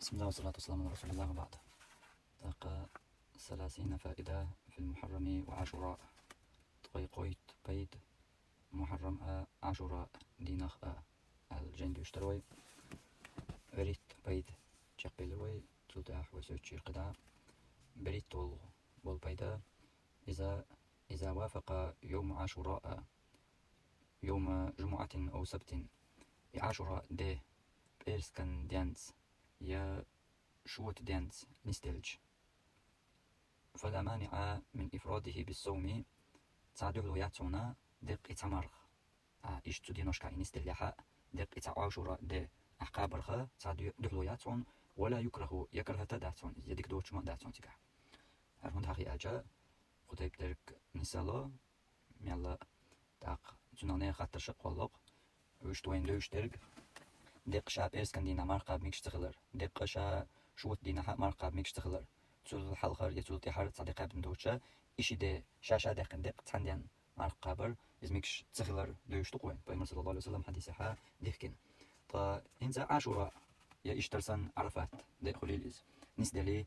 بسم الله والصلاة والسلام على رسول الله وبعد. تلقى 30 فائدة في المحرم وعاشوراء. تقيقويت بيد محرم عاشوراء دينخ الجند يشتروي بريت بيد تشقبلوي تلتاح وسوتشي قدع بريت طول والبيدا إذا وافق يوم عاشوراء يوم جمعة أو سبت عاشوراء دي بيرسكن ديانس يا شوت ديانس نستلج فلا مانع من إفراده بالصوم تعدل ياتونا دق إتمرخ إيش تدي نشكا نستلحا دق إتعاشوراء دي أحقابرخ تعدل ياتون ولا يكره تداتون يدك دوش ما داتون تكح هرهند هاقي أجا خديب درك نسالا ميلا داق تناني خاطر شقوالق وشتوين دوش درك دق شاب إرسكن دينا مرقاب ميكش تخلر دق شا شوت دينا حق مرقاب ميكش تخلر تول حلقر يتول تحر تصدق ابن دوتشا إشي دي شاشا دقن دق تانديان مرقابر إز ميكش تخلر دوش تقوين بأمر صلى الله عليه وسلم حديث حا ديكين طا إنزا عاشوراء يا إشترسن عرفات دي خليليز نسدلي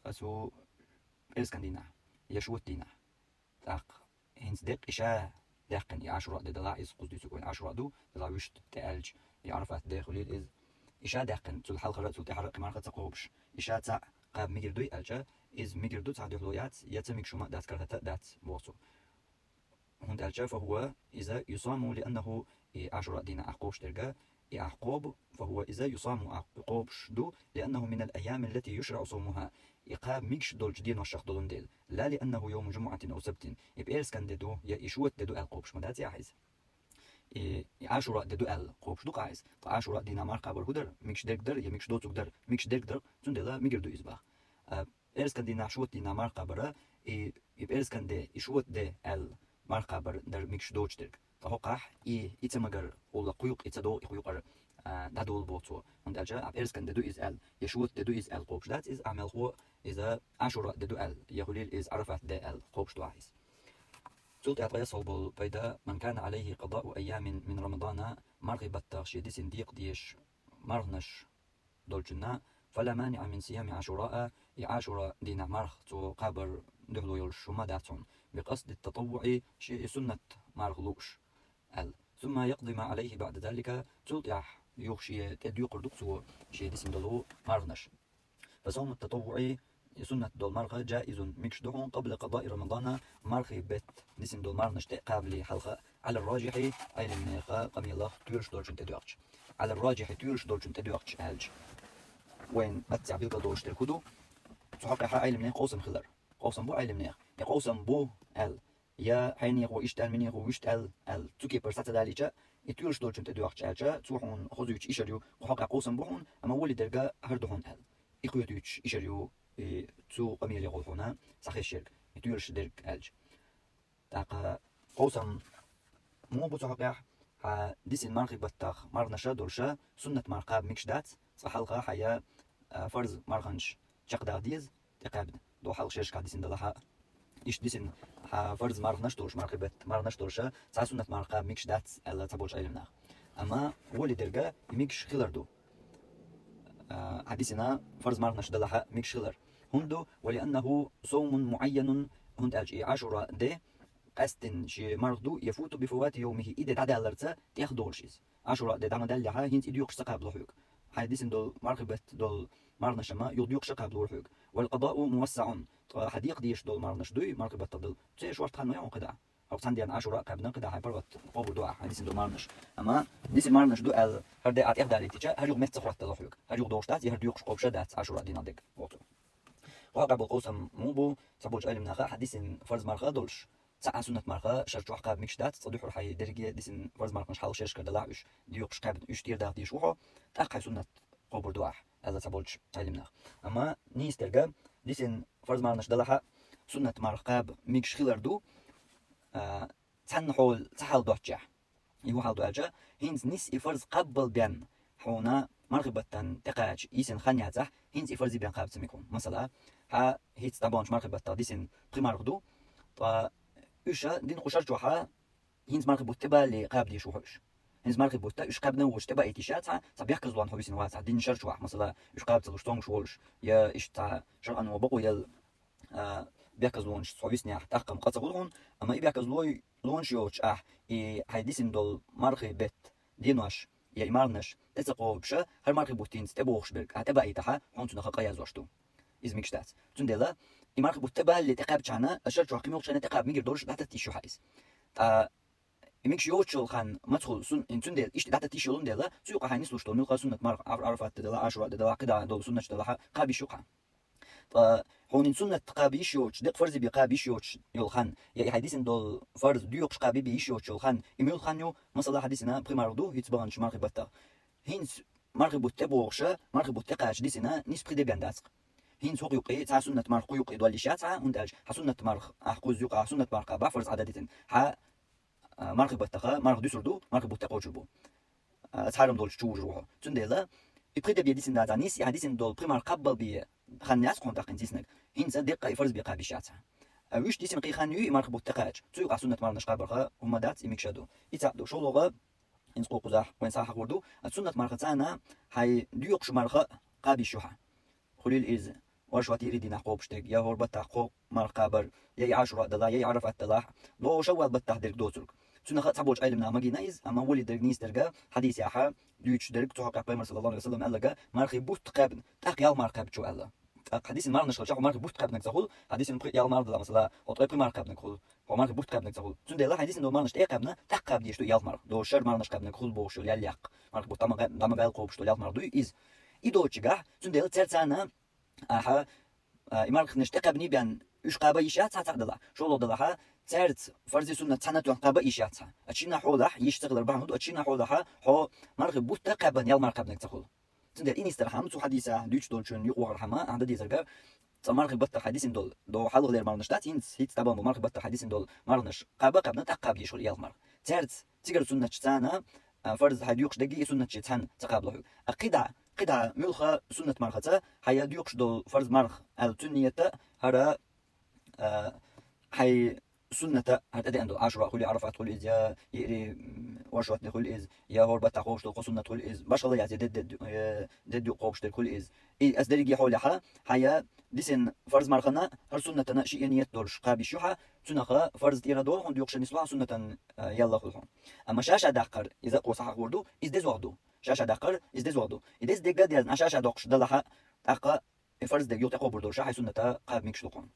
أسو إرسكن دينا يا شوت دينا تاق هنز دق إشا دقن يا عاشوراء دي دلاعيز قصدي سكوين عاشوراء دو دلاوشت تألج يعرفات دي خليليز إشا دقن تول حلقر تول تحر قمارقة تقوبش إشا تاق قاب ميجردو ألجا إز ميجردو تعدي حلويات يتمك شما دات كرهتا دات بوصو هند ألجا فهو إذا يصام لأنه عاشوراء دينا أحقوش ترقى أحقوب فهو إذا يصام أحقوبش دو لأنه من الأيام التي يشرع صومها إقاب ميكش دول جدين والشخ دولن ديل لا لأنه يوم جمعة أو سبت إبئرس كان ددو يا إشوت ددو ألقوبش مدات يعيز عاشوراء ددو ألقوبش دو قايز عاشوراء دينا مارقا برهدر ميكش درقدر يا ميكش دوتوك در ميكش درقدر تندلا ميجردو إزباخ إرسكن دينا شوت دينا مرقا برا إرسكن دي إشوت دي مرقا بر در ميكش دوتش درك تهوقح إتمغر ولا قيوق إتدو إقيوقر دادول بوتو هند ألجا إرسكن ددو إز يشوت ددو إز قوبش دات إز أعمل هو إذا عاشوراء ددو يهوليل إز عرفات دي قوبش دو عايز تلت أطغي صلب بيدا من كان عليه قضاء أيام من رمضان مرغبت شديس ديق ديش مرغنش دولجنا فلا مانع من صيام عاشوراء عاشوراء دينا مرخ تو قابر دهلو يلشما داتون بقصد التطوع شيء سنة مرغلوش ثم يقضي ما عليه بعد ذلك تلتح يوخشي تديو قردوكسو شيء ديسم دلو مرغنش فصوم التطوع سنة دول مرغ جائز ميكش دهون قبل قضاء رمضان مرخي بيت ديسم دول مرغنش قابل حلقة على الراجح أي لمنيخة قمي الله تيرش دولجن تدوغش على الراجح تيرش دولجن تدوغش ألج وين متع بيلقى دوش تركودو تحقق حائل منيخ قوسم خلر قوسم بو عيل منيخ يا قوسم بو يا حينيخ وإشتال منيخ وإشتال تكي برسات داليجا يتيرش دولجن تدوغش ألجا توحون خذوش إشريو وحقق قوسم بوحون أما ولي درقا هردهون إخويتوش إشريو تو قميل يقولون صحيح الشرك يتيرش درق ألج تاقا قوسم مو بتحقق ديس المرغب بتاخ مرنشا دورشا سنة مرقاب ميكش دات صحلقة حيا فرز مرغنش شقدا ديز تقابد دو حلق شرش ديسن دلها إيش ديسن فرز مرغنش دورش مرغبت مرغنش دورشا صح سنة مرقاب ميكش دات ألا تبولش علمنا أما ولي درجة ميكش خلر دو حديثنا فرز مرغنش دلها ميكش خلر هندو ولأنه صوم معين هند ألجي عاشوراء دي قستن شي مرضو يفوت بفوات يومه إذا تعدلرتا تاخدولشيز عاشوراء دي دعمدلها هنت إديوقش تقابل حوك حديثن دول مرغبت دول مرنشما يضيقش قابل حوك والقضاء موسع حديق ديش دول مرنش دوي مرغبت دول تيش ورت خان يوم قدع أو تسنديان عاشوراء قابلن قدع هاي بروت قبول دعاء حديثن دول مرنش أما ديس مرنش دو ال هردي عت إخدالي تيجا هريوغ مت صخرت دول حوك هريوغ دوشتات يهرديوقش قبشدات عاشوراء دي نادق وقتو وقابل قوسم موبو سبوج علم ناخا حديثن فرز مرخا دولش ساعة سنة مرخا شرط وحقاب ميكشدات صديح الحي درجة ديسن فرز مرخا مش حال شرش كرد لاعش ديوقش قابل يشتير داخل ديشوحو تأقع سنة قبر دواح هذا سبوج علم ناخ أما نيس درجة ديسن فرز مرخا دلها سنة مرخاب ميكش خلر دو تسن حول تحال دوحجح يو حال دوحجح هينز نيس إفرز قبل بيان حونا مرغبتان تقاج يسن خانياتح هينز إفرزي بيان قابل سميكون مثلا ها هيت طبعاً مرغبتا ديسن بريمارغ دو طا إيشا دين خوشار جوحا هينز مرغب تبا لقاب دي شوحوش هنز مارخ بوتا يشقابنا وشتبا ايتيشات صبيح كزلوان هو بيسنوات دين شرشوا مثلا يشقاب تلوشتون شولش يا إشتا شرعا وبقوا يل بيكز لونش سويسني تحكم قصقولهم أما يبيكز لوي لونش يوش هيديسن دول مارخي بيت دينوش يا إمارنش تسقو بشا هر مارخي بوتين ستبوخش برك هتبا إيتها هون تنخ قيا زوشتو إزميك شتات تندلا إمارخي بوتبا اللي تقاب تشانا أشر جوحكي ميوخش أنا تقاب ميجر دورش داتا تيشو حايز إميكش يوتشل خان مدخل سن إن تندل إيش داتا تيشولون دلا سوق هاينس لوشتو ميلقا سنة مارخ عرفت دلا عشرة دلا كدا دول سنة دلا قابي شوقها هون سنة قابيش يوتش دق فرز بقابيش يوتش يلخان يا حديث دول فرز ديوكش قابي بيش يوتش يلخان إميل خانيو مثلا حديثنا بريماردو يتبانش مارخ بطة هينس مارخ بوتبورشة مارخ بوتقاش ديسنا نسبري دي بيانداسق هينس هو يقي تاع سنة مارخ يقي دول ليشاتها ونداج حسنة مارخ أحقوز يقع سنة مارخ بافرز عددتن ها مارخ بطة مارخ دوسردو مارخ بوتقو جبو تحرم دول شوج روحو تندلا يبقي بيديسن دازانيس يحديثن دول بريمار قبل بي خنياس كونتاق انتيسنك هينس دقة يفرز بقابيشاتها ويش ديسن قي خانيو مارخ بوتقاج تسوق سنة مارنش قابرها هما دات يمكشادو يتعدو شو لغة إنس قوقزاح وين صاح وردو السنة مارختانا هاي ديوقش مارخ قابيشوها خليل إز ورشواتي ريدينا قوبشتك يا هور بتاع قوق مارقابر يا عاشوراء دلا يا عرفت دلا لو شوال بتاع درك دوترك سنة تبوج علمنا ماجينايز أما ولي درجنيس درجة حديث ياها ديوش درج تحقق بيمر صلى الله عليه وسلم قال لك مارخي بوت قابن تاق يال مارقاب شو قال حديث المار نشغل شاف مارخي بوت قابنك زغول حديث المبري يال مار دلا مثلا وطريق مارقابنك خول هو مارخي بوت قابنك زغول سند الله حديث إنه مارنش قابنا تاق قاب ديش تو يال مار دو شر مارنش قابنك خول بوش يال ياق مارخي بوت دام بال قوبش تو يال مار دو إز إدو تشجع سند الله ترتانا أها إمارخ نشتقبني بيان إيش قابا يشات تعدلا شو لو دلها ترت فرض سنة سنة قابا يشات أشينا حولها يشتغل أربعة هدو أشينا حولها هو مارخ بوت قابا يال مار قابنك تقول تندر إني استرحم تو حديثة دوش دولشون يقوى الحما عند دي زرقا مارخ بطل حديث دول دو حلو غير مارنش تات هيت تبع مارخ بطل حديث دول مارنش قابا قابنا تقاب يشغل يال مار ترت تيجر سنة شتانا فرض هديوكش دقي سنة شتان تقابله قدع ملخا سنة مارختا هيا ديوكش دول فرض مارخ التنية هرا هاي سنة هتأدي عند عشرة كل عرفات كل إز يا يري ورشوات كل إز يا هو بتاع قوش تلقى سنة كل إز باش الله يعزي دد قوش كل إز أصدري حولها هيا ديسن فرض مرخنا هر سنة شيء نيت دورش قابي شوحة سنة فرض تيرا دور هون ديوكش نسوا سنة يلا خلهم أما شاشة دقر إذا قوس حق وردو إز دزوردو شاشة دقر إز دزوردو إذا دقة ديال شاشة دقش دلها أقا فرض دقيق تقو بردور شاحي سنة قاب ميكشلقون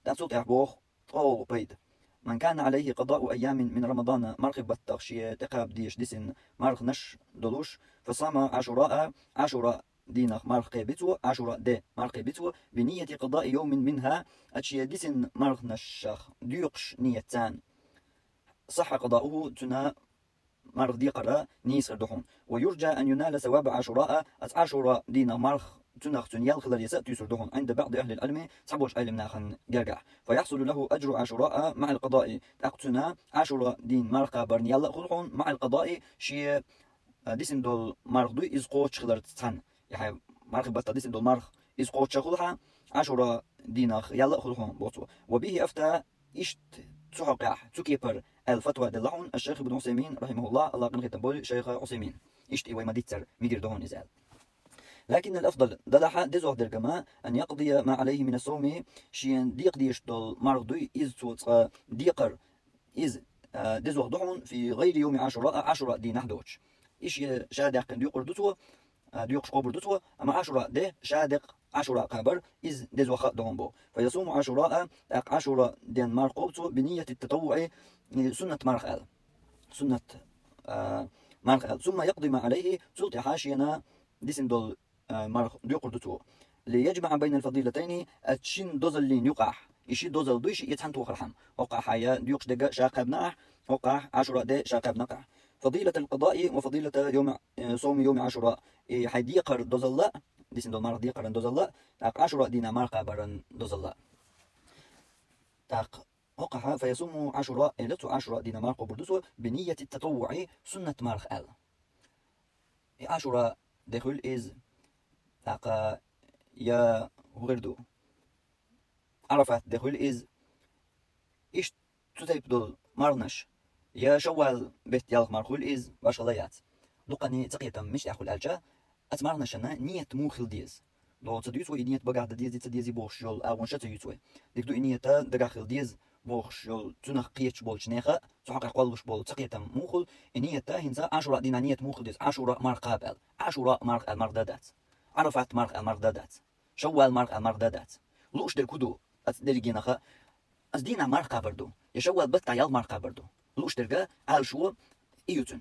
ده صوت يحبوخ أو بيد من كان عليه قضاء أيام من رمضان مرخب بالتغشية تقاب ديش ديسن مرخ نش دلوش فصام عاشوراء دينخ مرخ بيتو عاشوراء دي مرخ بيتو بنية قضاء يوم منها أتشي ديسن مرخ نشخ ديوقش نيتان صح قضاؤه تنا مرخ دي قرأ نيس ردحون ويرجى أن ينال ثواب عاشوراء دين مرخ تنخ تنيال خلال يسأت يسردهم عند بعض أهل العلم صبوش علم ناخن جرجع فيحصل له أجر عاشوراء مع القضاء تقتنا عاشوراء دين مرقى برنيال خلقون مع القضاء شيء ديسن دول مرخ دو إزقوش خلال تتحن يعني مرخ بطا ديسن دول مرخ إزقوش خلقها عاشوراء دينخ يلا خلقون بوتو وبه أفتى إشت تحقع تكيبر الفتوى دلعون الشيخ ابن عثيمين رحمه الله قنخي تنبول شيخ عثيمين إشت إيوه ما ديتر ميجر دهون إزال لكن الأفضل دلحة دزوه درجما أن يقضي ما عليه من الصوم شين ديق ديش دول مرضي إز توت ديقر إز دزوه دهون في غير يوم عاشوراء دي نحدوش إيش شادق ديقر دوتو ديقش قبر دوتو أما عاشوراء ده شادق عاشوراء قبر إز دزوه دهون بو فيصوم عاشوراء دين مرقوبتو بنية التطوع سنة مرخال سنة مرخال ثم يقضي ما عليه سلطة حاشينا ديسن دول مرخ ديقر دوتو ليجمع بين الفضيلتين أتشين دوزلين يقع إشي دوزل دويش يتحن توخرحم وقع حيا ديوقش دقا شاقب نقع وقع عاشوراء دي شاقب نقع فضيلة القضاء وفضيلة يوم صوم يوم عاشوراء حيديقر دوزل ديسن دول مرخ ديقر دوزل عاشوراء دينا مرقى برن دوزل تاق وقع فيصوم عاشوراء لتو عاشوراء دينا مرقى بردوسو بنية التطوع سنة مرخ آل عاشوراء دخل إز تاق يا غردو عرفت دخل إز إيش تتيب دول مرنش يا شوال بيت يالخ مارخول إز باشغليات دقني تقيتم مش أخول ألجا أتمرنا شنا نيت مو خل ديز لو تديوتوي نيت بقعد ديزي بوخ شول أو ونشت يوتوي ديك دو نيت دقاخل ديز بوخ شول تنخ قيتش بول شنيخة تحقق قلوش بول تقيتم موخل نيت هنزا عشرة دينا نيت موخل ديز عشرة مارقابل عشرة مارق المردادات عرفت مارق المردادات شوال مارق المردادات لوش در كدو أتدرجينخا أزدينا مارقا بردو يشوال بطا يال مارقا بردو لوش درجا على شو إيوتن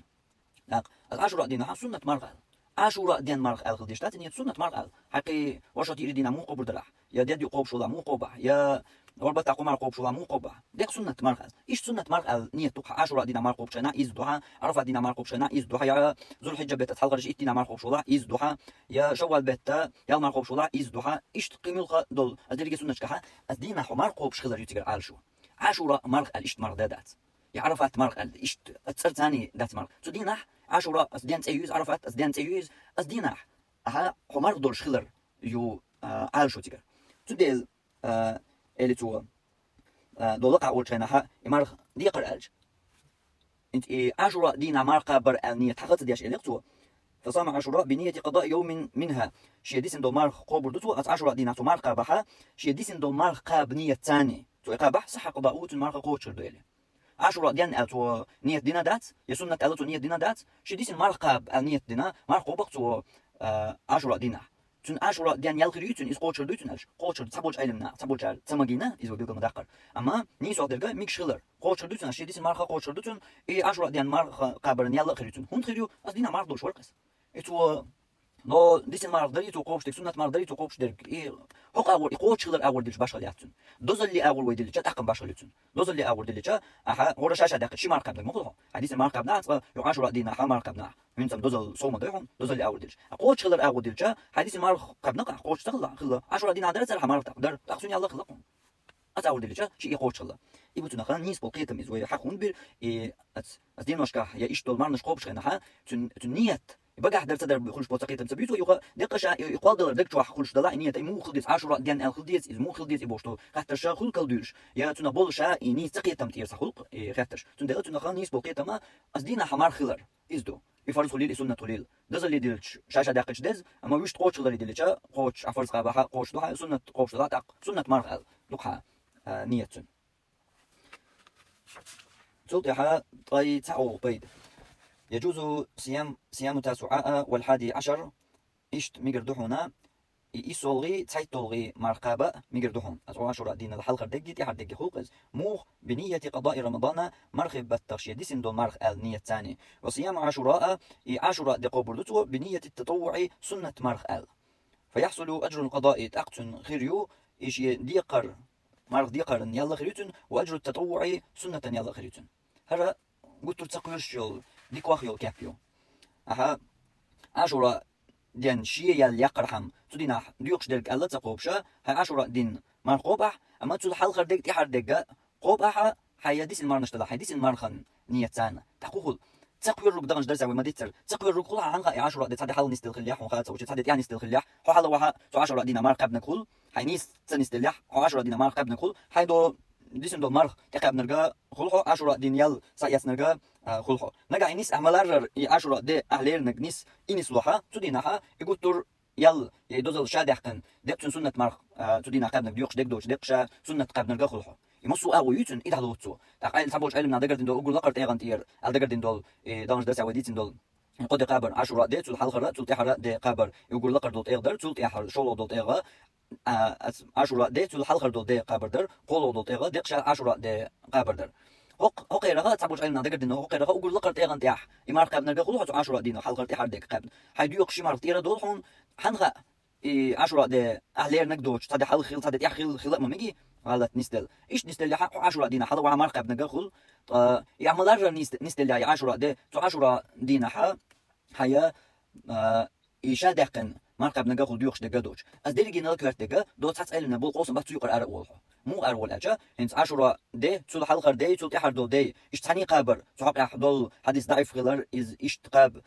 العشرة دينا سنة مارقال عشرة دين مارقال خديشتات نيت سنة مارقال حقي وشو تيري دينا مو قبر درح يا ديد يقوب شولا مو قوبة يا وربطا قمار قوب شولا مو قوبة ديك سنة مارقال إيش سنة مارقال نيت تقع عشرة دينا مارقوب شنا إز دوها عرفة دينا مارقوب شنا إز دوها يا ذو الحجة بيت تحلقرش إت دينا مارقوب شولا إز دوها يا شوال بيت يال مارقوب شولا إز دوها إيش تقيملخا دول أدريجي سنة كها أدينا حو مارقوب شخلر يتيجر على شو عشرة مارقال إيش مردادات يعرفت مارقال إيش تصرتاني دات مارق تدينا عشرة أسدين تيوز عرفت أسدين تيوز أسدينا ها حمار دور شخلر يو على شو تيجر تديل اللي تو دولقة أول شيء نها يمارق ديقر ألج أنت عشرة دينا مارقة بر النية حقت دياش إلكتو فصام عشرة بنية قضاء يوم منها شيديسن دول مارق قبر دوتو عشرة دينا تو مارقة بها شيديسن دول مارقة بنية تاني تو إقابة صح قضاء تو مارقة قوتشر دويلي عشرة ديان ألتو نية دينا دات يسنة ألتو نية دينا دات شديسن مارقة النية دينا مارقة بقتو عشرة دينا تون عشرة ديان يالخريوتون إز قوتشر دوتون ألش قوتشر تسابوج علمنا تسابوج على تسمجينا إز وبيلقى مدقر أما نيسو أقدرقا ميك شغلر قوتشر دوتون شديسن مارقة قوتشر دوتون إي عشرة ديان مارقة قابرن يالخريوتون هم خريو أص دينا مارق دوش ورقس إتو لو ديسن مارق دري تو قوش ديك سنة مارق دري تو قوش ديك إيه حق أول قوتش خلر أول ديش باشا لياتون دوز اللي أول ويدل جت أقم باشا لياتون دوز اللي أول دل جت أها ورا شاشة داخل شي مارق قبل مقولها حديث مارق قبل ناس يعاشوا دينا حا مارق قبل من سم دوز الصوم ضيهم دوز اللي أول دلش قوتش خلر أول دل جت حديث مارق قبل نقع قوتش خلا 10 دينا درت سرح مارق تقدر تقسون يلا خلقهم أتأول دل جت شيء قوتش خلا يبتون خلا نيس بقيتم إزوي حقون بير أزدين وشكا يا إيش دول مارنش قوبش خنا تنيت بقى حدر تدر بخلش بوتقيتم سبيتو يقا دقش يقال دلر دق جوا خلش دلا إنية مو خلديس 10 ديان الخلديس إز مو خلديس يبوشتو خاطر شا خلق الديرش يا تنا بولشا إني تقيتم تير خلق خاطر تندل تنا خان نيس بوقيتم أزدينا حمار خلر إزدو يفرض خليل سنة خليل دز اللي دلش شاشة داقش دز أما ويش قوش اللي دلشا قوش عفرز قابها قوش دوها سنة قوش دوها تق سنة مرغل دوها نيتون تلتها طي تعو بيد يجوز صيام تاسعاء والحادي عشر إشت ميقردوحونا إيسولغي تايتولغي مرقابة ميقردوحون أسوا عشرة دين الحلقة دقي تحر دقي خلقز موخ بنية قضاء رمضان مرخب بالتغشية ديسن دون مرخ نية تاني وصيام عشراء عشرة دقو بردوتو بنية التطوع سنة مرخ فيحصل أجر القضاء تأقتن خيريو إيش ديقر مرخ ديقر يلا خريتون وأجر التطوع سنة يلا خريتون هذا قلت تقويش يول ديك واخيو كابيو أها عشرة دين شيء يال يقرحم تدينا ديوقش ديك ألا تقوبشة هاي عشرة دين مرقوبح أما تود حلقة ديك تحر ديك قوبحة هاي ديس المرنش تلا هاي ديس المرخن نية تانا تقول تقوي الرق دغنش درس وما ديتر تقوي الرق كلها عنها 10 دي تصدق حل نستل خليح وخات وش تصدق يعني نستل خليح هو حلا وها 10 دينا مرق قبل كل هاي نيس تنستلح 10 دينا مرق قبل كل هاي دو ديسن دو مرق تقبل نرجع خلحه 10 دين يل سايس نرجع خلحه نرجع إنيس أعمالر 10 دي أهلير نجنيس إنيس لوحة تدينها يقول تور يل يدوزل شادحكن دقت سنة مرق تدينا قبل نرجعش دقدوش دقشة سنة قبل نرجع خلحه يمسوا أويتون إذا لوتسو تقال تبوش علمنا دقردين دول أقول لقرت إيغان تير الدقردين دول دانش درس عوديتين دول قد قابر 10 دي تول حلقة تول تحرة دي قابر يقول لقرت دول إيغدر تول تحر شلو دول إيغا 10 دي تول حلقة دول دي قابر در قولو دول إيغا دقشة 10 دي قابر در هق يرغا تبوش علمنا دقردين هق يرغا أقول لقرت إيغان تيح إمار قابل نرجع خلوه 10 دينا حلقة تحر دي قابل هيدو يقشي مار تيرا دول هون حنغا 10 دي أهلير نقدوش تدي حل خيل تدي يحخيل خلاء ما ميجي غلط نستل إيش نستل 10 دينا حدا وعمر قبل نقول يعملر نستل 10 دي 10 دينا حيا إيش دقن مر قبل نقول ديوخش دقدوش از دلجي نلكرت دقة دوت تسألنا بول قوسم بس يقر أرقول مو أرقول أجا هنت 10 دي تول حلقة دي تول تحر دول دي إيش تاني قابر صحاب أحدول حديث ضعيف خلر إز إيش تقاب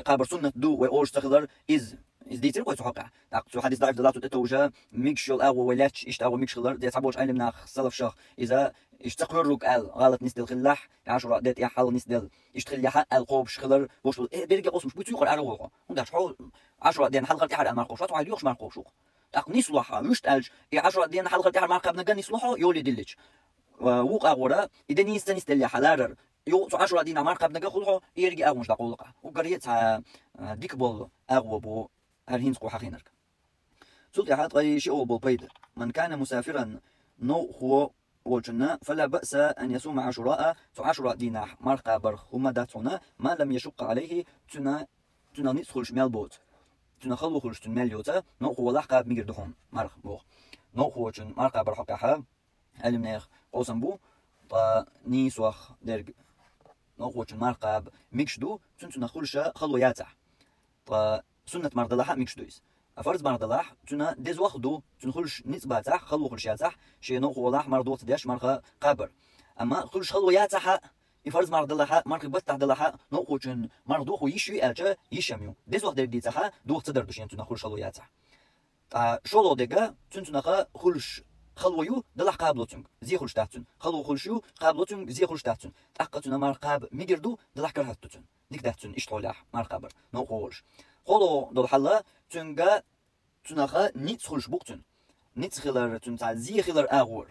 قابر سنة دو وأورش تخلر إز ديتر قوي تحقق تاق حديث ضعيف دلاتو تتوجه ميكشل او ولاتش اشت او ميكشلر دي تعبوش علم ناخ سلف شخ اذا اشتقرك ال غلط نسدل خلاح 10 ديت يا حل نسدل اشتخل يا القوب شخلر وش بيرجع قسم مش بتيقر على روحه وندش حول 10 دين حلقه تحر المرقوش وعلى يوش مرقوش تاق نصلحها مش تالج 10 دين حلقه تحر مرقب نغني نصلحه يولي دلج ووق اغورا اذا نستل حلارر يو 10 دين مرقب نغا خلحه يرجع اغمش دقولقه وقريتها ديك بول اغوبو هرهين سقو حقينرك سلطي حات غي شيء بالبيد من كان مسافرا نو هو وجنا فلا بأس أن يصوم عاشوراء 10 دينار مرقى برخ وما داتونا ما لم يشق عليه تنا نسخل شمال بوت تنا خلو خلش تنمال يوتا نو هو لحقا ميردهم مرخ بوغ نو هو جن مرقى برحقها علم نيخ قوسن بو طا نيسوخ درج نو هو جن مرقى ميكشدو تنا خلش خلو ياتح طا سنة مردلها ميكشدويس فرض مردلح تنا دز وخدو تنخلش نسبة تاع خلو خلش ياتح شي نو هو لاح مردوت داش مرخ قابر اما خلش خلو ياتح يفرض مردلها مرخ بس تحدلها نو هو جن مردو هو يشوي الجا يشميو دز وخد دي تاع دو تقدر دش تنا خلش خلو ياتح تا شولو دغا تنا خلش خلويو دلح قابلوتن زي خلش تاعتن خلو خلشيو قابلوتن زي خلش تاعتن تاقتنا مرقاب ميجردو دلح كرهتتن ديك داتن اشتولاح مرقابر نو خولش خلو دل حلا تنجا تناخا نيت خلش بوقتن نيت خلر تنتع زي خلر اغور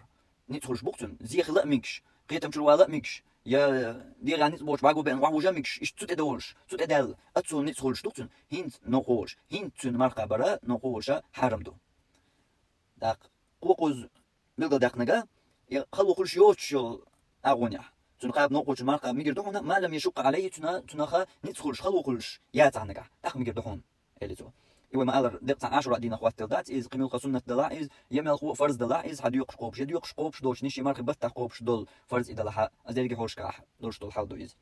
نيت خلش بوقتن زي خلق ميكش قيتم شلوالا ميكش يا دير نيت بوش باغو بين واحد ميكش اش تت ادولش تت ادال اتسو نيت خلش دوقتن هينت نو خولش هينت تن مرقابرا نو خولش حرمدو داق قوقوز بلغ داقنغا خلو خلش يوتشل اغونيا تنقاب نوقوش مرقاب ميجردونا ما لم يشق عليه تناخا نتخلش خلو خلش يا تعنقا تاخ ميجردوهون اليتو ايوا ما الر دقت 10 دين اخوات تلدات از قيمه سنه دلاعز يمل خو فرض دلاعز حد يقش قوبش يقش قوبش دوش نشي مرق بت قوبش دول فرض ادلها ازلك هوش كاح دوش دول حال دويز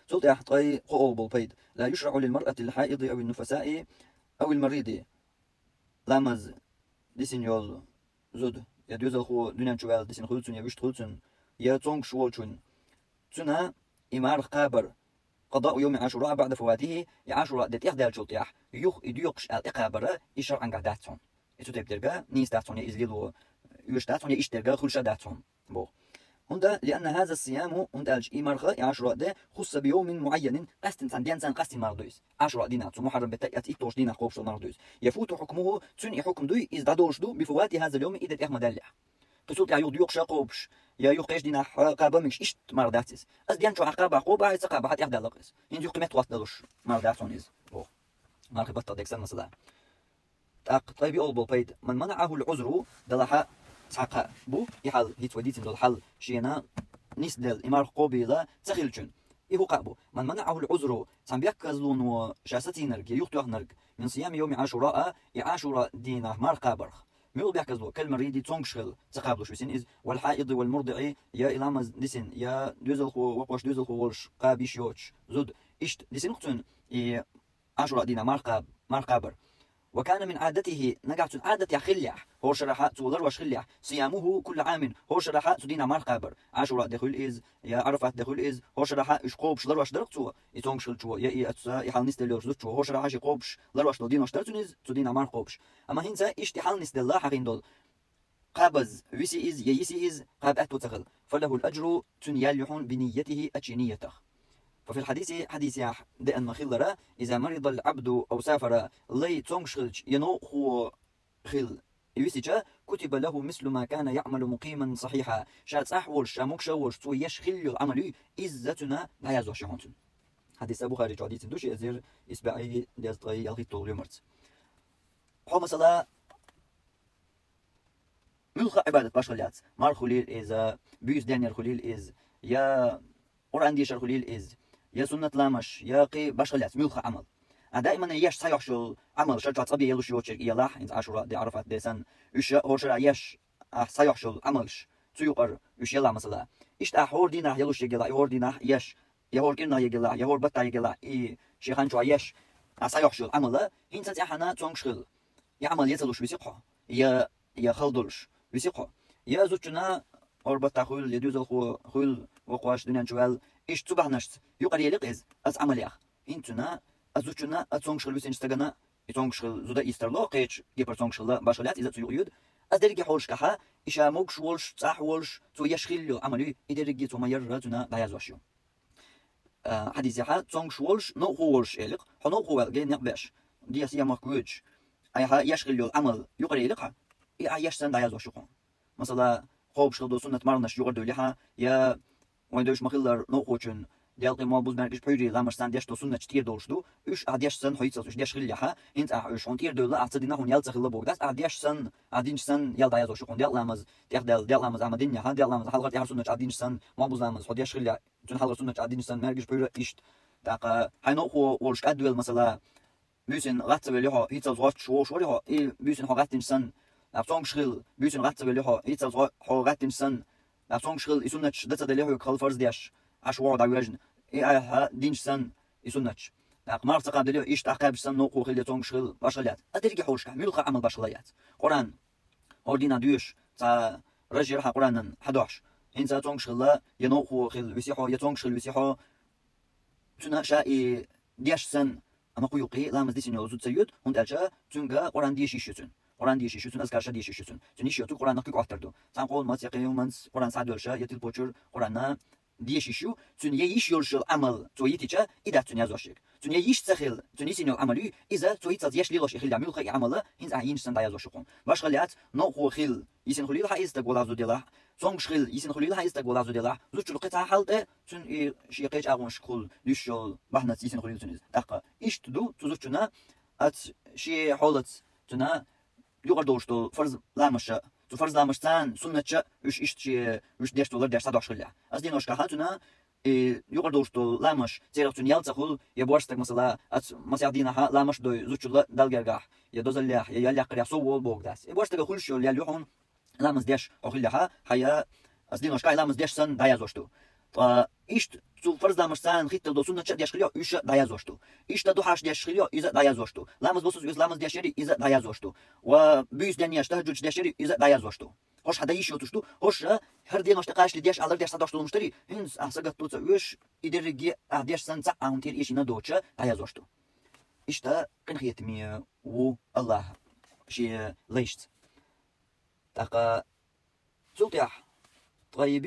سلطه يا حطي قول بالبيد لا يشرع للمراه الحائض او النفساء او المريض لامز ديسينيول زود يا دوزل خو دنيا جوال ديسين خلصن يا بيشت خلصن يا تونغ شوالشون تنا إمار قابر قضاء يوم عاشوراء بعد فواته عاشوراء دت إحدى الجلطيح يديقش الإقابر إشار عن قعداتهم إتو تبدرجا نيس داتهم يزيلو يوش داتهم يشترجا خلش داتهم بو هندا لأن هذا الصيام هندا الج إمار عاشوراء ده خص بيوم معين قست تندين سن قست مردوس عاشوراء دينات محرم بتأتي إتوش دينا قوبش مردوس يفوت حكمه تن حكم دوي إز دادوش دو بفوات هذا اليوم إذا إحمد الله قصوت يا يود يقش قوبش يا يقش دينا عقابة مش إشت مرداتس أز ديان شو عقابة عقوبة هاي عقابة حتى إحدى لقيس إن يقيمة واتدلوش مرداتون إز أوه ما ركبت ديك سنة صلاة طيب يقول بالبيد من منعه العذر دلها ساقا بو يحل هيت وديتن دل حل شينا نسدل إمار قوبيلا تخيلشن إيه قابو من منعه العذر سنبيك زلون وشاستي نرج يختو نرج من صيام يوم عاشوراء عاشوراء دينا مار قابرخ ميول بيحكزلو كلمة ريدي تونغشل تقابلوش بسين إز والحائض والمرضع يا إلامز ديسن يا دوزل خو وقوش دوزل خو ولش قابيش يوتش زود إشت ديسن اختن عاشوراء دينا مار قابر وكان من عادته نجعت عادة خليح هو شرحة تولر وش خليح صيامه كل عام هو شرحة تدينا مار قابر عاشوراء دخول إز يا عرفات دخول إز هو شرحة إشقوبش لروش درقتو يتونغشل تو يا أتسا يحال نستلوش زوتو هو شرحة شقوبش لروش دودينوش درتونيز تدينا مار قوبش أما هنسا إشتحال نستلا حقين دول قابز ويسي إز ييسي إز قاب أتو تغل فله الأجر تنيالحون بنيته أتشينيته ففي الحديث حديث ياح دأن مخيلرا إذا مرض العبد أو سافر لي تونغشلج ينو هو خيل يوسيجا كتب له مثل ما كان يعمل مقيما صحيحا شات أحول شاموك شاوش تو يشخل العمل إزتنا لا يزوح شهونتن حديث أبو خارج حديث دوشي أزير إسباعي ديزطري يلغي طول يومرت حو مثلا ملخى عبادة باشغليات مار خليل إذا بيوز دانيال خليل إز يا أورانديش الخليل إز يا سنة لامش يا قي باشغليات ملخى عمل دائما يش صيح شو عمل شرطة صبي يلوش يوتشك يلاح إنت عاشوراء دي عرفت ديسان إيش هو شرع يش صيح شو عملش تيقر إيش يلا مثلا إيش أحور دينا يلوش يجلا يهور دينا يش يهور كنا يجلا يهور بطا يجلا إيه شيخان شو يش صيح شو عمل إنت تحنا تونغشل يعمل يتلوش بسقها يا خلدلش بسقها يا زوجنا أربعة خول يدوز خول وقواش دنيا شوال إيش تبعنشت يقر يلق إز أس عمل يخ إنتنا أزوجنا أتصونغ شغل بسين استغنا يتونغشل زودا إسترلو قيتش جيبر تونغشل باشلات إذا تيغيود أدرجي حولش كها إشا موكش ولش صح ولش تو يشخيلو عملي إدرجي تو ماير راتنا دايزوشيو حديثها تونغش ولش نو ولش إلق حنو هو جين نقبش دي أسيا مكوج أيها يشغل العمل يقرأ لقها يشسن دايزوشيو مثلا خوب شغل سنة مرنش يقرأ لها يا وين دوش مخيلر نو خوچن ديالقي ما بوز برنش بيجي لامرستان ديش تو سنة تير دولشدو إيش عديش سن هيتصل إيش ديش خليها إنت إيش هون تير دولا أعتدينا هون يالتخ اللبوك داس عديش سن عدينش سن يال دايزو شو هون ديال لامز ديال لامز عمدين يا ديال لامز حلقة يعرف سنة عدينش سن ما بوز لامز هو ديش خليها تون حلقة سنة عدينش سن مرجش بيجي إيش داق هاي نو هو ولش كدول مثلا بيسن غاتب اللي هو هيتصل غات شو اللي هو إيه بيسن هو غاتنش سن أبصون شغل بيسن غاتب اللي هو هيتصل هو غاتنش سن أبصون شغل يسنة دتة اللي هو يخل فرز ديش عشوار داوجن إيه دينش سن يسنتش أقمار تقابل دليل إيش تعقب سن نوقو خلي تونغ شغل باشليات أدري حوش كه ميلخ عمل باشليات قرآن أردينا ديوش تا رجع رح قرآن 11 إنسا تونغ شغل ينوقو خل وسيحو يتونغ شغل وسيحو تنا شاء ديش سن أما قيوقي لامز ديسين يوزو تسيد هند ألشا تونغا قرآن ديش يشتون قرآن ديش يشتون أذكار شا ديش يشتون تنيش يوتو قرآن نقيق أحتردو تنقول ما تيقي يومنس قرآن سعد ولشا يتل بوچر قرآن ديش يشو تون ييش يولش العمل تويتيجا إذا تون يزوشك تون ييش تخيل تون يسين العمل إذا تويت يش ليلوش يخيل يعمل خي عمله هنز عينش سن دايزوشكم باش خليات نو خيل يسين خليل حيز تقولازو ديلا سونغ شخيل يسين خليل حيز تقولازو ديلا زوج القطعة حالته تون شيقيج أغون شكل ليشول بحنا يسين خليل تونيز دقة إيش تدو تزوجنا أت شي حولت تنا يقدرشتو فرز لامش تو فرز لامشتان سنة إيش ديش دولار ديش صدق شغلة أصدي نوشكا هاتنا يقدرشتو لامش تيرتون يالتخول يبورستك مثلا أت مسيادينها لامش دوي زوجلا دالجرجاح يدوزليح ياليق رياسو بوغداس يبورستك كل شو ياليوحون لامز ديش أخليها هيا أصدي نوشكا لامز ديش سن دايزوشتو إيش تو فرز لامشتان خيت دو سنة ديش خليو إيش دايزوشتو إيش تدو حاش ديش خليو إذا دايزوشتو لامز بوسوس يز لامز ديشري إذا دايزوشتو وبيس دنياش تهجج ديشري إذا دايزوشتو hoş hada iş yotuştu hoş her diye noşta karşı diye alır diye sadaştı müşteri hins ahsagat tutsa üş idergi diye sansa antir işine doça ayazошtu işte qinxiyetmi و Allah şey leşt taqa سلطيح طيب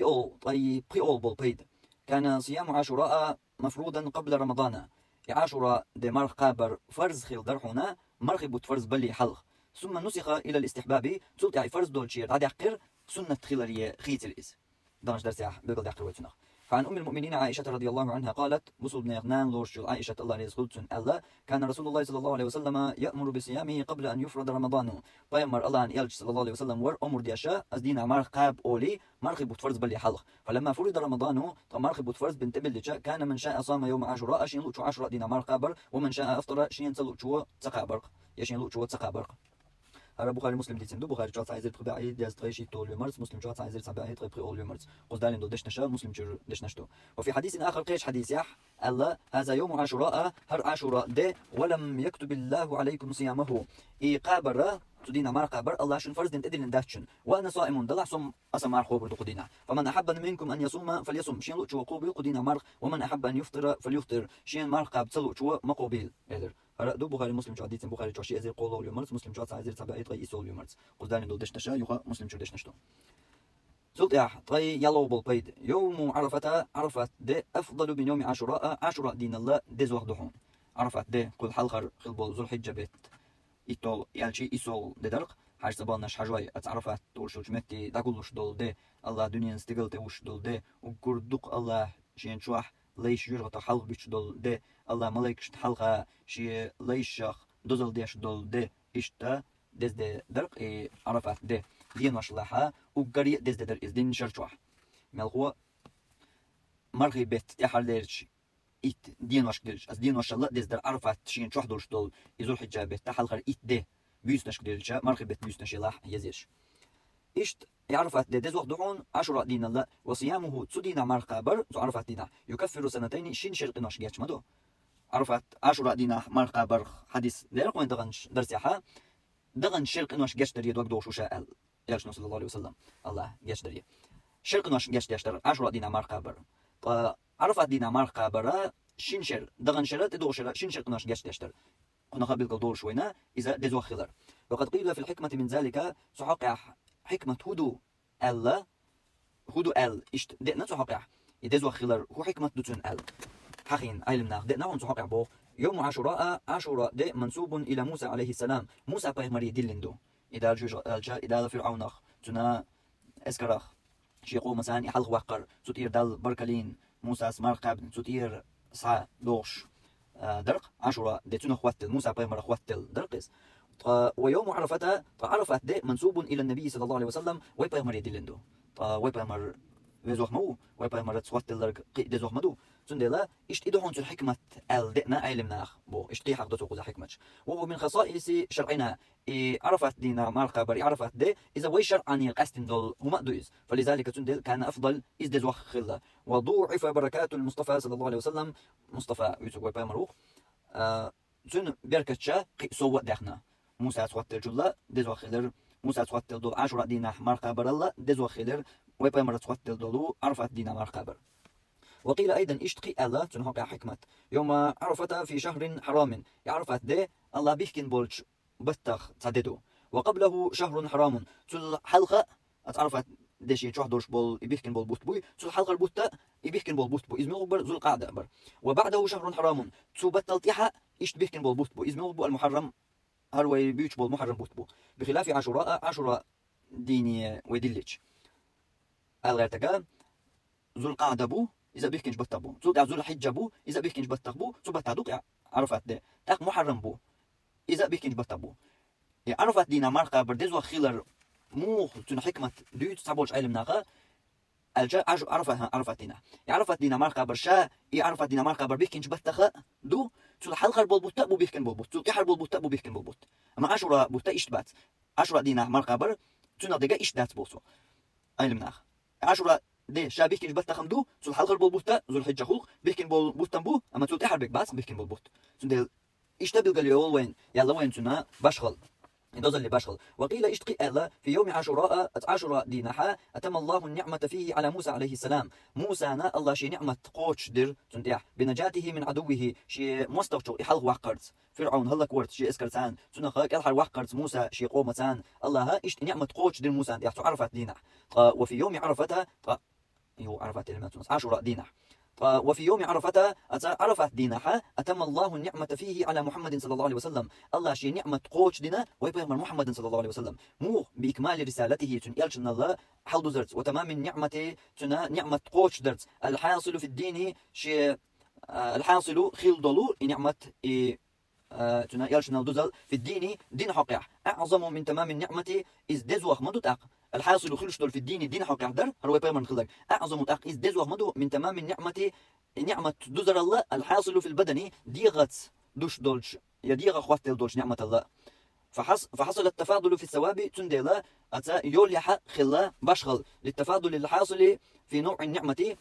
طيب قيول بالبيد كان صيام عاشوراء مفروضا قبل رمضان عاشوراء دي مرخ قابر فرز خيل درحونا مرخي بوت فرز بلي حلق ثم نسخ إلى الاستحباب سلطة فرز دولشير عاد يحقر سنة خلالية خيت الإز دانش درسيح بقل يحقر ويتنخ فعن أم المؤمنين عائشة رضي الله عنها قالت بصل بن يغنان لورشل عائشة الله رزقلتن ألا كان رسول الله صلى الله عليه وسلم يأمر بصيامه قبل أن يفرض رمضان فيمر الله أن يلج صلى الله عليه وسلم ور أمر ديشا أزدين مرخ قاب أولي مرخ بوتفرز بلي حلق فلما فرض رمضان مرخ بوتفرز بنت بلجا كان من شاء صام يوم عاشوراء شين لوتشو عاشوراء دينا مرخ قابر ومن شاء أفطر شين تلوتشو تقابر يشين لوتشو تقابر هر بخاری مسلم دیدیم دو بخاری چهار سایزر پربعی دیاز تغیشی تول مرز مسلم چهار سایزر سبعی تغيب أول مرز قصدالين دو دش نشا مسلم جر دش نشتو وفي حديث آخر قيش حديث يح الله هذا يوم عاشوراء هر عاشوراء ده ولم يكتب الله عليكم صيامه إي قابر تدينا مار قابر الله شن فرز دين أدين داشن وأنا صائم دلع صم أسمار خوبر قدينا فمن أحب منكم أن يصوم فليصوم شين لو شو قوبي قدينا مار ومن أحب أن يفطر فليفطر شين مار قاب تلو شو مقوبيل قدر دو بخاري مسلم جوا ديتن بخاري جوشي ازير قولو اليومرز مسلم جوا سايزر تبعيت غي يسول اليومرز قداني دول دش نشا يوغا مسلم جوا دش نشتو سلط يا طي يلو بالبيد يوم عرفت ده افضل من يوم عاشوراء دين الله ده زوخ دحون عرفت ده كل حلقر خلبول ذو الحجه بيت يتول يالشي يسول ده درق حاج سبانش حجوي اتعرفت دول شو جمتي داقولش دول ده الله دنيا استقلت وش دول ده وقردق الله شين شوح ليش يرغط حلق بيش دول ده الله ملايكش حلقة شي ليشخ دوزل ديش دول ده إشتا دز ده درق عرفت ده دين وشلاحة وقري دز ده در إز دين شرشوح ملغو مرغي بيت تحليرش إت دين وش ديرش أز دين وشلا دز در عرفت شين شوح دولش دول يزول حجابه تحلقر إت ده بيوسنش ديرش مرغي بيت بيوسنش يلاح يزيش إشت عرفت ده دز وقدحون عاشوراء دين الله وصيامه تسدينا مرقابر عرفت دينا يكفر سنتين شين شرقناش جاتش مدو عرفت عاشوراء دينا مرقابر حديث ليرق وين دغنش درسيحة دغن شرقناش جاتش دريد وقدوش وشاء يالش صلى الله عليه وسلم الله جاتش دريد شرقناش جاتش ديشتر عاشوراء دينا مرقابر عرفت دينا مرقابر شين شر دغن شرط دو شر شين شرقناش جاتش ديشتر هنا قبل قدول شوينا إذا دزوا خلر. وقد قيل في الحكمة من ذلك سحقع حكمة هدو ألا هدو أل إشت دقنا سحقع يدزوا خلر هو حكمة دوتون أل حقين علمنا دقنا هم سحقع بو يوم عاشوراء عاشوراء ده منسوب إلى موسى عليه السلام موسى بيغمري دلندو إذا الجا إذا فرعون تنا اسكرخ شيقو مثلا يحلق وقر سوتير دال بركلين موسى سمار قابن سوتير سا دوش درق عاشوراء ده تنا خواتل موسى بيغمر خواتل درقس ويوم عرفة عرفة ده منسوب إلى النبي صلى الله عليه وسلم ويبيغمر دلندو ويبيغمر ويزوخ مو ويبيغمر تسواتل درق دزوخ مدو سندلا اشتيدو هون الحكمة الدئنا علمنا بو اشتي حق دوتو حكمة وهو من خصائص شرعنا عرفت دينا مالقا بري عرفت دي إذا وي شرعني القستن دول هما دويز فلذلك تندل كان أفضل إز دزوخ خلا وضوعف بركات المصطفى صلى الله عليه وسلم مصطفى يوسف ويبيغمروخ تن بيركتشا سوى داخنا موسى سواتل جلا دزوخ خلر موسى سواتل دول عاشوراء دينا مالقا برلا دزوخ خلر ويبيغمر سواتل دولو عرفت دينا مالقا بر. وقيل أيضا اشتقي الله تنهق حكمة يوم عرفت في شهر حرام يعرفت ده الله بيحكن بولش بتخ تصددو وقبله شهر حرام تل حلقة اتعرفت ده شيء شهدوش بول بيحكن بول بوت بوي تل حلقة البوتة بيحكن بول بوت بو اسمه بر ذو القعدة بر وبعده شهر حرام تو بتلتيحة اشت بيحكن بول بوت بو اسمه بو المحرم هروي بيوش بول محرم بوت بو بخلاف عاشوراء ديني ويدلج الغير تقال ذو القعدة بو إذا بيحكنش بتبو صوت ذو الحجة بو إذا بيحكنش بتبو صوت بتعدوك عرفت ده تاق محرم بو إذا بيحكنش بتبو عرفت دينا مارقة بردز وخيلر مو تن حكمة ديوت صابولش علم ناقة الجا عرفت دينا عرفت دينا مارقة برشا عرفت دينا مارقة بر بيحكنش بتخ دو صوت حلقة بول بوتا بو بيحكن بول بوت صوت كحر بول بوتا بو بيحكن بول بوت أما عشرة بوتا إشتبات عشرة دينا مارقة بر تنا دقا إشتات بوسو علم ناقة عشرة ده شا بيحكي جبت خمدو سو الحلقة البول بوتا ذو الحجة خوخ بيحكي بول بوتن بو أما تقول تحربك بس بيحكي بول بوت سندل إشتبه قال يقول وين يلا وين سنا بشغل يدوز اللي بشغل وقيل اشتقي الله في يوم عاشوراء دينها أتم الله النعمة فيه على موسى عليه السلام موسى نا الله شي نعمة قوتش در تنديح بنجاته من عدوه شي مستوشو يحلق وقرت فرعون هلك ورت شي اسكرتان سنة خاك يلحر وقرت موسى شي قومتان الله ها اشت نعمة قوتش در موسى ديح عرفت دينه وفي يوم عرفتها عرفت عاشوراء دينه وفي يوم عرفت دينها أتم الله النعمة فيه على محمد صلى الله عليه وسلم الله شي نعمة قوش دينا ويبيغمر محمد صلى الله عليه وسلم مو بإكمال رسالته تن يلشن الله حل درت وتمام النعمة تنا نعمة قوش درت الحاصل في الدين شي الحاصل خيل دولو نعمة تنا يلشن الدزل في الدين دين حقيع أعظم من تمام النعمة إز دزو أخمدو تاق الحاصل خلشتول في الدين دين حقيع در هو يبيغمر خلق أعظم تاق إز دزو أخمدو من تمام النعمة نعمة دزر الله الحاصل في البدن ديغت دوش دولش يديغ خواتل دولش نعمة الله فحصل التفاضل في الثواب تندلا أتا يوليح خلا بشغل للتفاضل الحاصل في نوع النعمة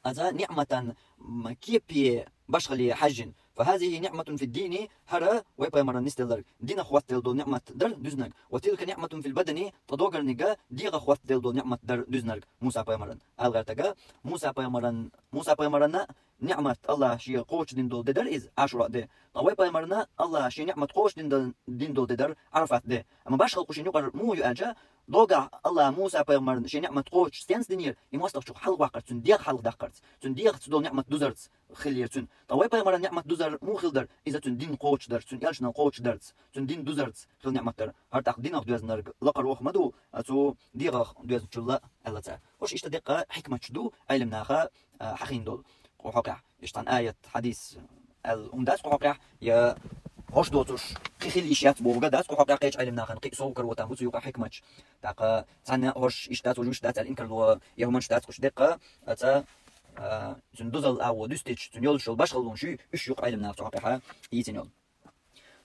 أتا نعمة كيبي بشغل حج فهذه نعمة في الدين هرا ويبقى نستلر دين خواتل دو نعمة در دزنك وتلك نعمة في البدن تدوغر نجا ديغ خواتل دو نعمة در دزنك موسى بيمرن الغر تجا موسى بيمرن نعمة الله شي قوش دين دول ددر إز عاشوراء ده طوي بيمرنا الله شي نعمة قوش دين دول ددر عرفت ده أما باش خلقو شي نقر مو يأجا دوغا الله موسى بيمرن شي نعمة قوش سينس دينير يموستق شو حلق واقر تن ديغ حلق دقرت تن ديغ تدول نعمة دوزرت خلير تن طوي بيمرن نعمة دوزر مو خلدر إذا تن دين قوش در تن يلشنا قوش درت تن دين دوزرت خل نعمة در هرتاق دينغ دوز نرق لقر وخ مدو أتو ديغ دوز تشلا الله تعالى وش اشتدق حكمة شدو علم ناخا حقين دول وحقع اشتان آية حديث الأمداس وحقع يا هوش دوتوش خيل إشيات بوغداس وحقع قيش علم ناخن قيسو كروتان بوسو يوقع حكمة تاق تانا هوش اشتات وجوش دات الانكر لو يهمن اشتات قش دقة أتا تندوزل أو دوستيش تنيولش البشغلون شي إش يوقع علم ناخن وحقع يتنيول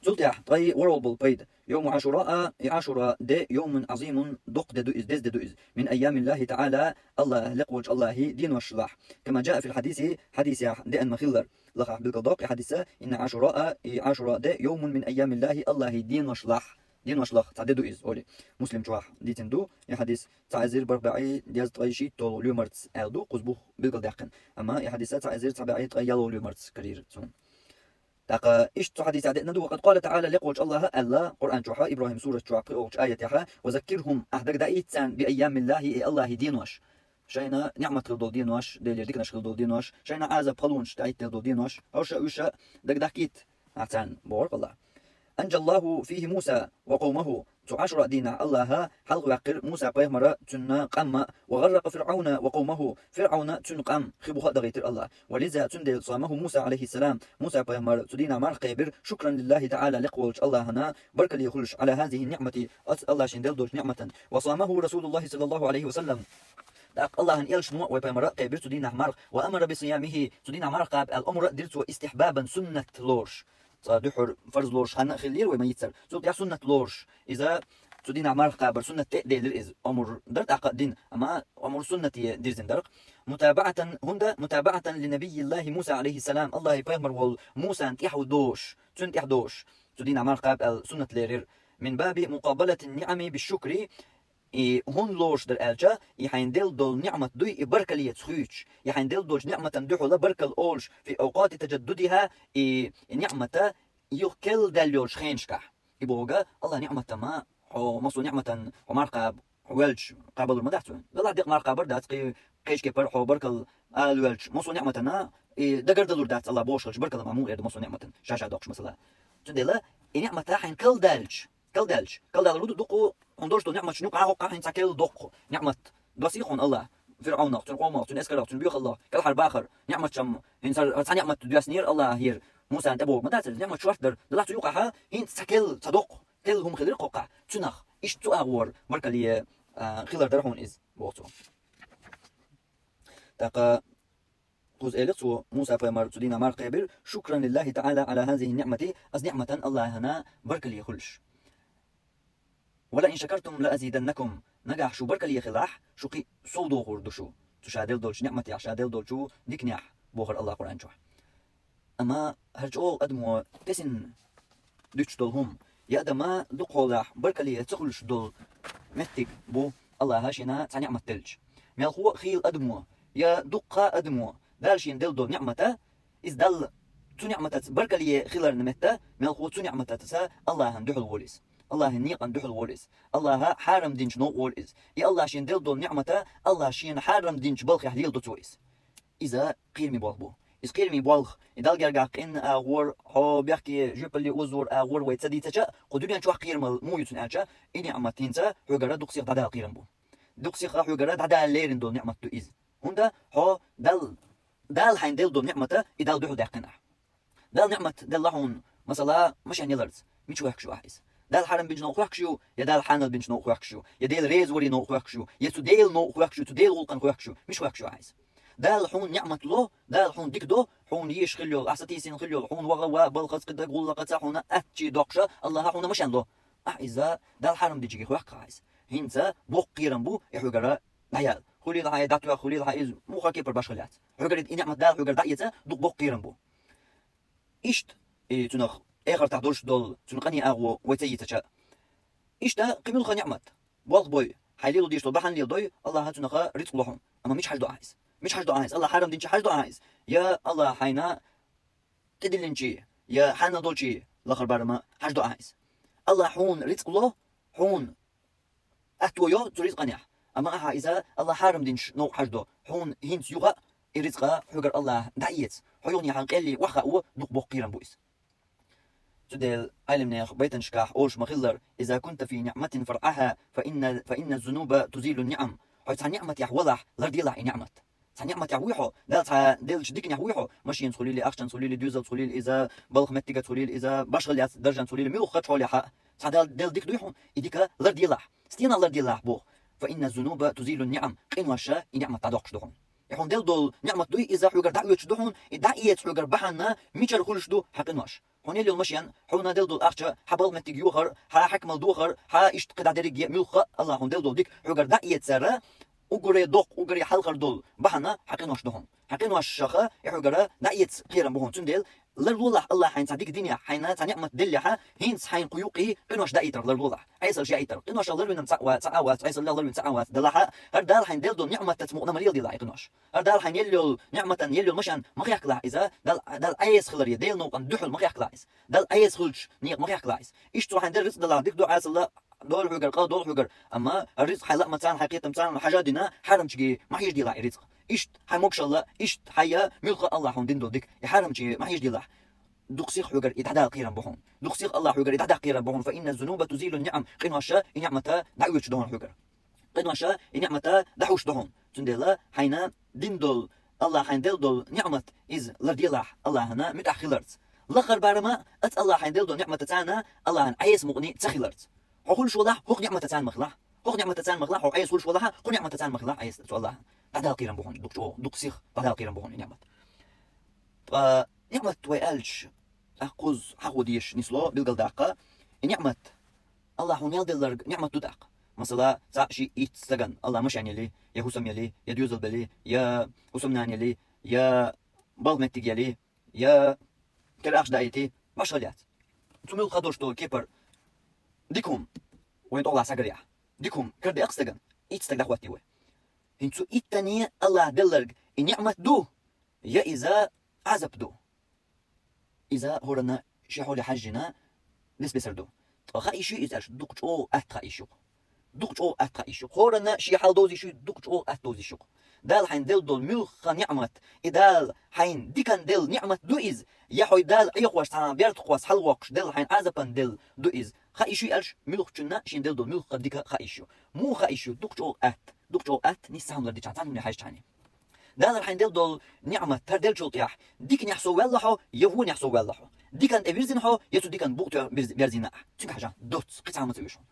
زلتح طي ورول بيد يوم عاشوراء ده يوم عظيم دق ددو إز من أيام الله تعالى الله لقوج الله دين والشلاح كما جاء في الحديث حديث دأن مخلر لقى بالقضاء حديثة إن عاشوراء ده يوم من أيام الله دين وشلاح تعددو إز أولي مسلم جواح دي تندو يحديث تعزير بربعي دياز تغيشي طولو ليومرتس ألدو قزبوخ بالقضاء أما يحديثة تعزير تبعي تغيالو ليومرتس كرير تاق إشت حديث عدد ندو وقد قال تعالى لقوج الله قرآن جوحا إبراهيم سورة جوحا آية يحا وذكرهم أحدق دايتسان بأيام الله الله دينوش شينا نعمة خلدو دينوش ديلير ديكناش خلدو دينوش شينا عازة بخلونش دايت خلدو دينوش أوشا أوشا داكيت أعتان بورق الله أنجى الله فيه موسى وقومه تعاشر دين الله حلق يقر موسى بيهمر تن قم وغرق فرعون وقومه فرعون تن قم خبوها دغيتر الله ولذا تندل صامه موسى عليه السلام موسى بيهمر تدينا مار قيبر شكرا لله تعالى لقوج الله هنا برك ليخلش على هذه النعمة الله شندل دوج نعمة وصامه رسول الله صلى الله عليه وسلم الله أن يلش نوع وبيمر قيبر تدينا مار وأمر بصيامه تدينا مار قاب الأمر درت استحبابا سنة لورش دحر فرض لورش هنا خلير وما يتسر سوق يا سنة لورش إذا تدين عمار قابر سنة تأدي للإز أمر درت عقدين أما أمر سنة ديرزن درق متابعة هندا متابعة لنبي الله موسى عليه السلام الله يبيمر والموسى انتيحو دوش تنتيح دوش تدين عمار قاب سنة ليرير من باب مقابلة النعم بالشكر هون لوش در ألجا يحيندل دول نعمة دوي بركة تخيش يحيندل دول نعمة دحول بركة أولش في أوقات تجددها نعمة يخل دليولش خينشكح يبوغا الله نعمة ما حو مصو نعمة ومارقاب ويلش قابل المدحتون والله ديق مارقاب دات قيش كبر حو بركة الويلش مصو نعمة دقر دلور دات الله بوشلش بركة المعمول يد مصو نعمة شاشا دوكش مثلا تندلا نعمة حين كل دلش كل دلش دقو هندورش نعمة شنو قاعد حين سكيل دق نعمة دوسيخون الله فرعون تنقوم تنسكر تنبيخ الله كل حرب آخر نعمة شم هين صار نعمة دوسنير الله هير موسى انتبهوا مدات نعمة شوارتر دلعت يوقعها هين سكيل صدق كل هم خلير قوقع تنخ إيش تأغور مركا لي خلر درهون إز بوتو تاقا قوز إليكسو موسى فيمر تدينا مار قابر شكرا لله تعالى على هذه النعمة أز نعمة الله هنا بركة لي خلش ولا إن شكرتم لأزيدنكم نجح شو بركة لي خلاح شو قي صودو غردو شو تشادل دولش نعمتي عشادل دولشو ديك نيح بوخر الله قرآن شو أما هرجو أدمو تسن دوش دولهم يا أدما دقولح بركة لي تخلش دول متك بو الله هاشنا تنعمة تلج ملخو خيل أدمو يا دقة أدمو دالشين دل دول نعمته إز دل تنعمة بركة لي خلر نمته ملخو تنعمة تسا الله هندحل وليس الله النيق ندحل وليس الله حارم دينش نو وليس يا الله شين دل دول نعمته الله شين حارم دينش بلخ يحليل دو تويس إذا قيرمي بو إذا قيرمي بلخ إدال جرجاق إن أغور هو بيحكي جبل لي أزور أغور ويتسدي تجا قدوبيان شو قيرم مو يتن أجا إني عمتين تا حجرة دقسيق دادا قيرم بو دقسيق حجرة دادا ليرن دول نعمة تو إز هندا هو دال حين دل دول نعمته إدال بيحو دقنا دال نعمة دل لهون مثلا مش يعني لرز مش وحش شو أحس دال حرم بنج نوخ وحشو يا دال حانل بنج نوخ وحشو يا ديل ريز وري نوخ وحشو يا تديل نوخ وحشو تديل ولقن وحشو مش وحش شو أحس دال حون نعمة له دال حون ديك دو حون يش خليول أحساتيسين خليول حون وغوا بلقص قد قول لقد حون أتشي دوقشة الله حون مشان له إذا دال حرم ديجي وحق عايز هنسا بوقيرن بو يحجر عيال خلي لها داتوا خلي لها إز مو خاكي برباشخلات حجر نعمة دال حجر دايته دوق بوقيرن بو إشت تنخ آخر تعدلش دول تنقني أغو وتيتشا إشت قيمل خ نعمة والله بوي حليلو ديش طبعا ليل دوي الله هاتو نخا رزق لهم أما مش حاجة عايز مش حاجة عايز الله حرم دينش حاجة عايز يا الله حينا تدلنشي يا حنا دولشي الآخر برما حاجة عايز الله حون رزق له حون أتويو ترزق نيح أما أها إذا الله حرم دينش نو حاجة حون هنس يوغا الرزق حجر الله دعيت حيوني حنقلي وخا و دق بقيرن بويس تدل علمنا بيتن شكاح أولش مخلر إذا كنت في نعمة فرعها فإن الذنوب تزيل النعم حيث نعمة يحولح لردي الله نعمة نعمة يحويحو دل شديك يحويحو ماشي نصلي لي أخشن صلي لي دوزل صلي لي إذا بلخ متيجة صلي لي إذا بشغل درجة صلي لي ميلو خطش حولي حق دل ديك دويحو إديك لردي الله ستينا لردي الله بوخ فإن الذنوب تزيل النعم قين وشا نعمة تعدقش دهم يحون دل نعمة دوي إذا حجر دعوة دهم دعية حجر بحنا ميشر خلش دو حقين وش هون اللي المشيان حونا دل أخشى حبل متيجي يوخر حكم الدوخر إيش قد عدري ميلخ الله هون دل ديك حجر دعية سرة وقري دوق وقري حلقر دول بحنا حقين وش دهم حقين وش شخا يحجر دعية خيرا بهون تندل للوضح الله حين صديق الدنيا حين تنعمة دلها هين حين قيوقه قنوش دايتر للوضح عيسى جايتر قنوش الله من تعوات عيسى الله من تعوات دلها هردال حين دلدو نعمة تسمونا مريض دي لاي قنوش هردال حين يلو نعمة يلو مشان ما يحكلا إذا دال عيس خلر يديل نو قن دحل ما يحكلا إذا دال عيس خلش نيق ما يحكلا إذا إيش تو حين دل رزق دل ديك دو عيسى الله دول حجر قا دول حجر أما الرزق حلا مثلا حقيقة مثلا حاجة دينا حرم تجي ما يجي لاي رزق إيش حي موكش الله إيش حيا ملك الله حون دين دو ديك يحرم تجي ما يجي لاي دقسيخ حجر يتعدى قيرا بهون دقسيخ الله حجر يتعدى قيرا بهون فإن الذنوب تزيل النعم قنوشا نعمة دعوش دهون حجر قنوشا نعمة دحوش دهون تندلا حينا دندل الله حين دل نعمة إز لرديلاح الله هنا متأخلرت لخر بارما أت الله حين دل نعمة تانا الله هن عيس مغني تخلرت حقول شو الله حق نعمة تان مخلع حق نعمة تان مخلع حق عيس شو الله حق نعمة تان مخلع عيس شو الله تعدى قيرا بهون دقسيخ تعدى قيرا بهون نعمة نعمة ويالش أخذ حقوديش نسلو بالقلداقة نعمة الله هون يلدلر نعمة تداق مثلا شيء يتسجن الله مش يعني لي يا حسام يلي يا ديوزل بلي يا حسام نان يلي يا بالمتك يلي يا كلاش دايتي مشغلات تميل خدوش تو كيبر ديكم وين طلع سجريا ديكم كردي أقصدقن يتسجن أخواتي وين هنتو التانية الله دلرج نعمة دو يا إذا عزب دو إذا هورنا شي حول حجنا نسبة سردو خايشو إذاش دقشو خايشو دقشو خايشو هورنا شي حال دوزي شو دقشو دوزي شو دال حين دل ملخ نعمة إدال حين ديكن دل نعمة دو إز يحوي دال أيقواش تعالى بيرت قواس حلوقش دل حين عزبن دل دو إز خايشو إلش ملخ جنا شين دل ملخ ديكا خايشو مو خايشو دقشو نسام لردي تعتان من حاجة تاني دال الحين دل نعمة تردل جلطيح ديك نحسو والله يهو نحسو والله ديكن أبيرزين هو يسو ديكن بوقت بيرزينا تشوف حاجة دوت قطعة ما تبيشون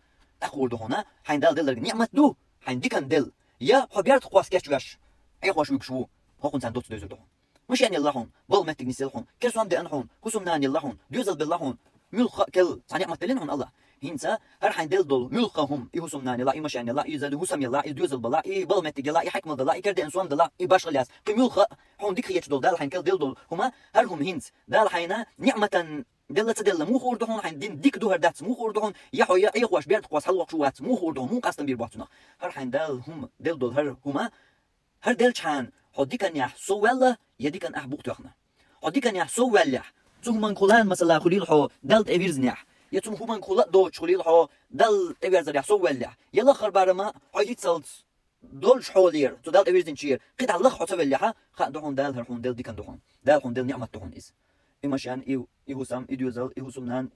أقول ده هنا حين دل نعمة دو حين ديكن دل يا حبيرت قواس كاش أي قواش ويكشوا هو كنت دوت دوزو ده مش يعني اللهون بل ما تجنسلهون كرسوان دي أنهون كسم ناني اللهون ديوزل باللهون ملخ كل نعمة تلينهون الله هنسا هر حين دل ملخهم يهسم ناني لا مش يعني لا يزل هسم يلا يدوزل بلا بل ما تجي لا يحكم لا يكرد إنسان لا يباش خلاص ملخ هون ديك هيك دل حين كل دل هما هرهم هنس دل حينا نعمة دلت دل مو خوردهون حين دين ديك دو هردات مو خوردهون يحوي أي قواش بيرت قواس حلوق شوات مو خوردهون مو قاستن بيربطنا هر حين دل هم دل هر هما هر دل شان حديكن يح سو ولا يديكن أحبوق تخنا حديكن يح سو ولا ثم من كلان مثلا خليل حو دلت أبيرزنيح يتم هم كلا دوتش خليل حو دل أبيرزر يح سو ولا يلا خربار ما حيت سلت دولش حولير تو دل أبيرزن شير قد على خ حسب اللي خ دهون دل هرحون دل ديكن دهون دل هون دل نعمة دهون إز إمشان إيهوسام إديوزل إيهوسمنان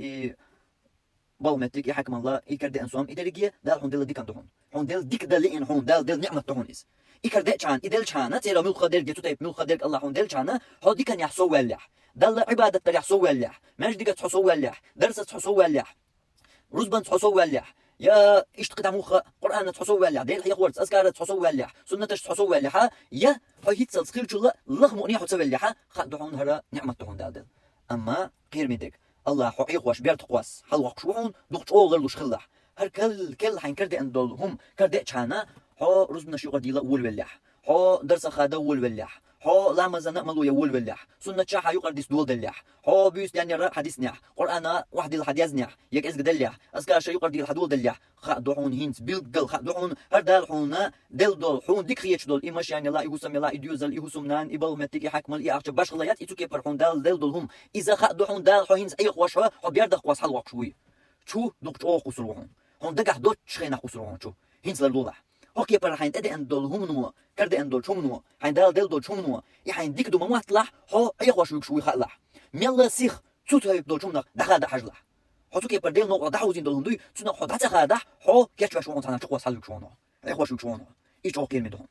بالمتك يحكم الله يكرد إنسان إدريجية دل هون دل ديكن دهون هون دل ديك دل إن هون دل نعمة دهون إز يكرد شان إدل شان تيرا ملخ دل جتو تيب ملخ دل الله هون دل شان هو ديكن يحسو ولا دل عبادة تريح سو ولا ماش ديك تحسو ولا درس تحسو ولا رزبان تحسو ولا يا اشتقت مخ قرآن تحسو ولا ديل حي قورت أذكار تحسو ولا سنة تحسو ولا يا هيت سلسخيل جل الله مؤني حسو ولا خدعون هرا نعمة دهون دل أما غير مدك الله حقي قواش بيرت قواس حل وقشوهم دقش أول لش خلح هر كل حين كرد أن دولهم كرد شانا حو رزبنا شو قدي لا أول ولا حو درس خادا أول ولا حو لا مزنا ملو يول ولا سنة شاح يقردس دول دلح حو بيست يعني را حديث نح قرآن واحد الحديث نح يك إزق دلح أذكر شيء يقردي الحدول دلح خدعون هينس بيلقل خدعون هر دال حونا دل حون ديك خيش دول إمش يعني لا يهسم لا يديوزل يهسمنان يبل متك يحكم الإعجاب باش خلايات يتوكي برحون دل هم إذا خدعون دال حوينس أي خواشها حو بيرد خواس حل وقشوي شو دكتش أو خسروهم هون دقح دوت شخينا خسروهم شو هينس للدولة هوكي بر حين تدي أن دول هم نوا كرد أن دول شو نوا حين دل شو نوا يحين ديك دو ما طلع هو أي خوش يكشوي خلع ميلا سيخ شو تهيب دول شو دخل حجلة هو توكي بر دل نو دحوزين دول هندوي شو حد هتخدح هو كيش شو أنت شو وصل شو أي خوش يكشوي إيش أوكي مدهم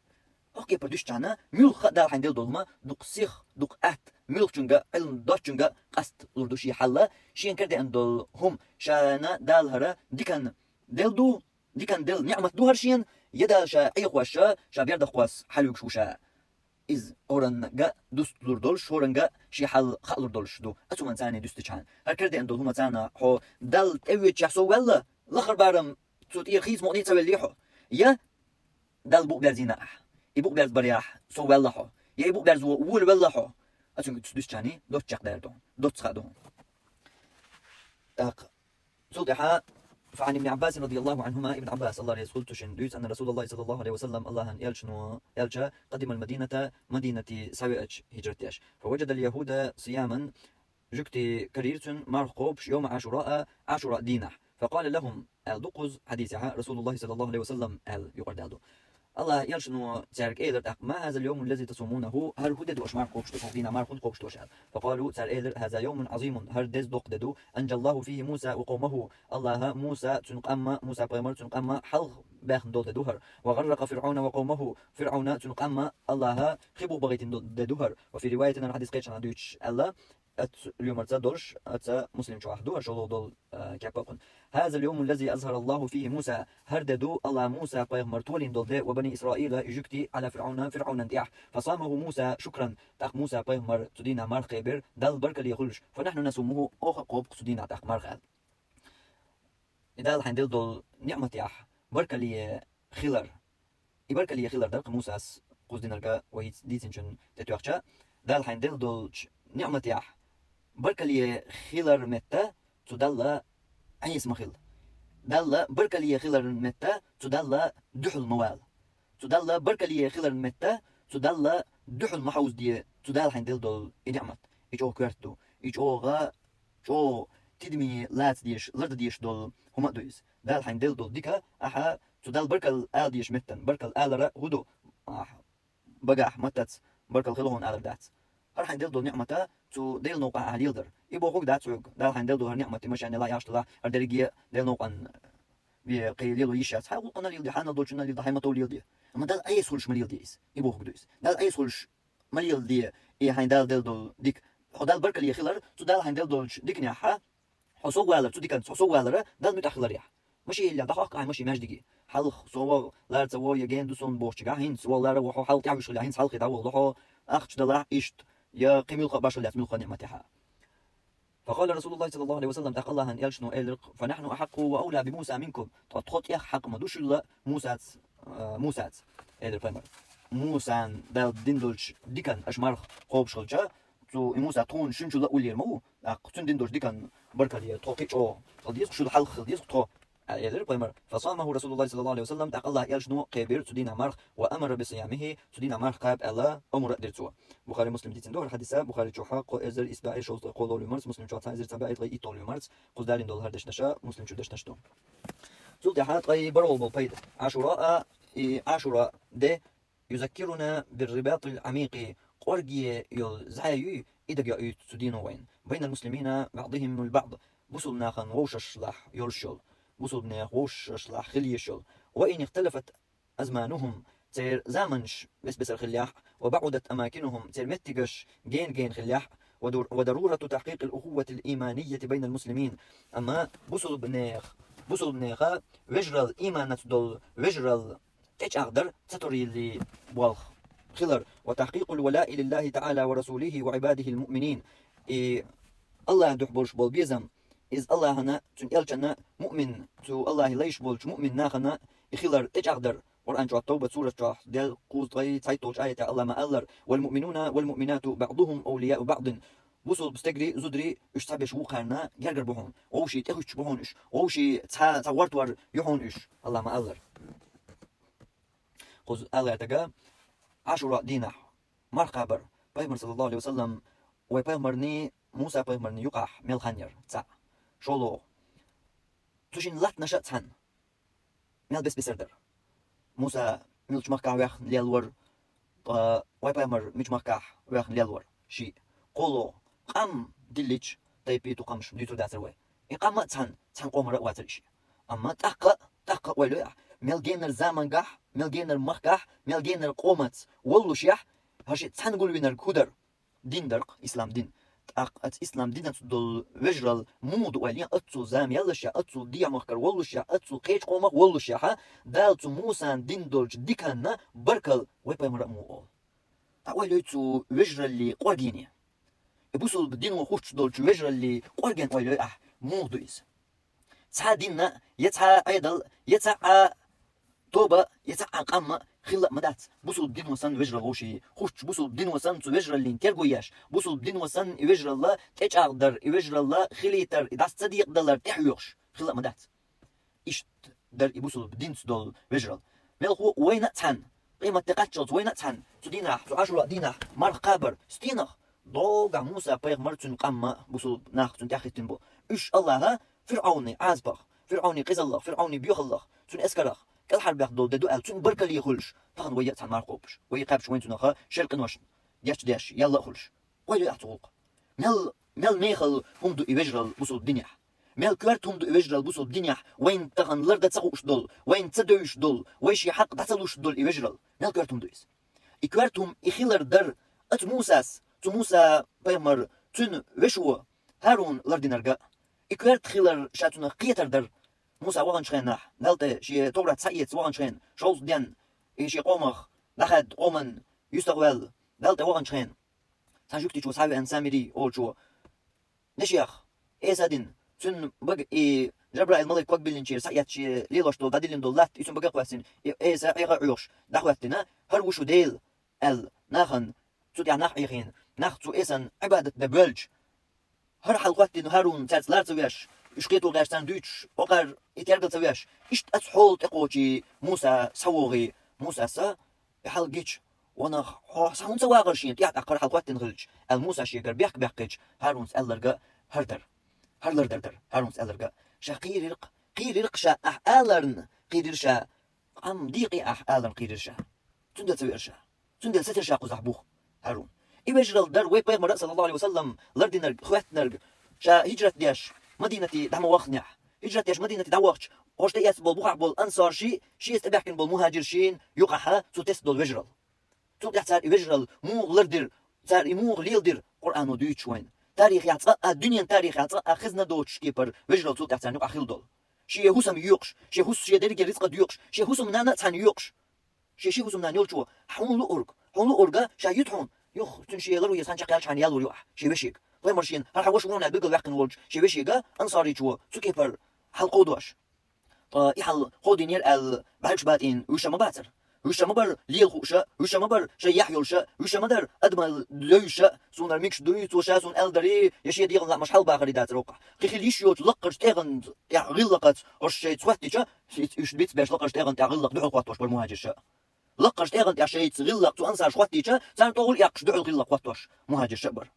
هوكي بر دش تانا ميل خدال حين دل ما دق سيخ دق أت ميل شنجا علم دوت شنجا قست لردوشي حلا شين كرد أن دول هم شانا دال هرا ديكن دل نعمة دو هرشين يدا شا أي خواشا شا بيرد خواس حلوك شوشا إز أورنجا دوست لردولش أورنجا شي حل خلردولش دو أتو من ثاني دوست كان هالكرد أن دول هما ثانا هو دل تأوي تشحسو ولا لخر بارم صوت يرخيص مؤني توليحو يا دل بوق برزينا يبوق برز برياح سو ولا هو يا يبوق برز وول ولا هو أتون تدشاني دوت شق داردون دوت سخدون تاق صلحها. فعن ابن عباس رضي الله عنهما ابن عباس الله يسول تشندوس أن رسول الله صلى الله عليه وسلم الله يلشا قدم المدينة مدينة سويئج هجرتيش فوجد اليهود صياما جكتي كريرتون مارقوبش يوم عاشوراء دينح فقال لهم الدقز حديثها رسول الله صلى الله عليه وسلم يقردادو الله يلشنو تارك إيلر ما هذا اليوم الذي تصومونه هل هدد وش مارقوبش تصومين مارقوبش توشال فقالوا تار إيلر هذا يوم عظيم هل دز دقددو أنجى الله فيه موسى وقومه الله موسى تنقم موسى بيمر تنقم حلق باخن دول دوهر وغرق فرعون وقومه فرعون تنقم الله خبو بغيت دوهر وفي رواية أن الحديث قيتش عن دوتش الله اليوم دولش مسلم شو أحدو شو دول كابقن هذا اليوم الذي أظهر الله فيه موسى هرددو الله موسى بيغمر تولين دول وبني إسرائيل يجكتي على فرعون انتياح فصامه موسى شكرا تاق موسى بيغمر تدينا مار قبر دل بركة ليخلش فنحن نسموه أوخ قوب تدينا تاق مار إذا الحين دول نعمة ياح بركة لي خلر بركة لي خلر دلق موسى قصدنا لك وهي ديتنشن تتوخشا دل الحين دول نعمة ياح بركة لي خلر متى تدل أي اسم خل دل بركة لي خلر متى تدل دحل موال تدل بركة لي خلر متى تدل دحل محوز دي تدل حين دول نعمة إيجو كوارتو إيجو جو تدمي لات ديش لرد ديش دول هما دويس دل حين دول ديكا أحا تدل بركة الآل ديش متن بركة الآل را هدو بقاح متت بركة الخلوهن آل دات هر حين دول نعمة تو ديل نوقع عليلدر يبغى خوك دات سوق دال حين دول نعمة مش يعني لا ياشتلا الدرجية ديل نوقع بقيليلو يشات هاو قنا ليلدي حنا دولشنا ليلدي حيما تو ليلدي أما دال أي سولش مليل ديس يبغى خوك دويس دال أي سولش مليل دي إيه حين دال ديك دال بركة لي خلر تو دال حين دولش ديك نياحة حسوق والر تو ديك حسوق والر دال متأخر يح ماشي إلا دقائق ماشي ماجدقي حلق صور لا تسوى يجين دوسون بوشجع هين سوى لا روحو حلق يعيش لا هين حلق داول روحو أخش دلع إيشت يا قيميل باش لا تملك نعمتها فقال رسول الله صلى الله عليه وسلم تق الله أن يلشنو إلق فنحن أحق وأولى بموسى منكم تطخط يا حق ما دوش الله موسى إلر فمر موسى دال ديندولش ديكن أشمر خوب شلجا تو موسى تون شنشو لا أولير مو أقتن ديندولش ديكن بركة لي توقيت أو خلديس شو الحلق خلديس تو إلر فمر فصامه رسول الله صلى الله عليه وسلم تق الله يلشنو قبير تدين مرخ وأمر بصيامه تدين مرخ قاب الله أمر درتوا بخاري مسلم ديتين دور حديثة بخاري جوحا قو إزر إسباعي شوط قولوا لمرس مسلم جوحا إزر تبعي تغي إيطول لمرس قصدارين دول هردش نشا مسلم شو دش نشتو زود حات غي برول بالبيد عاشوراء ده يذكرنا بالرباط العميق قرقي يلزعي إذا جاء تدينو وين بين المسلمين بعضهم البعض بصل ناخن ووشش لح يرشل بصل ناخ ووشش لح خليشل وإن اختلفت أزمانهم تير زامنش بس الخلياح وبعدت أماكنهم تير متقش جين خلياح وضرورة تحقيق الأخوة الإيمانية بين المسلمين أما بصل بناخ وجر الإيمان تدل وجر تجعدر تطري اللي والخ خلر وتحقيق الولاء لله تعالى ورسوله وعباده المؤمنين الله دحبرش بول بيزم إذ الله هنا تنقلنا مؤمن تو الله ليش بولش مؤمن ناخنا خلر تجعدر قرآن جوا التوبة سورة جوا دل قوز طي تايتوج آية الله ما ألر والمؤمنون والمؤمنات بعضهم أولياء بعض بوصل بستجري زدري اشتبش وقرنا جرجر بهون أو شيء تخش بهونش أو شيء تصورت ور يهونش الله ما ألر قوز الله تجا عاشوراء دينه مرقبر بيمر صلى الله عليه وسلم وبيمرني موسى بيمرني يقح ملخنير تسع شلو تشين لات نشأت هن مل بس بسردر موسى ملش مكة وياخ ليلور وبيمر مش مكة وياخ ليلور شيء قولو قام دلج تيبي تقامش نيتو داتروي إقامة تان قومر واتريش أما تقا ولو مل جينر زمان قح مل جينر مكة مل جينر قومت ولو شيح هاشي تان قول وينر كودر دين درق إسلام دين إسلام دين تدل وجرال مود ولين أتصل زام يلشة أتصل ديا مخكر ولشة أتصل قيش قومك ولشة دالتو موسى دين دولج ديكنا بركل ويبايمر مو أول تو وجرال اللي قرجيني بوصل بدين وخوش دولج وجرال اللي قرجين أول موديس تها ديننا يتها أيضل يتها توبة يتها قامة خلا مدات بوصل دين وسن وجر غوشي خوش بوصل دين وسن تو وجر اللي ترغوياش بوصل دين وسن وجر الله تجاقدر وجر الله خليتر داس صديق دلار تحيوش خلا مدات إيش در يبوصل بدين دول وجر ملخو وين تان قيمة تقاتشوت وين تان تدينا 10 دينا مر قابر ستينخ دوغا موسى بيغمر تن قام بوصل ناخ تن تاخيتن بو إيش الله فرعوني عازبخ فرعوني قزلخ فرعوني بيوخلخ تن اسكرخ كل حرب ياخدو ددو ال تن بركل يخلش فخن ويا تان مارقوبش ويا قابش وين تنخ شرق نوش داش يلا خلش ويا يعتوق مل ميخل هم دو يوجرل بوصل الدنيا مل كوارت هم دو يوجرل بوصل الدنيا وين تغن لرد تسقوش دول وين تدوش دول ويش يحق تسلوش دول يوجرل مل كوارت هم دويس إكوارتهم إخيلر در أت موساس تو موسى بيمر تن وشوا هارون لردينرجا إكوارت خيلر شاتنا قيتر در موسى وغن شخين نح نلت شي تورات سايت وغن شخين شوز ديان شي قومخ لخد قومن يستقبل نلت وغن شخين سانجوكتي شو ساوي أن سامري أول شو نشيخ إيسادين تن بق جبرائيل الملك وقبل نشير سايت شي ليلوش دول داديلين دول لات يسون بقى قواسين إيسا إيغا عيوش دخواتنا هر وشو ديل ال ناخن تودي ناخ إيخين ناخ تو إيسان عبادة دبلج هر حلقات إنه هارون تاس لار تسويش يشقيتو غير ساندويتش وقر يتيرقل تسويش إيش أسحول تقوشي موسى سوغي موسى سا يحلقيتش وانا ساون سوا غرشين تيات أقر حلقات نغلج الموسى شيكر بيحكيج هارون سألرقا هردر هارون سألرقا شا قيرق شا أحالرن قيرر شا أم ديقي أحالرن قيرر شا تندل تسوي شا تندل ستر شا قزح بوخ هارون إيجرال در وي بيغمر صلى الله عليه وسلم لردنر خواتنر شا هجرة دياش مدينة دعم وخنع هجرة دياش مدينة دعوخش هوش تياس بول بوخع بول أنصار شي يستبحكن بول مهاجرشين يقعها تو تست دول وجرال تو تحتار وجرال مو لردر تار مو ليلدر قرآن ودويتش وين تاريخ يعطى الدنيا تاريخ يعطى خزنة دوتش كيبر وجرال تو تحتار نقع خيل دول شي هوسم يوقش شي هوس شي درجة رزق ديوقش شي هوسم نانا تان يوقش شي هوسم نان يولشوا حون أورغا شا يتحون يخ تنشي يلرو يسان شقيال شان يالو يوح شي بشيك طيب مرشين هر حوش ونا بيقل وقن ولج شي بشيكا انصاري جو تكيبر حلقو دوش يحل خودينير ال بحلش باتين وشا مبر ليل خوشا وشا مبر شي يحيولشا وشا مدر ادمل لوشا سونر ميكش دوي توشا سون الدري يشي ديغن لا مشحال باغري دات روقع خيليش يوت لقر تيغن يا غلقت اش شي توتيشا يش بيت باش لقر تيغن تاع غلق دحو قواتوش بالمهاجر لقش تيغن تاع شي تغلق تو انصار شواتيشا سان طول يقش دحو غلق قواتوش مهاجر شبر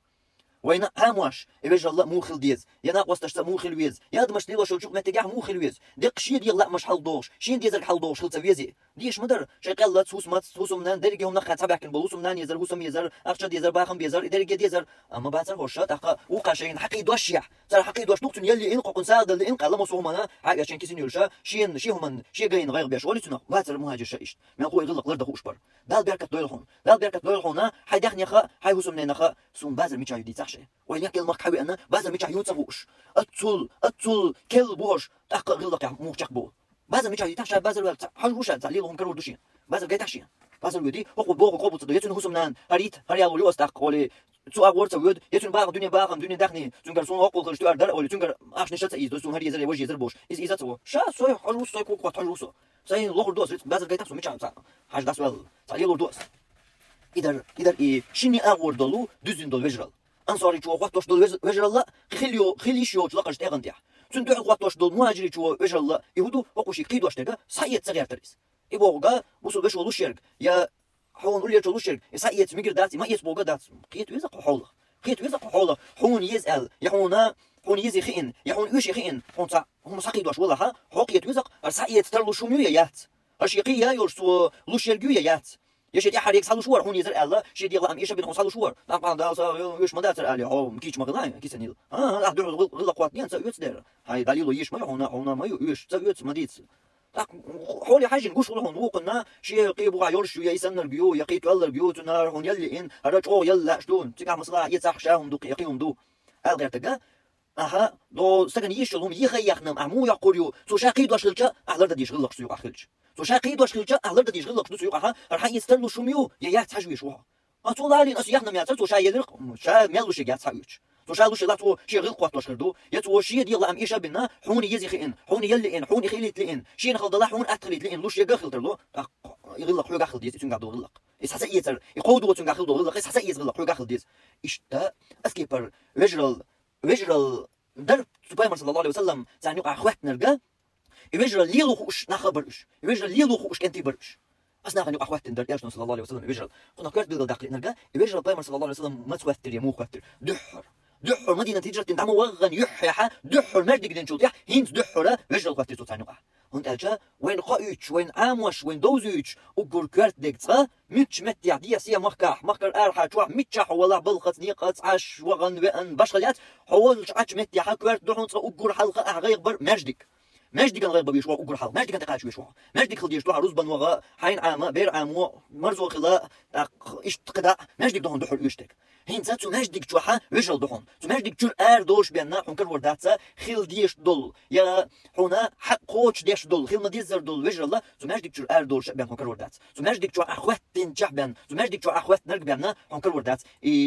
وين هامواش يبجى الله مو خل ديز يناق وستش مو خل ويز ياد مش ليلو شوك متجاه مو خل ويز دق شي ديال لا مش حل دوش شين ديزر حل دوش خل تفيزي ديش مدر شي قال تسوس ما تسوس من درجه هم نخ تبعك بلوس من يزر هوسم يزر اخش ديزر باخم بيزر درجه ديزر اما بعد هوش تاق وقع شي حقي دوش يا صار حقي دوش نقطن يلي انق قنصاد اللي انق لما صومنا حاجه شين كيسن يلشا شين شي هم شي جاين غير بيش ولي تنق بعد المهاجر شيش ما هو يغلق لرده وشبر دال بيركت دويلخون حي دخني خا حي هوسم نخ سون بازر ميچاي دي تخشي وين ياكل مك حبي انا بازر ميچاي يوتصوش اتول كل بوش تاق غلق مو تشقبو بازر ميچاي تخشى بازر حوش تعليلهم كرو دوشين بازر جاي تخشي بازر ودي هو بوغ قوبو تدو يتن هوسم نان هريت هريالو لوس تاق ولي تو اغورت ود يتن باغ دنيا دخني تنقر سون اقول خرجتو اردر ولي تنقر اش نشات ايز دوسون هري يزر وجه يزر بوش از تو شا سوي حروس سوي كوكو حروسو ساين لوغر دوس بازر جاي تخسو ميچاي حاج داسوال تعليلو دوس إدر شني أغور دلو دوزين دل وجرال أنصاري شو قطوش دل وجرال لا خليش يوت لقش تغنتيا تندع قطوش دل مهاجري شو وجرال لا يهودو وقوشي قيدوش تجا سايت صغير تريس يبوغا بوصل بشو لوشيرك يا حون ولي شو لوشيرك سايت ميجر داتي ما يسبوغا دات قيت ويزق حوله حون يزال يحونا حون يزي خين يحون وش خين حون صا هم ساقيدوش والله ها حقيت ويزق سايت ترلو شو ميات هشيقيا يرسو لوشيرجيا يات يشدي حريق صالو شوار هون يزر الله شدي الله يشبي بين صالو شوار طبعا دا يش ما داتر عليه هو مكيش مغلاي كيسنيل لا دول غلا قوات نين سويت دير هاي دليل يش ما هنا ما يش سويت ما ديت حولي حاجه نقول هون وقلنا شي قيبوا يرش يسن البيو يقيت ولا البيوت نار هون يلي ان رجعوا يلا شلون تقع مصلحه يتصح شاهم دو يقيهم دو الغير تلقى اها دو سكن يشلهم يخيخنا مو يقولوا سو شاقيد واش لجا اهلر دا يشغلك سوق اخلج سو شاقيد واش لجا اهلر دا يشغلك سوق اها راح يستلو شوميو يا تحجوي شو اطول علي ناس يخنا ميات سو شاي يلق شا ميلو شي يات سايوش تو شالو شلا تو شي غير قوات لاشخردو يا تو شي ديال ام ايشا بنا حوني يزيخين حوني يلئن حوني خيلت لئن شي نخل ضلا حون اتخلت لئن لوش يغا خلترلو يغلق حوغا خل ديس تنغا دو غلق اس حسا يتر يقودو تنغا خل دو غلق اس حسا يغلق حوغا خل ديس اشتا اسكيبر وجرال در سبايمر صلى الله عليه وسلم تعني اخوات نرجا يوجرال ليلو خوش نخبرش يوجرال ليلو خوش انتي برش أصلا غنيو أخوات تندر ياشنا صلى الله عليه وسلم يوجرال كنا كرت بيقول داخل نرجع يوجرال بايمر صلى الله عليه وسلم ما توتر يا مو خوتر دحر مدينة تجرة تندعمو وغن يحيا دحر مردق دنشوط يح هينز دحر يوجرال خوتر صوت عنو هون أجا وين قايتش وين عاموش وين دوزيتش وقول كرت دقتا متش مت يعدي سيا مخكر أرحى شوا متش ولا بلقت نيقت عش وغن وأن بشغلات حولش عش مت يح كرت دحون وقول حلقة أغير بر مردق ماش ديك غير بيشوا وقر حال ماش ديك تقاش بيشوا ماش ديك خديش توها رزبن وغا حين عامه بير عامو مرزو خلا ايش تقدا ماش ديك دهون دحر يشتك هين زاتو ماش ديك توها وجل دهون تو ماش ديك تشر دوش بينا حنكر ورداتsa خيل ديش دول يا هنا حق قوش ديش دول خيل ما ديزر دول وجل الله تو ماش ديك تشر دوش بيان حنكر وردات تو ماش ديك تو اخوات تنجح بيان تو ماش ديك تو اخوات نرق بينا حنكر وردات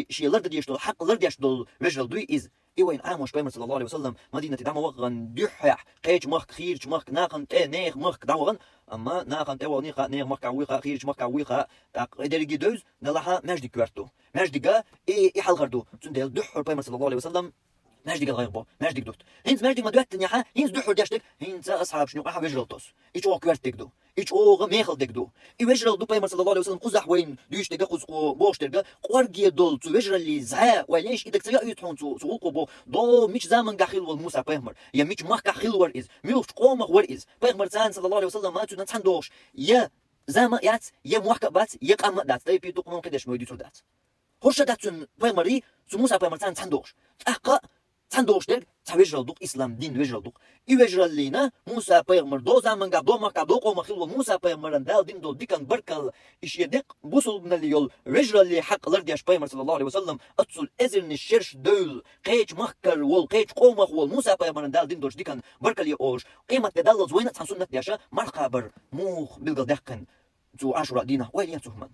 شي لرد ديش دول حق لرد ديش دول وجل دوي از إيوين عاموش بايمر صلى الله عليه وسلم مدينة دعم وغن دحيح قيج مخ خيرج مخ ناقن نيخ مخ دعوغن أما ناقن توا نيخا نيخ مخ كعويخا خيرج مخ كعويخا إدريجي دوز نلاها ماجدي كوارتو ماجديكا إي حال غردو تندل دحر بايمر صلى الله عليه وسلم ماجديك الغيبو ماجديك دوت هينز ماجديك ما دوت نيحا هينز دحر داشتك هينز أصحاب شنو قاحا ويجرلتوس إيش أو كوارتك دو إيش أو ميخل دك دو يوجرل دو بايمر صلى الله عليه وسلم قزح وين دويش تلقى قزقو بوش تلقى قوارجي دول تو يوجرل اللي زها وليش إذا كتير يتحون تو قبو دو مش زمن قاخيل والموسى بايمر يا مش مخ قاخيل ور إز ميلوش قومه ور إز بايمر تان صلى الله عليه وسلم ما تون تندوش يا زما يات يا موحك بات يا قام دات تايبي تو قوم قداش مودي تو دات هوش داتون بايمري تو موسى بايمر تان تندوش أحقا تندوش دك توجرل دوق إسلام دين وجرل دوق يوجرل لينا موسى بايمر دو زمن قاب دو مكا دو قوم خيل والموسى بايمر دال دين دو ديكن بركل إيش يدق بوصل من اليول وجرل لي حق لردياش بايمر صلى الله عليه وسلم أتصل إزرن الشرش دول قيج مخكر والقيج قوم والموسى بايمر دال دين دوش ديكن بركل يأوش قيمة تدل زوينة تحسن دياشا مرقابر موخ بلغ دقن تو عشرة دينا وين تهمن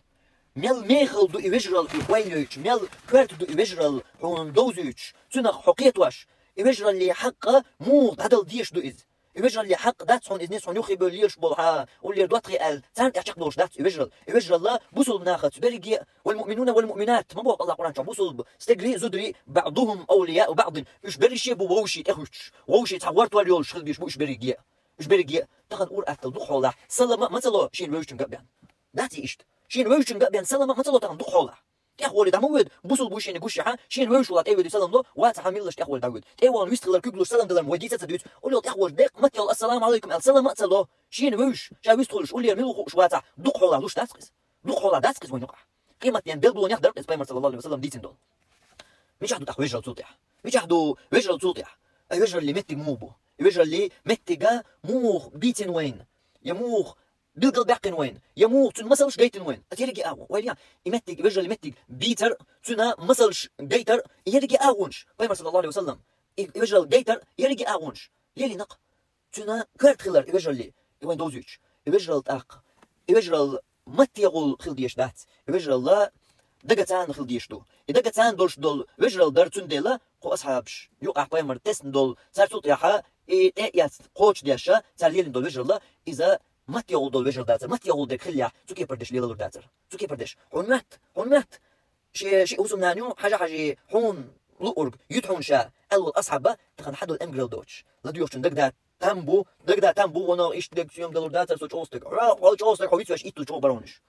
ميل ميخل دو يوجرل وينيش ميل كرت دو يوجرل هون دوزيش تنخ حقيت واش يوجرل لي حق مو هذا ديش دو إز يوجرل لي حق دات صون إذن صون يخي بليش بولها واللي دوت قال تان يعشق دوش دات يوجرل الله بوصل بناخت بريجي والمؤمنون والمؤمنات ما بقول الله قرآن شو بوصل استجري زدري بعضهم أولياء بعض إيش بريشي بووشي تخش ووشي تعورت واليوش خل بيش بوش بريجي إيش بريجي تخن أور أتل دخ حوله سلام ما تلو شين ويشتن قبيان داتي إشت شين ويشتن قبيان سلام ما تلو تخن دخ حوله تأخول دمود بوصل بوشين يقشها شين ويشولا تأود سلام له واتحملش تأخول داود تأول ويستغل كقلو سلام دلهم وديت تدوت قول له تأخول دق متيل السلام عليكم السلام أتلو شين ويش شا ويستغلش قول لي ملو شواتا دق حوله لوش داسقس دق حوله داسقس وين يقع قيمة ين بلبلون يحضر إسبايمر صلى الله عليه وسلم ديتين دول مش حدو تأخو يجرل صوتيح مش حدو يجرل صوتيح يجرل اللي متي موبو يجرل اللي متي موخ بيتين وين يموخ بيلقى باقين وين يموت تن مسلش جيتن وين أتيرجي أو ويليا يمتج بيرجع يمتج بيتر تنا مسلش جيتر يرجع أونش بايمر صلى الله عليه وسلم يرجع جيتر يرجع أونش يلي نق تنا كرت خلر يرجع لي وين دوزيش يرجع الأق يرجع متى يقول خلديش دات يرجع الله دقتان خلديش دو دقتان دولش دول يرجع درتون ديلا قو أصحابش يقع بايمر تسن دول صار صوت ياها يات قوش دياشا صار يلين دول يرجع الله إذا مات يقول دول وجر داتر مات يقول دك خليا تكي بردش ليلور داتر تكي بردش هون مات شي وسم نانيو حاجة هون لورج يدحون شا أول أصحابه تخن حدو الأمجرل دوتش لا ديوشن دك دا تامبو وانا إيش دك يوم دلور داتر سو تشوستك ولا تشوستك هو يتوش إيتو جو برونش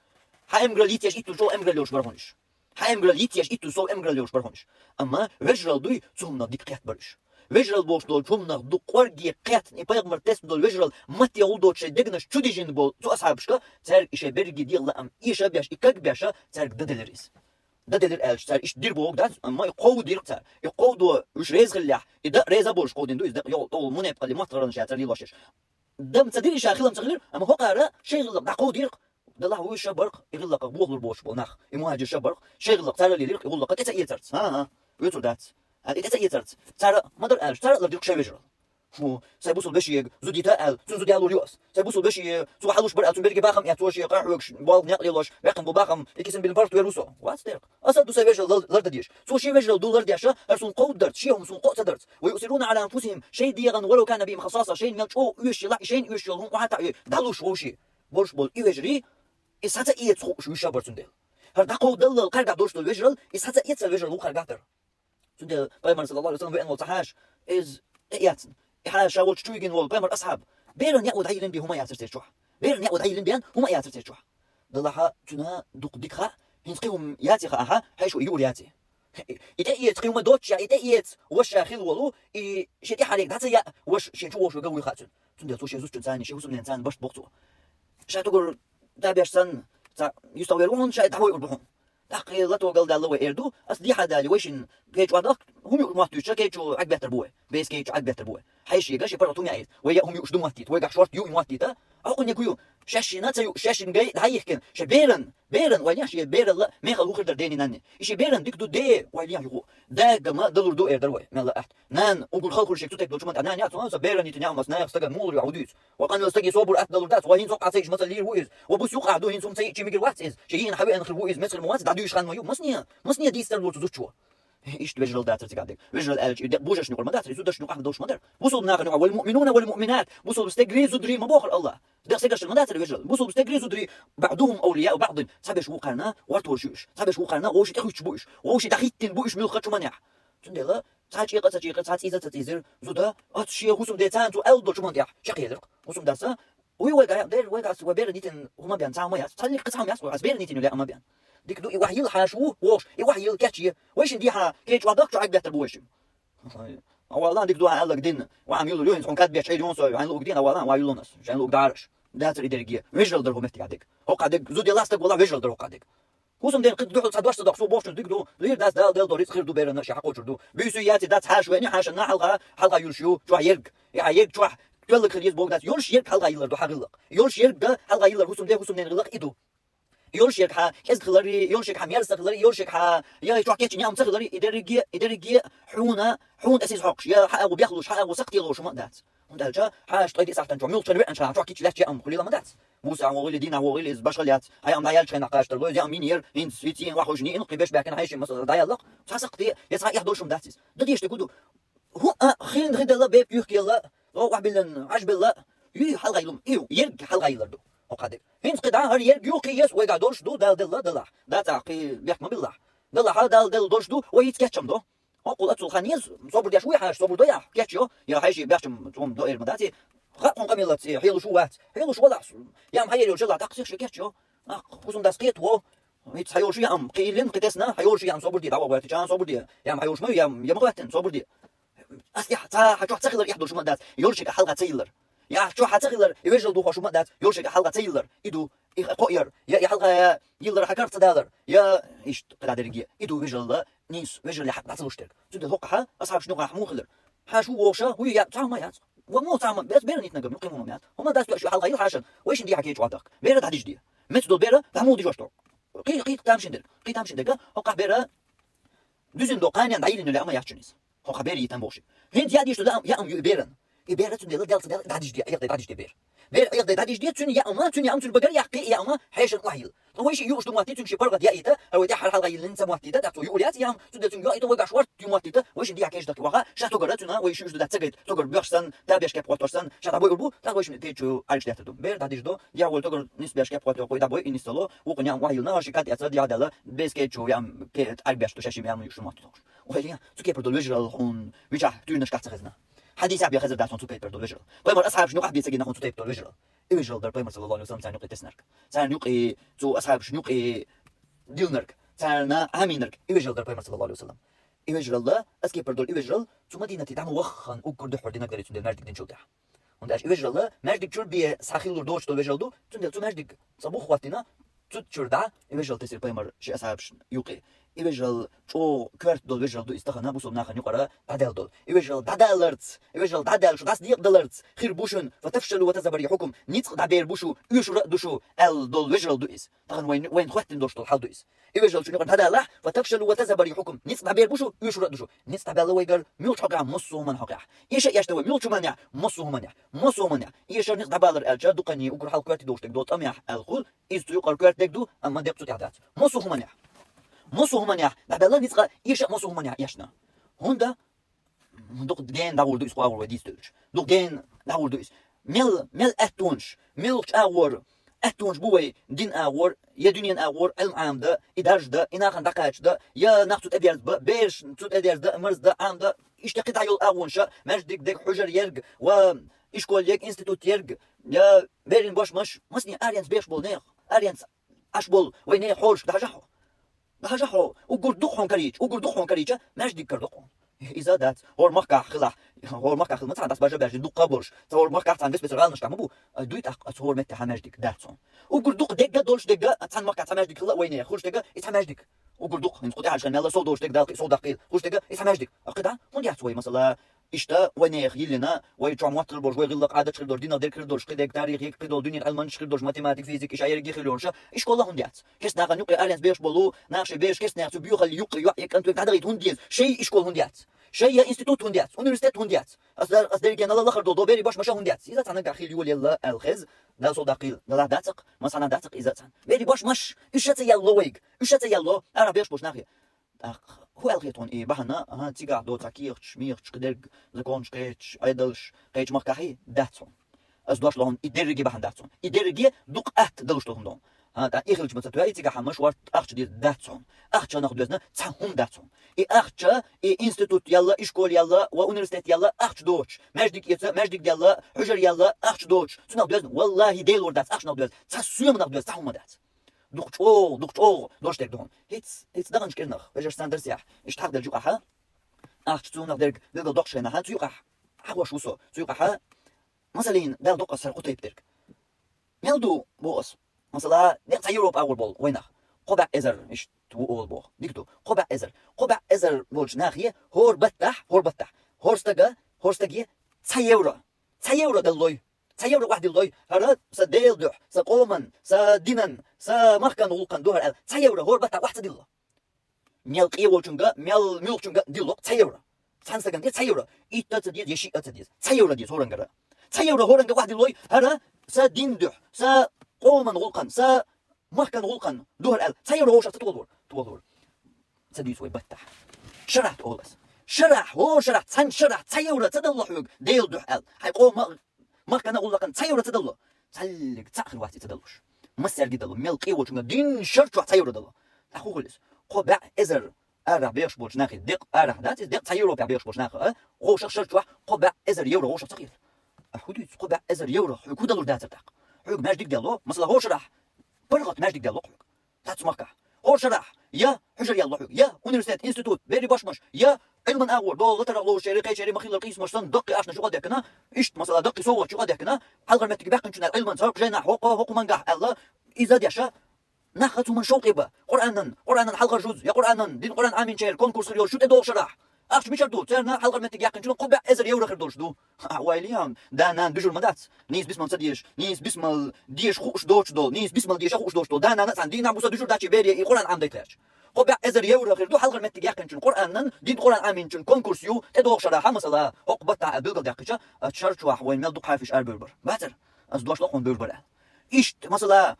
ها أمجرل يتيش إيتو جو أمجرل يوش برونش ها أمجرل يتيش إيتو سو أمجرل يوش برونش أما وجرل دوي تهم نديك قيات برش وجرل بوش دول تهم ندو قرقي قيات نبايغ مرتس دول وجرل مات يقول دول شيء دقنش شو ديجين بول تو أصحابشكا تارك إيش برجي ديال لا أم إيش بياش إكاك بياشا تارك ددلريز ددلر ألش تار إيش دير بوك دات أما يقود دير تار يقودوا وش ريز خليح إذا ريز بوش قودين دو إذا يو طول منيب قلي ما تقرن شاتر لي لاشش دم تدير شاخيل متغير أما هو قارة شيء غلط دقود دير دلها هو شبرق يغلق بوغل بوش بوناخ يمهاجر شبرق شيء غلط تار اللي يغلق يغلق تتا يترت ها يوتر دات هذه تتا يترت تار ما در ألش تار لديك شيء وجرل ساي بوصل بشي زودي تاء زودي على اليوس ساي بوصل بشي سو حلوش برا تبرك باخم يا توشي قاحوكش بال نقليلوش باخم باخم يكسن بالبارت ويروسو واتستير اصلا تو سايفيج لرديش سو شي فيج دولار دياشا ارسون قودرت شيهم سون قوتدرت ويؤثرون على انفسهم شيء ديغن ولو كان بهم خصاصه شيء ملش او يش لا شيء يش لهم وحتى دالوش وشي بولش بول يوجري اساتا ايت شو شابرتون هر دقو دل قرقع دوش دل ويجرل اساتا ايت ويجرل وقرقعتر سندل بايمر صلى الله عليه وسلم بان وتحاش از ياتن إحنا شاول تشويجين وول بامر أصحاب بيرن يأود عيلين بهما ياتر تشوح بيرن يأود عيلين بيان هما ياتر تشوح ضلها تنا دق دقها هنسقيهم ياتي خاها حيشو يقول ياتي إتأيت قيوم دوتشا إتأيت وش خيل ولو شتي حريك داتيا وش شيء وش قوي خاتن تندل توشي زوج تنساني شيء وسم الإنسان باش بقطو شا تقول تابعش سن يستويرون شا تحوي يربحون تحقي لا توقل دالو إردو أصدي حدا لويشن كيتش وادق هم يقمطوا كيتشو عقب تربوه بيس كيتشو عقب تربوه حيشي قاش يبرطوا معيد ويا هم يقشدوا موتيت ويا شورت يو موتيتا أقول نقولوا شاشينات شاشين جاي هايكن شبيرن ويا شي بيرن لا ما خلو خدر ديني ناني إيش بيرن ديك دو دي ويا يقول ده جما دلور دو إردروه ما لا أحد نان أقول خلو شيء تك دوشمنت أنا نيا تونس بيرن يتنيا مس نيا استجا مول يعوديت وقالوا استجي صبر أحد دلور دات وهين سوق عسيج مثل لير ويز وبوس يوقع دو هين سوم سي تشي ميجر واتس شيء حبي أنا خلو ويز مثل مواد دعيوش خان مايو مسنيا دي ستار لور تزوج إيش تبجل داتر تقعدك بجل الج بوجش نقول ما داتر يسودش نقول أحد دوش مدر وصل ناقن والمؤمنون والمؤمنات وصل بستجريزو دري ما بوخر الله ده سجش المداتر بجل وصل بستجريزو دري بعضهم أولياء بعض سبش وقرنا ورتوشوش سبش وقرنا وش تخش بوش وش تخيتن بوش ميل خش منيح تندلا تاجي ساعات إذا تتيزر زودا أتشي وصل ديتان تو ألدو شو منيح شقيلر وصل داسا ويوقع دير ويقع وبير نيتن هما بيان تاعهم ياس تخلي قصهم ياس وعسبير نيتن ولا هما بيان ديك دو يوحيل حاشو وش يوحيل كاتشي ويش ديها كيتش وادق شو عقبه تبوشم والله ديك دو على قدين وعم يقولوا له انكم كاتب شيء يونس عن لو قدين والله وايلو ناس عشان لو دارش داتر يدرجيه فيجل درهم افتيادك هو قاعدك زود لاستك والله فيجل درهم قاعدك خصوصا دين قد دو صدواش صدق سو بوش ديك دو لير داس دال دوريس خير دو بيرنا شي حقو جردو بيسوياتي دات حاش وين حاشنا حلقه يلشيو شو يرق يرق شو تولك خليز بوغ دات يلش يرق حلقه يلر دو حقلق يلش يرق حلقه يلر خصوصا دين غلق ايدو يولشك ها كز خلري يولشك حميرس خلري يولشك ها يا يتروح كيتش نعم تخلري إدرجي حون أسيس حقش يا حق وبيخلوش حق وسقتي لوش ما دات وندالجا حاش طيدي ساعة تنجمل تنوي أنش تروح كيتش لاتش أم خلي ما دات موسى وغيل دينا وغيل بشغلات هاي أم دايال شين عقاش تلوي زي أمينير إن سويتين وحوجني إن قبش باكن هاي شيء مثلا دايالق سقتي يسعى يحضرش مداتس دديش تقولوا هو خين غدا الله بيب يحكي الله لو وحبلن عجب الله يي حلقة يلوم يرج حلقة يلردو وقادر هين قدعة هر يرج يوقيس ويقع دورش دو دال دلا دا تعقي بيحكم بالله دلا حال دال دورش دو ويتكتشم دو أقول أتصل خانيز صبر ديش ويحاش صبر ضيع كتشو يا حيشي بيحكم توم دو إرمداتي خاطر قميلات حيلو شو وات حيلو شو ولا يا محيل يرجع تقصير شي كتشو خصوم داسقيت و هيت حيول شي أم قيلين قتسنا حيول شي أم صبر دي دعوة وقت كان صبر دي يا محيول شمو يا مغواتن صبر دي أصلح تا حتروح تخلر يحضر شو مدات يرجع حلقة تيلر يا شو حتخلر يوجد دوخ شو مدات يرجع حلقة تيلر إدو قوير يا حلقة يلر حكرت دالر يا إيش قدر رجية إدو وجل نيس وجل يحط بعثلوشتك زود الهقها أصحاب شنو راح مو خلر حاشو وشة هو يا تعمل يا ومو تعمل بس بيرن يتنقل نقيمهم يا هم داس شو حلقة يحاشن وإيش ندي حكي جواتك بيرد هديش دي مثل بيرة فهموا دي جوشتو قي تامشندر هقع بيرة دوزن دوقان يعني عيلين اللي أما يحشنيس هقع بيرة يتنبوشي هند يا ديش لا يا أم يبيرن يبيرة تندل دال داديش دي يقدر بير يقدر داديش دي توني يا أما توني بقر يحقي يا أما حيشن واحد هو إيش يوش دمواتي تمشي برغد يا إيتا أو يتحر حلقة يلنسا مواتي ده تقول يقوليات يا تودي تنجوا إيتا وقع شوارت يمواتي ده وإيش دي حكيش دك وقع شاتو قرأتنا وإيش يوش ده تسجد تقول بيرسن تابيش كاب قطرسن شات أبوي أربو تقولش تيجو عايش ده تدو بير داديش دو دي أول تقول نسبيش كاب قطر قوي دابوي إنستلو وقنيا واحد نار شكات يتصل يا دلا بس كيتشو يام كيت أربيش تشاشي يام يوش مواتي تقول وهي تكيبر دول وجرال هون ويجا تونش كات خزنا حديث أبي خزر داتون تكيبر دول وجرال قيمر أصحاب شنو قاعد بيسجل نخون تكيبر دول وجرال إيجل در قيمر صلى الله عليه وسلم سان يقي تسنرك سان يقي تو أصحاب شنو يقي ديلنرك سان عامينرك إيجل در قيمر صلى الله عليه وسلم إيجل الله أسكيبر دول إيجل تو مدينة تعمل وخن وكر دحور دينك دري تندل مردك دين شو ده ونداش إيجل الله مردك شور بيه ساخيل دوش دول إيجل دو تندل تو مردك صبوخ وقتنا تشردا إيجل تسير قيمر شيء أصحاب يقي إيجال شو كرت دول إيجال دو استخنا بوسوم ناخن يقرأ دادل دول إيجال دادلرتس إيجال دادل شو تصديق دلرتس خير بوشن فتفشلوا وتزبر يحكم نيتق دابير بوشو يشرق دوشو ال دول إيجال دو إس تخن وين خواتن دوش دول حال دو إس إيجال شو يقرأ دادل فتفشلوا وتزبر يحكم نيتق دابير بوشو يشرق دوشو نيتق دابير ويجر ميل حقع مصو من حقع إيش يشتوي ميل شو منع مصو منع إيش نيتق دابالر الجا دقني وكر حال كرت دوش تقدوت أميح الخل إيش يقرأ كرت دو أما دقتو تعدات مصو منع مصو همانيا دابلا نيتقا يشا مصو همانيا يشنا هوندا دوق جين داور دو اسقوا ور ديستوش دوق جين داور دو اس مل اتونش ملش اور اتونش بوي دين اور يا دنيان اور علم عام ده ادارج ده اناخن دقاش ده يا ناخذ اديرز بيش تود اديرز ده مرز ده عام ده اشتقي دايل اونشا مجدك دك حجر يرج و اشكول يك انستيتوت يرج يا بيرن باش مش مسني اريانس بيش بول نيخ اريانس اشبول وين حوش دهجحو دهجحو وقردوخون كريج مجدك كردوخون إذا دات هور مخكع خلع هور مخكع خلع مثلا داس باجا باجي دوق قبرش هور مخكع تان بس بسرعه نشكع مبو دويت هور مت حماجدك داتسون وقردوق دقه دولش دقه تان مخكع حماجدك خلع وين خوش دقه يتحماجدك وقردوق نقطع عشان يلا صودوش دقه صود دقيق خوش دقه يتحماجدك اقدا من يحسوي مثلا İşte وينيخ يلنا ويجمع تلبرج ويغلق عادة شغل دينا دير كردوش قدك تاريخ يك قدول دنيا الألمان شغل ماتيماتيك فيزيك إيش عيرك يخلونش إيش كلها هنديات كيس ناقن يقرأ أرينس بيش بلو ناقش بيش كيس ناقش بيوخل يقرأ يك أنتو كهدريت هنديات شيء إيش كل هنديات شيء إنستيتوت هنديات أونيفرسيتات هنديات أصدر كان الله خردو دوبيري باش مشا هنديات إذا تعنى قاخيل يقول يلا الخز لا صو دقيل لا داتق مثلا داتق إذا تعنى بيري باش مش إيش يلا ويج إيش يلا أنا بيش باش ناخي هو الخيطون إيه بحنا ها تيجا دو تاكيرش ميرش قدر زكونش قيتش أيدلش قيتش مكاهي داتون أصدقش لهم يدرجي بحن داتون يدرجي دقات دلش لهم دون ها تا إخلج مثلا تيجا حمش وارد أخش دي داتون أخش ناخد بزنا تهم داتون إيه أخش إيه إنستيتوت يلا إشكول يلا وأونيفرسيتات يلا أخش دوتش مجدك يلا حجر يلا أخش دوتش تناخد بزنا والله ديلور دات أخش ناخد بزنا تسويم ناخد بزنا تهم دات دوقش دوشتك دون هيتس دغنش كرنخ بجر ستاندر سياح ايش تحق دل جوقها اخ تسونخ درك دل دوقش هنا هات يوقح حواش وسو يوقح مثلا دل دوق سرقو تيبترك ميلدو بوس مثلا ديق يوروب اور بول وينخ قبع ازر ايش تو اول بو ديكتو قبع ازر بولج ناخيه هور بتح هورستغي تسيورا دلوي تسيورا واحد اللوي هرات سديل دوح سقومن سدينن سمخكن ولقن دوهر ال تسيورا هور بتح واحد ديلو ميل قيولچunga ميلچunga ديلو تسيورا 산사간 게 차이오라 이따뜻이 예시 어뜻이 차이오라디 소랑가라 차이오라 호랑가 واحد اللوي هرا سدين دوح سقومن ولقن سمخكن ولقن دوهر ال تسيورا هوش تطول سديس وي بتح شرحت اولس شرح سان شرح تسيورا تدلو حوق ديل دوح ال حيقوم ما كان أقول لك تسير تدلو تسلك تأخر واحد تدلوش مسر جدلو ملقي وشنا دين شرط واحد تسير دلو أخو خلص قبع إزر أرح بيش بوش ناخي دق أرح دات دق تسيرو بيش بوش ناخي هو شرط واحد قبع إزر يورو هو شرط صغير أخو قبع إزر يورو حكو دلو دات تق حكو ماجدك دلو مثلا هو شرح برغت ماجدك دلو حكو تات مكة هو شرح يا حجر يلا حكو يا أونيفرسيتات إنستيتوت بيري باش مش يا علما أول دول ترى شري مخيل القيس مشتن دقي عشان شو قدك هنا إيش مثلا دقي صوت شو قدك هنا حلقة ما تجيبك نشنا علما صار جينا حقوق من قح الله إذا ديشة ناخذ من شوقي قرآنا حلقة جزء يا قرآنا دين قرآن عامين شير كونكورس ريول شو تدور شرح أخش مش شرطو ترنا حلقة ما تجيبك نشنا قبع إزر يورا خردوش دو ويليام دانا بيجول مدات نيس بسم صديش نيس بسم ديش خوش دوش دول نيس بسم ديش خوش دوش دول دانا ناس عندي نعم بوسا دشور داتشي بيري قرآن عام ديكلاش قبع إزر يورا خردو حلقة ما تجيبك نشنا قرآنا دين قرآن عامين شن كونكورس يو تدور شرح مثلا عقبة عبيل دقيقة تشرش واحد وين مال دق حافش أربربر باتر أصدقش لقون بربر إيش مثلا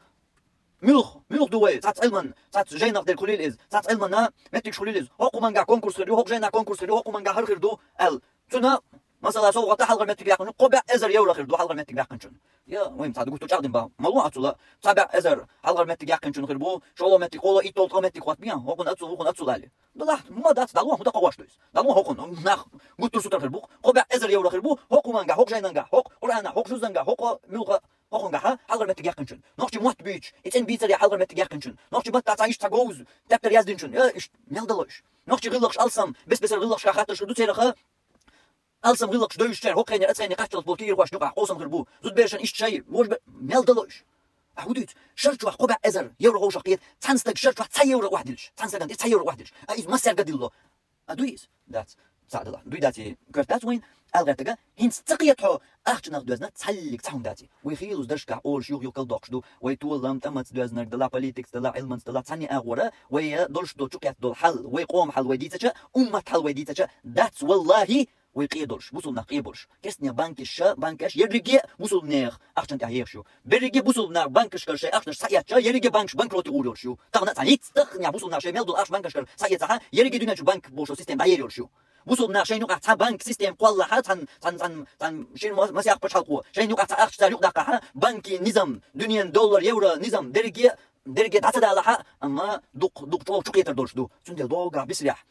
ملخ دوي تاع علما تاع جينا ديال كليل از تاع علما متك شليل از هوكو مانغا كونكورس خير هوك جينا كونكورس خير هوكو مانغا هر خير دو ال تنا مثلا سو غطا حلقه متك ياكن قبع ازر يورا خير دو حلقه متك ياكن يا وين تاع قلت تقدم با مالو اتلا تابع ازر حلقه متك ياكن خير بو شولو متك قولا ايتول متك وات بيان هوكو اتسو لالي دلا ما دات دالو هدا قواش دالو هوكو ناخ قلت سوتر خير بو قبع ازر يورا خير بو هوكو مانغا هوك جينا هوك قرانا هوك جوزنغا هوكو ملغا هوكو حلقه متك ياكن نوختي موت بيتش اتن بيتر حلقه متك ياكن نوختي بات تعيش تاغوز تبتر يازدينشن يا ميلدلوش نوختي غلقش السم بس غلقش خاطر شدو تيرخه السم غلقش دويشتر هوك كاين اتساني قاتل بولكير واش نقع قوسم غربو زود بيرشن ايش شيء موش ميلدلوش احوديت شرط قبع ازر يورو هو شقيت تنستك شرط 2 يورو واحدلش تنستك 2 يورو واحدلش ايز ما سر قديلو ادويز دات سعد الله دوي داتي كرتات وين الغرتك هين تقيتو اختنا دوزنا تسلك تاون داتي ويخيلوز درشكا اول شيوخ يوكل دوقشدو ويتولم تمت دوزنا دلا بوليتكس دلا علم دلا تاني اغورا وي دولش دو تشوكات دول حل ويقوم حل ويديتشا امه حل ويديتشا دات والله ويقيدولش بوصلنا قيبولش كسني بانكش بانكش يرجي بوصلنا اختن تاهيرشو برجي بوصلنا بانكش كرشي اختن ساياتشا يرجي بانكش بانكروت اولورشو تاغنا تانيت تخني بوصلنا شي ميلدو اخ بانكش كر ساياتها يرجي دوناتشو بانك بوشو سيستم بايرشو وصلنا شيء نقع تاع بنك سيستم قولا حات عن شيء ما سياق بشحقو شيء نقع تاع اخش تاع يقدق بنكي نظام دنيا دولار يورو نظام درجة تعتدى على اما دق شو كيتر دولش دو سندل دوغا بسريح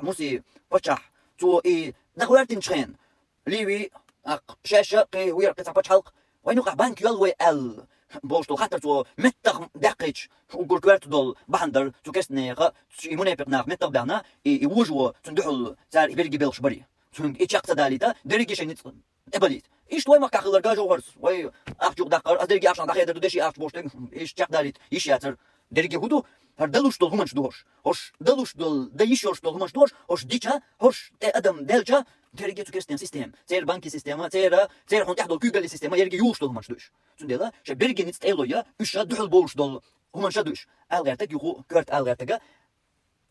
موسي بشح تو اي نخوارتين شخين ليوي اق شاشة قي وير قطع بشحلق وين نقع بنك يلوي ال بوشتو خاطر تو متخ دقيقش وقرقرت دول بحندر تو كسنيغ يموني بقناغ متخ دانا يوجو تندحل سار يبرجي بيلش بري تون اتشاق تداليتا درجي شي نت ابليت ايش توي ما كاخلر جاجو ورس وي اخجو دقر درجي عشان دخيدر دشي اخ بوشتن ايش تشاق داليت ايش ياتر درجي هدو هر دلوش دول همش دوش هوش دلوش دول ديشوش دول همش دوش هوش ديچا هوش تي ادم دلجا درجي تو كريستيان سيستم تير بانكي سيستم تير هون تحدو كوغل سيستم يرجي يوش دول همش دوش تندلا شي برجي نت ايلويا ايش دحل بولش دول همش دوش الغرتك يخو كرت الغرتك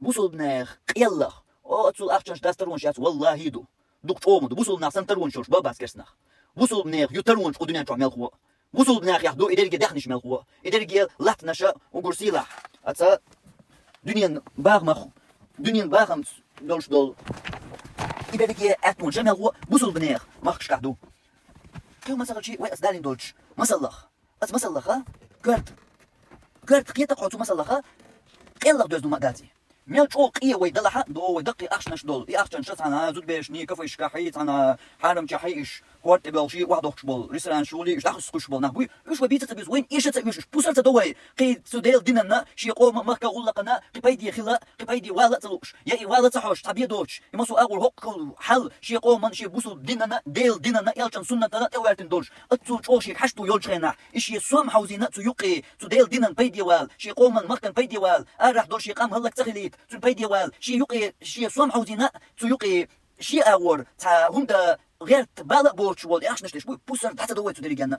بوصل بناخ يلا او تصل اخشش داسترون شات والله دو دكتوم بوصل ناس سنترون شوش باباس كرسناخ بوصل بناخ يترون قدنا تو ملخو بوصل بناخ ياخدو ادرجي دخنش ملخو ادرجي لاتنشا وغرسيلا اتا دنيا باغمخ دنيا باغم دولش دول ادرجي اتون جملخو بوصل بناخ ماخش كادو كيو مثلا شي وي اسدالين دولش مسلخ اس مسلخه كرت قيتا قوتو مسلخه قيلق دوز ما داتي ميل شوق ايه ويدلها دو ويدقي اخشنش دول اي اخشن شت انا زود بيشني كفيش كحيت انا حارم شحيش كورت بلشي واحد اخشبل ريستوران شولي اش داخل سكوشبل نحوي اش وبيت تبيز وين ايش تبيش بوسرت دوي قي سوديل ديننا شي قوم ما كغلقنا قبيدي خلا قبيدي ولا تلوش يا اي ولا تحوش طبيعي دوش يمسو اول هوك حل شي قوم من شي بوسو ديننا ديل ديننا يلشن سنه توارتن دولش اتو تشوشي حشتو يولشنا ايش يسوم حوزينا تو يقي سوديل دينن بيدي وال شي قوم من مكن بيدي وال راح دول شي قام هلك تخليت تو بيدي وال شي يقي شي سوم حوزينا تو يقي شي اور تا هم دا غير تبالغ بوش ولا اخش نشتش بوسر تحت دوت تدري جنة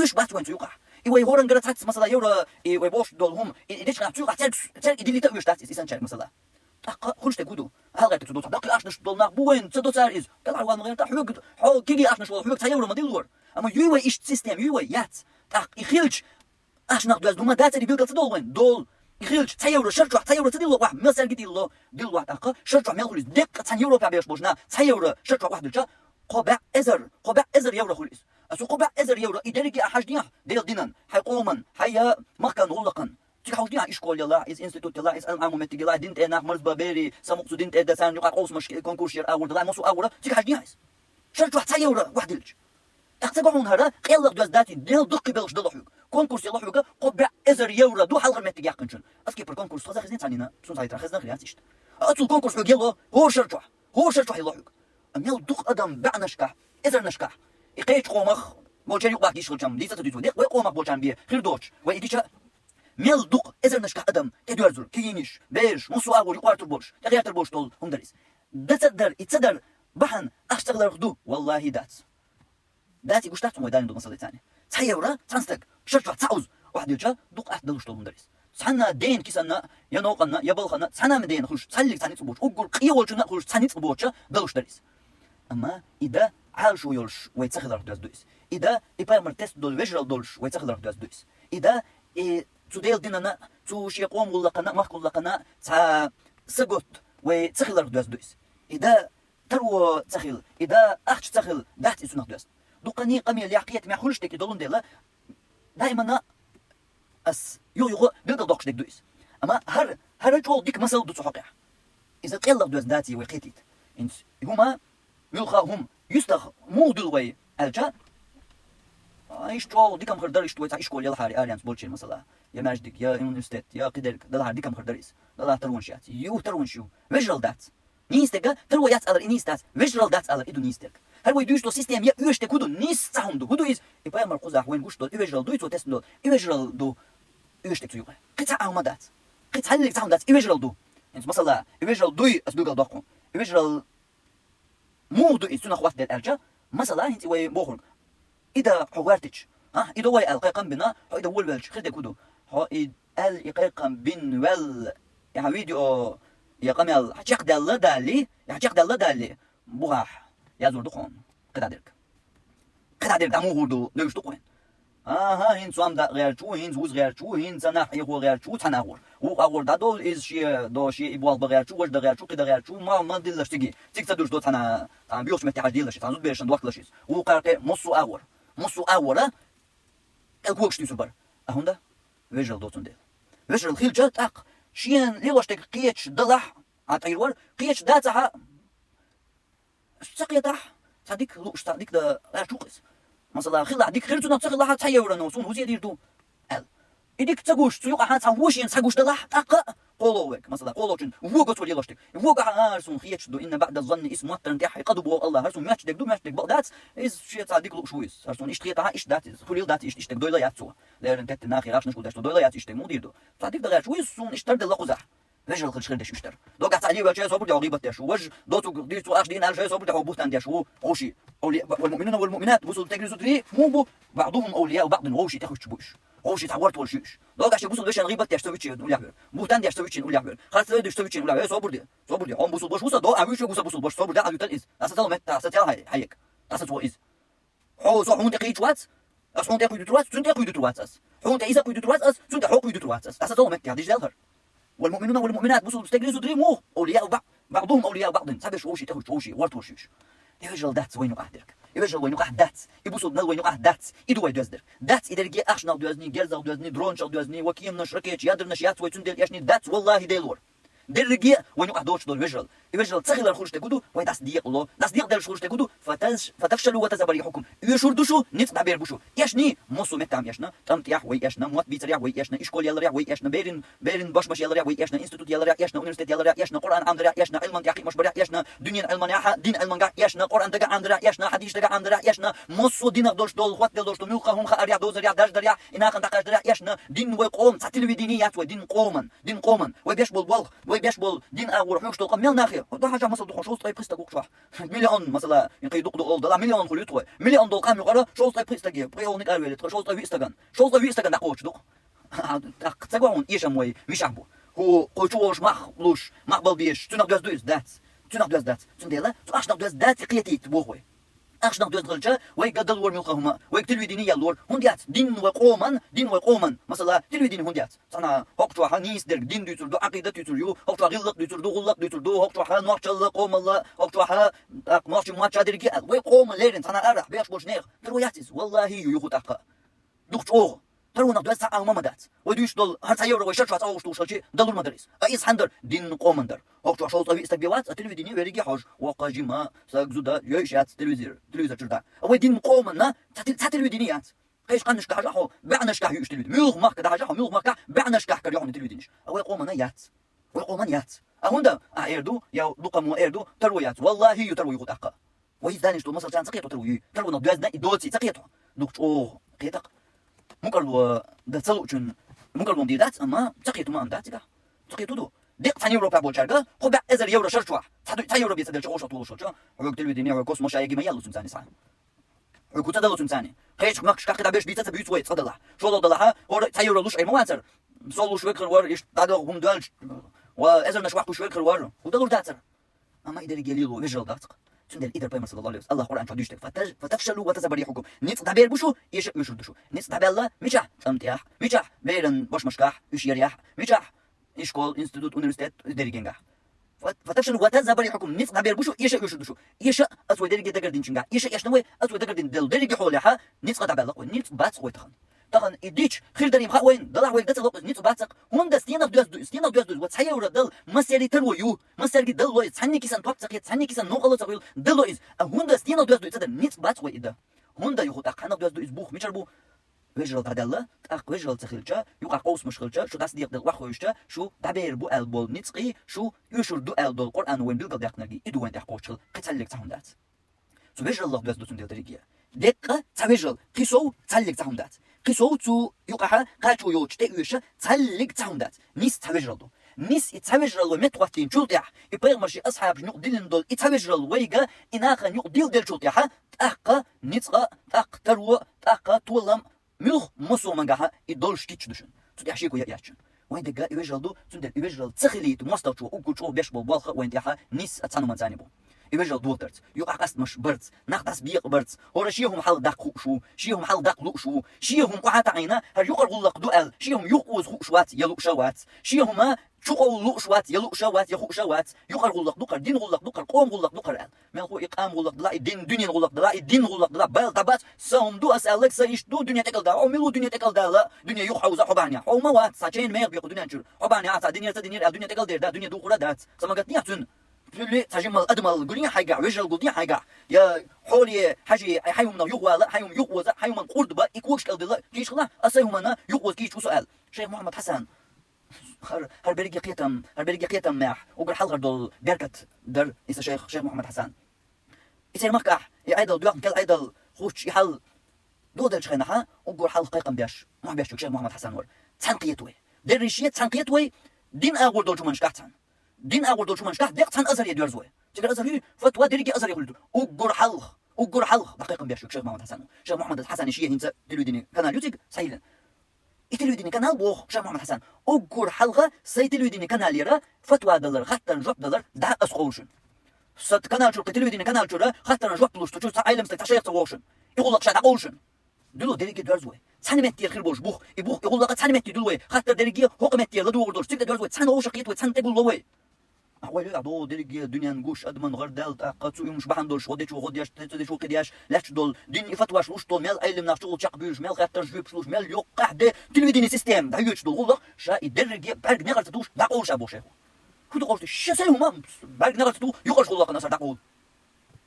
ايش بات وين يوقع اي هورن قرات حتى مثلا يورا اي بوش دولهم ايش قاعد تيوقع تل اللي تاويش تاع اساسا شال مثلا خلش تقودو هل غير تدوت باقي اخش نش دولنا بوين تدوت از قال عوان غير تاع حق كيجي اخش نش حق تاع يورا ما ديلور اما يوي ايش سيستم يوي يات تاع يخيلش اخش ناخذ دوما داتا اللي بيقول تدول وين دول يخيلش تايورو شرط تايورو تديلو واحد مثلا قديلو ديل واحد تاع شرط ميل دق تاع يورو بيش بوشنا تايورو شرط واحد قبع ازر يورو خليس اسو قبع ازر يورو ادرجي حاجديا ديل دينن حيقومن حيا مكان غلقن تي حاجديا اشكول يلا از انستيتوت يلا از العام متجلا دينت انا مرز بابيري سمقصو دينت ادا سان يقع قوس مش كونكورس ير اول دلا مسو اول تي حاجديا شرط واحد يورو واحد لج اختبرون هذا قيل دوز داتي ديل دقي بلش دلو حق كونكورس يلا حق قبع ازر يورو دو حلقه متجا قنشن اسكي بر كونكورس خذ خزين ثانينا سون سايتر خزنا خياتيش اتو كونكورس حق يلا هو شرط يلا حق أميل دق أدم بع نشكح إذا نشكح إقيش قومخ بولشان يقبع ديش خلشام ديسة تديتو ديق ويقومخ بولشان بيه خير دوش وإيديشا ميل دق إذا نشكح أدم تدوارزر كيينيش بيش مصو أغور يقوارتر بولش تغيرتر بولش طول هم دريس يتصدر بحن أشتغل خدو والله داتي قوش تحتم ويداني دو مصالي تاني تحيورا تنستك شرطة تعوز واحد يلجا دق أحد دلوش طول هم دريس سحنا دين كيسنا ينوقنا يبلخنا سحنا مدين خلش تسلك تاني تبوش أقول قيولشنا خلش تاني تبوش دلوش دريس اما اذا عالشو يولش ويتسخل راه دوس اذا يبرمر تيست دول فيجوال دولش ويتسخل راه دوس اذا توديل ديننا تو شي قوم ولا قنا ما ولا قنا تا سقط ويتسخل راه دوس اذا ترو تسخل اذا اخش تسخل دحت اسو دوس دقني قمي اللي حقيت ما خلش تك دولن ديلا دائما اس يو دلد دوكش ديك دوس اما هر جو ديك مسل دو حقيق اذا قيل دوس داتي وقيتيت انت هما يلقاهم يستخ مو دلوي الجا ايش تو ديكم خردر ايش تو ايش كول يلا حاري اريانس بولشي مثلا يا ماجدك يا يونيفرسيتي يا قدرك دلا ديكم خردريس دلا ترونشات يو ترونشو فيجوال دات نيستك ترويات على انيستات فيجوال دات على ادو نيستك هل وي دوش تو سيستم يا يشتك كودو نيس ساوند كودو از يبقى مرقوزه وين غوش دو فيجوال دو تو تيست دو فيجوال دو يشتك تيوقع قطع عمدات قطع اللي تعمدات يوجرال دو انت مثلا يوجرال دوي اسدوغال دوقو يوجرال مو دو يسونا خواف ديال الارجا مثلا انت وي بوخر اذا حوارتش اذا وي القيقم بنا اذا ولبلش خد كودو هو ال يقيقم بين ول يا فيديو يا قمل حق دال دالي بوها يا زور دخون قدادرك امو هردو نوش دخون هين سوام دا غير شو هين زوز غير شو هين سنح يخو غير شو تناغور وغور دا دول إز شيء دو شيء يبوال بغير شو وش دا غير شو كده غير شو ما دلش تيجي تكسر دو تنا بيوش متحد دلش تنزود بيش ندوق لشيس وقارك مصو أور الكوكش تيسوبر أهوندا ويجل دوتون ديل ويجل خيل جات أق شين ليوش تك قيتش دلح عطيروار قيتش داتها سقيتح صديق لوش صديق دا غير شو قيس مثلا خلا ديك خير تنا تخلا تايورا نو سون وزي ديردو ال إديك تقوش تيوقع هات وشين تقوش دلح تق قولوك مثلا قولوجن ووقت تولي لاشتك ووقع هرسون خيتش دو إن بعد الظن اسم وتر نتاح يقدبوا الله هرسون ماتش دك دو ماتش دك بقدات إز شيء صديق لو شويس هرسون إيش تخيتها إيش دات خليل دات إيش تك دويلا ياتسوا لأن تت ناخي راش نشكو داش دويلا يات إيش تك مو ديردو صديق دغير شويس سون إيش ترد الله قزح رجل خلش خير داش يشتر دو قاعد عليه وجه صبر دي غيبه داش وج دوتو ديتو اخ دين على صبر دي بوتان داش اوشي والمؤمنون والمؤمنات بوصل تجلسوا تري مو بعضهم اولياء وبعض ووشي تاخذ بوش اوشي تعورت والشيش دو قاعد بوصل باش غيبه داش تويتشي ولا بوتان داش تويتشي ولا خاص داش تويتشي ولا صبر دي هم بوصل باش وصل دو امشي بوصل باش صبر ده على تل از اساسا مت اساسا هيك اساسا هو از هو صح هون دقيقه وات اسون دقيقه دوت سنت دقيقه دوت اس هون دقيقه دوت اس سنت دقيقه دوت اس اساسا مت دي جالها والمؤمنون والمؤمنات بوصل تجلسوا دريمو اولياء بعضهم اولياء بعض سبش وشي تاخذ وشي ورت وشيش يوجل دات وين قاعدك يوجل وين قاعد دات يبوصل نل وين قاعد دات يدو وين دوزدر دات اذا جي اخشنا دوزني جرزا دوزني درون شال دوزني وكيم نشركيت يادر نشيات ويتون ديل ياشني دات والله ديلور درجي وين قاعد دوش دول يوجل تسخل الخروج تقولوا وين داس ديق الله داس ديق دل خروج تقولوا فتفشلوا وتزبريحكم يشردوشو نتبع بيربوشو ياشني مصو متام ياشنا تمت يح وي ياشنا موت بيت ريح وي ياشنا اشكول يلا ريح وي ياشنا بيرن باش يلا ريح وي ياشنا انستيتوت يلا ريح ياشنا يونيفرسيتي يلا ريح ياشنا قران عند ريح ياشنا علم يحكي مش بريح ياشنا دنيا علم يح دين علم ياشنا قران دغ عند ريح ياشنا حديث دغ عند ريح ياشنا مصو دين دوش دول خوات دوش ملقهم خاريا دوز ريح داش دريح انا كان دقاش دريح ياشنا دين ويقوم تعتل دينيات ودين قوما وبيش بول وبيش بول دين اور حوش تلقى ميل ناخي ده حاجه مثلا دخل شو طيب قصه قوق مليون مثلا يقيدوا دول مليون خليتو مليون دول قام يقرا شو طيب قصه جي بريونيك قالوا شو طيب يستغن دقوش دو تقوون ايش موي مش عبو هو قوش مخلوش مقبل بيش تنقدر دوز دات تنديلا اش نقدر دات قيتيت بوخوي اش نقدر دغلجا ويقدر ور ملقهما ويقتلوا دينيا لور هنديات دين وقوما مثلا تلوي دين هنديات انا وقتو حنيس در دين ديتر دو عقيده ديتر يو وقتو غلق ديتر دو غلق ديتر دو وقتو حال نوخشل قوم الله وقتو حال ماشي ما تشادركي ويقوم ليرن انا ارح بيش بوش نير تروياتيز والله يخوت اق دكتور ترون نقدر ساعه ما مدات وديش دول هرتا يورو ويشرش او شتو شلشي دلور مدرس ايس هندر دين قومندر وقتو شو طبي استقبيوات التلفزيون وريجي حوج وقاجما ساقزودا يشات تلفزيون جردا او دين قومنا تلفزيونيات ايش قنش كحجحو بعنش كح يشتلي ميغ ما كدا حجحو ميغ ما كح بعنش كح كريون تلفزيون او قومنا يات وقومنيات اهوندا ايردو يا دقم ايردو ترويات والله يتروي غدقه ويزدانش تو مصر كان سقيتو تروي ترو نبدازنا دوتي سقيتو دكتور قيتق مقرلو دا تسلوچن مقرلو ديدات اما سقيتو ما انداتيكا سقيتو دو ديق ثاني يوروبا بولشارغا خو با ازر يورو شرشوا تا يورو بيتدل شو طول شو هو تلفزيون هو كوسمو شايغي ما يلو سمساني صح هو كنت سمساني قيش ماكش كاكدا باش بيتا بيوت ويت صدلا شو دلها اور تا يورو لوش اي موانسر سولو شويكر ور ايش دادو هم دالش وازر نشواح شويكر ور ودلور داتر اما اذا جليلو وجل داتق تندل إذا بيمر صلى الله عليه وسلم الله قرآن شاديشتك فتفشلوا وتزبريحكم نيت دبير بوشو يش يشردشو نيت دبيلا ميشح امتياح ميشح بيرن باش مشكاح يش يريح ميشح إشكول إنستيتوت أونيفرسيتات دريجنجح فتفشلوا وتزبريحكم نيت دبير بوشو يش يشردشو يش أسوي دريجة دقردين شنجح يش يشنوي أسوي دقردين دل دريجة حولها نيت دبيلا نيت باتس ويتخن تخن إديش خير دريم خاوين دلع ويك دتلق نيت باتك هون دا ستينا دوز وتحيا ورا دل مسيري ترويو مسيري دل ويت ثاني كيسان توقتك ثاني كيسان نوقلو تقول دل ويز هون دا ستينا دوز تدا نيت بات ويدا هون دا يخوت اقنا دوز بوخ ميشربو وجرل تدلا اق وجرل تخلجا يقع قوس مشخلجا شو داس ديق دل وخويشتا شو دبير بو البول نيتقي شو يشردو الدول قران وين بيلقى دقنقي ادو وين تحقوشل قتلك تاوندات سو وجرل الله دوز دوتون دل دريجيا دقه تاوجرل قيسو تالك تاوندات قصوتو يقع قاتو يوش تأيوش تسلق تهمدات نيس تهوجرلو نيس يتهوجرلو متواتين جلطيح يبيغمرشي أصحاب نقدلن دول يتهوجرلو ويغا إناخا نقدل دل جلطيحا تأقا نتقا تأق ترو تأقا تولم ملخ مصو منغاها يدولش كيتش دوشن تدحشيكو يأياتشن وين دقا يوجرلو تندل يوجرل تخليت موستوشو وقوشو بيشبو بالخ وين ديحا نيس أتسانو منزانيبو يوجرل دوترت يقع قست مش برت ناقص بيق برت ورا شيهم حل دق شو شيهم حل دق شو شيهم قعت عينا هل يقر غلق دوال شيهم يقوز شوات يلو شوات شيهم شقول لو شوات يلو شوات يخو شوات يقر غلق دقر دين غلق دقر قوم غلق دقر ملخو إقام غلق دلا الدين دنيا غلق دلا الدين غلق دلا بل تبات سوم دو أسألك سيش دو دنيا تكل دا أو ملو دنيا تكل دا لا دنيا يخوز حبانيا أو موات ساچين ميغ بيقو دنيا نشر حبانيا عطا دنيا دنيا تكل دير دا دنيا دو خردات سمقت نياتون بلي تجمل أدمل قلني حاجة وجل قلني حاجة يا حولي حاجة حيوم نا يقوى لا حيوم يقوى حيوم من قرد با يكوش كل دلا كيش خلا أسيهم أنا يقوى كيش وسؤال شيخ محمد حسن هر بريق قيتم معه وقر حلقة دول بركة در إسا شيخ محمد حسن يصير مكح يعيدل بيقم كل عيدل خوش يحل دو دل شخينها وقر حلقة قيقم بياش ما بياش شيخ محمد حسن ور تنقيتوي در ريشية تنقيتوي دين أقول دول جمانش كحتن دين أقول دول جمانش كح ديق تن أزر يدير زوي تقدر أزر فتوى دريقي أزر يقول وقر حلق دقيقم بياش شيخ محمد حسن شيخ محمد الحسن شيء هنت دلو ديني كان يوتيك سهيلا يتلويديني كانال بوخ شيخ محمد حسن أقول حلقة سيتلويديني كانال يرا فتوى دلر خطر جوب دلر دا أسخوشن ست كانال شو تلويديني كانال شو خطر جوب دلوش تشوف عالم ستشيخ تغوشن يقول لك شاد أقولشن دلو دريقي درزوي تسانمتي خير بوش بوخ يقول لك تسانمتي دلوي خطر دريقي حكمتي لدور دور تقدر درزوي تسانو شقيت وتسان تقول لوي أحوالي عدو دريقي دنيا نقوش أدمن غير دالت أقاتو يمش بحن دولش وديش وغديش تديش وكديش لاش دول دين فتواش وش دول مال علم ناشتغل شق بيوش مال خاطر جوب شلوش مال يوق قاعدة تلويديني سيستم دايوش دول والله شا يدرجي برق نقل تدوش داقولش أبو شيخ كنت قلت شسيهم برق نقل تدو يقولش والله قناصر داقول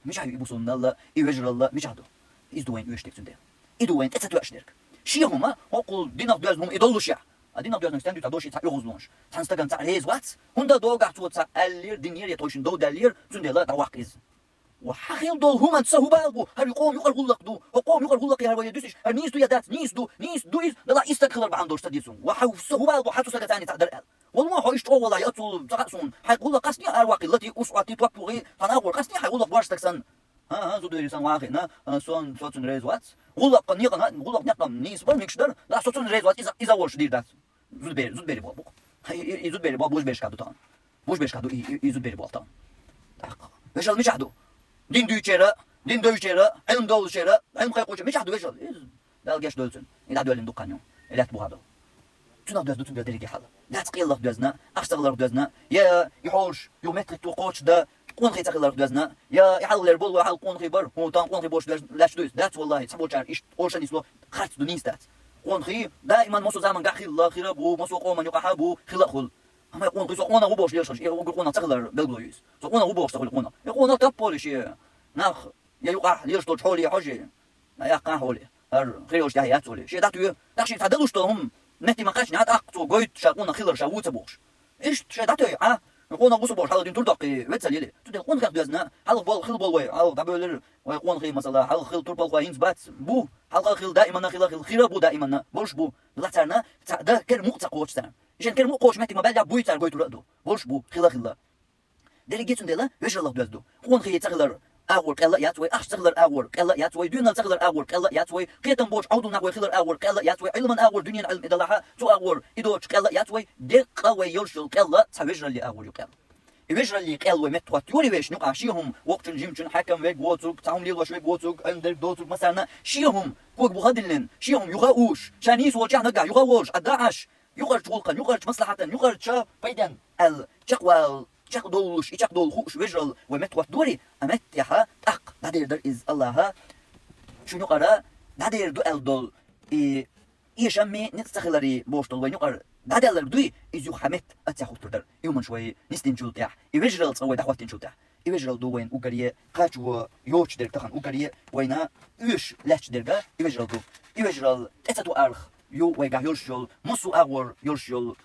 مش عارف يبوسون الله يوجر الله مش عدو يزدوين يوشتك تندير يدوين تتسوأش درك شيهم هقول دينك دوازهم يضلوش يا أدينا بدو نستند تدوشي يغزلونش تنستجن تعريز وات هندا دوغ عطوت اللير دينير يتوشن دو دلير تندلا دواقيز وحخيل دول هما تسهو بالبو هل يقوم يقر غلق دو وقوم يقر غلق يا ويدوسش نيس دو يدات نيس دو إز لا يستكخلر بعندوش تديسون وحو سهو بالبو حتى سكتاني تعدل والله هو يشتغل ولا يطول تقصون حيقول لك قصني أرواقي التي أسعتي توقفي تناول قصني حيقول لك باش تكسن زود يسان واقعنا سون صوتن ريز وات غلق نقم نيس برميكشدر لا صوتن ريز وات إذا ورش دير دات زود بيري بابو يزود بيري بابو بوش بيش كادو تان بوش بيش كادو يزود بيري بابو تان ويشل مش عدو دين دو يشيرا دين دو يشيرا علم دول يشيرا علم خيقوش مش عدو ويشل لا الجيش دولتن إذا عدو علم دقانيو إلا تبو هذا تنا دوز تنا دريجي حلا لا تقيل الله دوزنا أشتغل دوزنا يا يحوش يومترك توقوش ده قون خي تقيل دوزنا يا يحل البول ويحل قون خي بر هو تان قون خي بوش لاش دوز دات والله تبو شعر إيش أورشان يسلو خرط دنيس دات قون خي دائما مسو زمان قاخي الله خير أبو مسو قوم يقع أبو خلا خل أما يقون خي سقونا هو بوش ليش يقول قونا تقيل بالبلويس سقونا هو بوش تقول قونا يقونا تبولش ناخ يا يقع ليش تقول حولي حاجة يا قاع حولي خيروش ده ياتولي شيء داتو داخشين تعدلوش تهم نتي ما قاش نهات أقطو قويت شاقونا خيلر شاووت بوش إيش شيء داتو يقونا قصو بوش حالا دين تردقي ويتساليلي تدي قون خير دوزنا حالا بول خيل بول وي حالا دابولر ويقون خي مثلا حالا خيل تربل وينز بات بو حالا خيل دائما خيل بو دائما بولش بو لاترنا ده كر مقطع قوش تان عشان كر مقوش متي ما بلع بوي تار قويت رادو بولش بو خيل ديليجيتون ديلا ويش الله دوزدو قون خي تغلر أول كلا ياتوي أشتغل أول كلا ياتوي دون تغلر أول كلا ياتوي قيتم بوش عودو نحوي خلر أول كلا ياتوي علما أول دنيا علم إدلاها تو أول إدوش كلا ياتوي دقة ويرشل كلا تسويجر اللي أول يكلا يوجر اللي قالوا متوات يوري ويش نقع شيهم وقت الجيمشن حكم ويك ووتوك تعم ليل وشويك ووتوك عندك دوتوك مثلا شيهم كوك بغدلن شيهم يغاوش شانيس وجه نقع يغاوش أداعش يغرج غلقا يغرج مصلحة يغرج شا بيدن الجقوال شق دولش يشق دول خوش وجرل ومتوات دوري أمتيها أق دادير در إز الله شنو قرا دادير دو الدول إيشامي نتستخلري بوش دول وينقر دادير دوي إز يخمت أتيحو تردر يومن شوي نستين شلتيح يوجرل صوي دحواتين شلتيح يوجرل دو وين أوغريه قاچو يوش در تخن أوغريه وينا يوش لاش درجا يوجرل دو يوجرل تساتو أرخ يو ويقع يرشل مسو أغور يرشل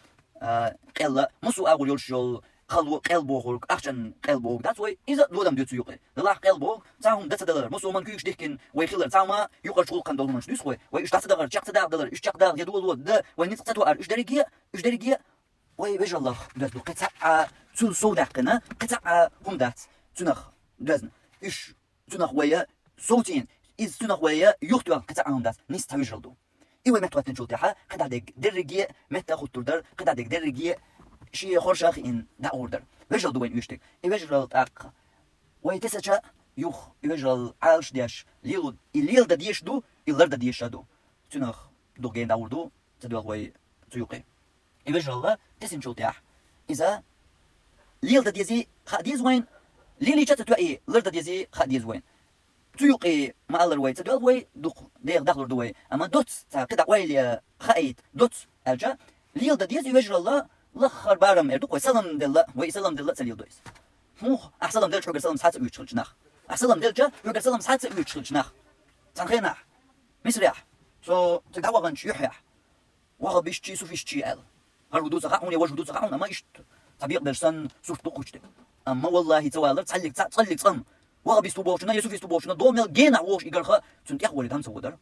قلا مسو أغور يرشل خلو قلبوغ أخشن قلبوغ دات وي إذا دودم ديت سيوقي دلار قلبوغ تعهم دات دلار مسلمان كيش ديكن ويخلر تعما يقر شغل قن دول منش ديسوي وي إيش دات دلار شق دلار إيش شق دلار يدول ود ده وي نيت تتوار إيش دريجية وي بيج الله دات دو قطع سول سوداقنا قطع هم دات تنخ دازن إيش تنخ ويا صوتين إذ تنخ ويا يختوا قطع هم دات نستويجلدو إيوه متى تنشوتها قد عدك درجية متى خطر در قد عدك درجية شيء خرشاخ إن دا أوردر وجل دوين يشتك وجل تاق ويتسجى يوخ وجل عالش ديش ليل الليل دا ديش دو اللر دا ديش دو تنخ دو جين دا أوردو تدوغ وي تيوقي وجل الله تسنشوتها إذا ليل دا ديزي خاديز وين ليلي جت توعي لر دا ديزي خاديز وين تيوقي ما الله وي تدوغ وي دوق دير دخلر دوي أما دوت تا كدا ويلي خايت دوت أرجع ليل دا ديزي وجل الله لخر بارم اردوك ويسلم دل ويسلم دل تليل دويس مو احسلم دل شوغر سلم ساعه ويتشل جناح احسلم دل جا شوغر سلم ساعه ويتشل جناح تنخينا مسرح سو تدعوا غنش يحيح وغا بيشتي سوفيشتي ال هرودو زقاون يا وجودو زقاون ما يشت طبيق درسن سوف دوقشت اما والله توالر تصلك صم وغا بيستو بوشنا يسوف يستو بوشنا دو ميل جينا ووش يقرخ تنتيخ ولد هم سودر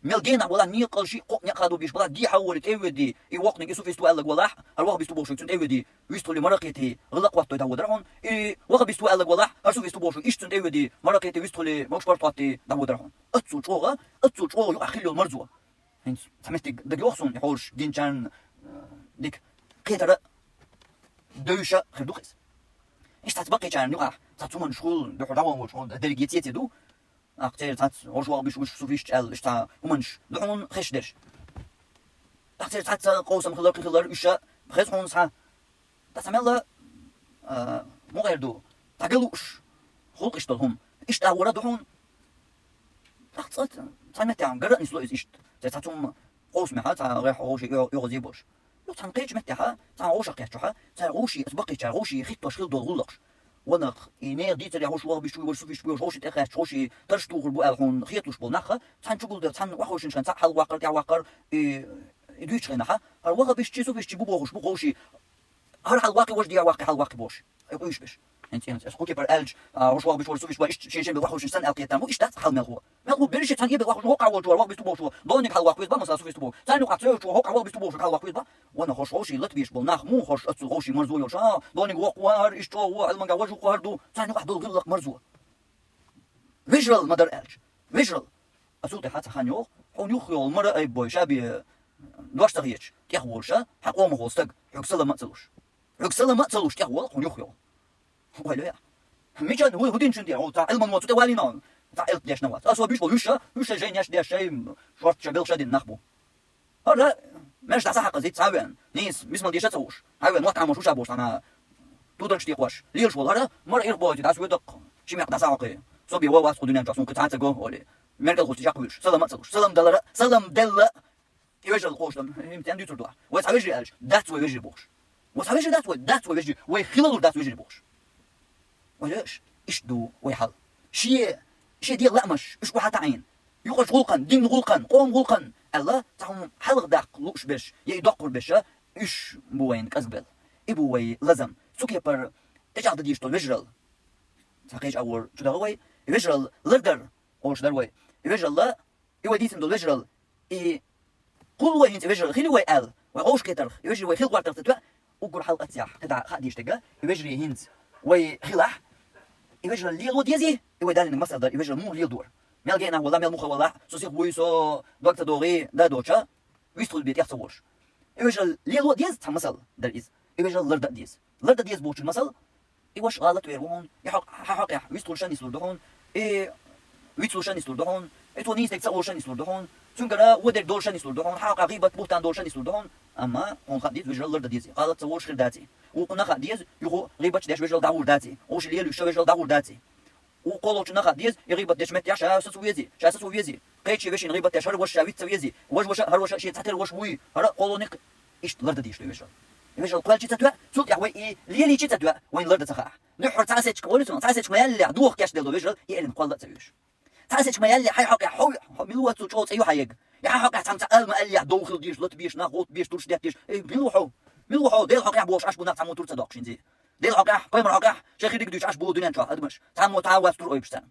ملجينا ولا نيقل شيء قوق نقادو بيش بلا دي حولت ايودي اي وقت نيسو فيستو قال ولا الوغ بيستو بوشو تنت ايودي ويستو لي مرقيتي غلق وقت داودرهون اي وغ بيستو قال ولا ارسو فيستو بوشو ايش تنت ايودي مرقيتي ويستو لي موش بارطاتي داودرهون اتسو چوغا يخلو المرزوه هنس سمعت دغيوخسون يحوش دينچان ديك قيتر دوشا خدوخس ايش تتبقي كان نقع تاتومن شغل دحداون وشغل درجيتي دو أختار تات عشوار بيش وش سوفيش تقل إشتا ومنش دحون خش درش أختار تات قوسم خلر إشتا بخيز هون سا تسمع مو غير دو تقلوش خلق إشتلهم إشتا ورا دحون أختار تسمع تعم قرأ نسلو إشت تاتهم قوس محا تا غير حوشي يغزي بوش لو تنقيج متها تا عوشا قيتشوها تا عوشي أسبقي تا عوشي خيط شغل دو غلقش ونق إنير ديت اللي هوش واغ بيشوي ورسوفيش بيوش هوش تأخذ هوش ترشتو غربو ألهون خيطوش بولناخ تان شغل ده تان وحوش نشان تحل واقر تاع واقر يدويش خناخ هر واغ بيش تشوف بيش تبو بوش بوشي هر حل واقع وش ديا واقع حل واقع بوش يقولش بيش انت اسكوكي بر الج هوش واغ بيش ورسوفيش باش شيء بوحوش نشان القيتام مو ايش تاع حل ملغو بريش تان يبي واحد واقع واغ بيش تبوش دونك حل واقع با مسا سوفيش تبو تان واقع تشوف واقع واغ بيش تبوش حل واقع با وانا هوش يلت بيش بولناخ مو هوش اتسو هوش مرزو يوش دونك واقع ايش تو هو المنجا وجو قهردو تان واحد غلق مرزو فيجوال مدر الج فيجوال اسوت حتى خانيو هون يخيو المرة اي بوي شابي دوش تغييش تيخولشا حقوم غوستق يكسل ما تسلوش تيخول هون يخيو ولا يا ميجان هو هدين شندي هو تاع المن وتو توالينا تاع الت ديش نوات اسوا بيش بولوشا جاي ناش ديش شي شورت شبيل شادين نخبو هذا ماش تاع صح زيت صاوين نيس مسمن ديش تسوش هاوين وقت عمو شو شابوش انا تودرش تيخوش ليش ولا هذا مر يربوتي تاع سويدق شي ميق تاع ساقي صبي هو واسقو دنيا جاسون قطعه تقو ولا مركل خوش ياكوش سلام تسوش سلام دل يوجل خوش يمتن دي تردوا وتعوجي الج دات ويجي بوش وتعوجي دات ويجي ويخلل دات ويجي بوش ولاش ايش دو ويحل شيء ديال لأمش ايش واحد عين يخرج غلقا دين غلقا قوم غلقا الله تعهم حلق داق لوش باش يدقر باش ايش بوين كزبل ابوي لازم سوكي بر تجعل ديش تو فيجرال تاقيج اور شو دغوي فيجرال لردر او شو دروي فيجرال لا ايوا ديتم دو فيجرال اي كل وين انت فيجرال خلي وي ال وغوش كتر يجري وي خيل وارتر تتوا وقر حلقه تاع قطع خديش تلقى يجري هند وي خلاح يفجر الليل وديزي يودان المسألة دار يفجر مو ليل دور مال جينا ولا مال مخ ولا سوسيق بويسو دوكت دوري دا دوتشا ويستول البيت يحصوش يفجر الليل وديز تاع مسألة دار إز يفجر لرد ديز بوش المسألة يواش غلط ويرون يحق ويستول شان يستول دهون ويستول شان يستول دهون اتونيس تكسور شان يستول دهون تنقرا ودر دور شان يستول دهون حق غيبة بوتان دور شان يستول دهون أما هون خديت يفجر لرد ديزي غلط تسوش خير داتي وقلنا خديز يخو غيبة داش وجل داور داتي وش اللي يلوش وجل داور داتي وقولوا شنا خديز يغيبة داش مت يعشى شاسس ويزي قيتشي باش غيبة داش هر وش شاويت سويزي وش هر وش شيء تحت وش وي هر قولوا نق إيش لرد ديش وجل وجل قال شيء تتوا سوق يا وي ليلي شيء تتوا وين لرد تخا نحر تعسج قولتون تعسج ما يلي دوخ كاش دلو وجل يعلن قال تسويش تعسج ما يلي حي حق حوي ملوت صوت أيوه حيق يا حق تام تعال ما يلي دوخ ديش لط بيش ناخذ بيش ترش ديش ملوحو ديل حق يعبوش عشبو ناس عمو ترصدق شنزي ديل عقاح بايمر عقاح شيخ يدك عش بو دنيا شو ادمش تعمو تعاوز تروي بستان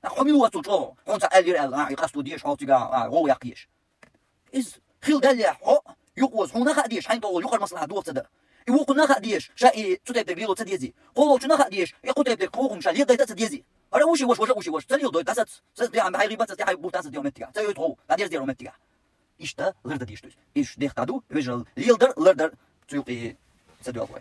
حمي واتو هون سأل يرال يقصدو ديش حاطيقا هو يقيش إز خيل قال لي حق يقوز هون خديش حين طول يقر مصلحة دو تصدق يوقو نخديش شاي تتبدك بيلو تديزي قولو شو نخديش يقول تبدك قوم شال يقدر تديزي هذا وش تليو دوي تاسات تدي عم بحي غيبات تدي بو تاسات يوم متيا تيو تو تدير ديرو متيا إشتا غير ديش توس إيش ديخ تعدو بيجل ليلدر لردر تيوقي تدو أبوي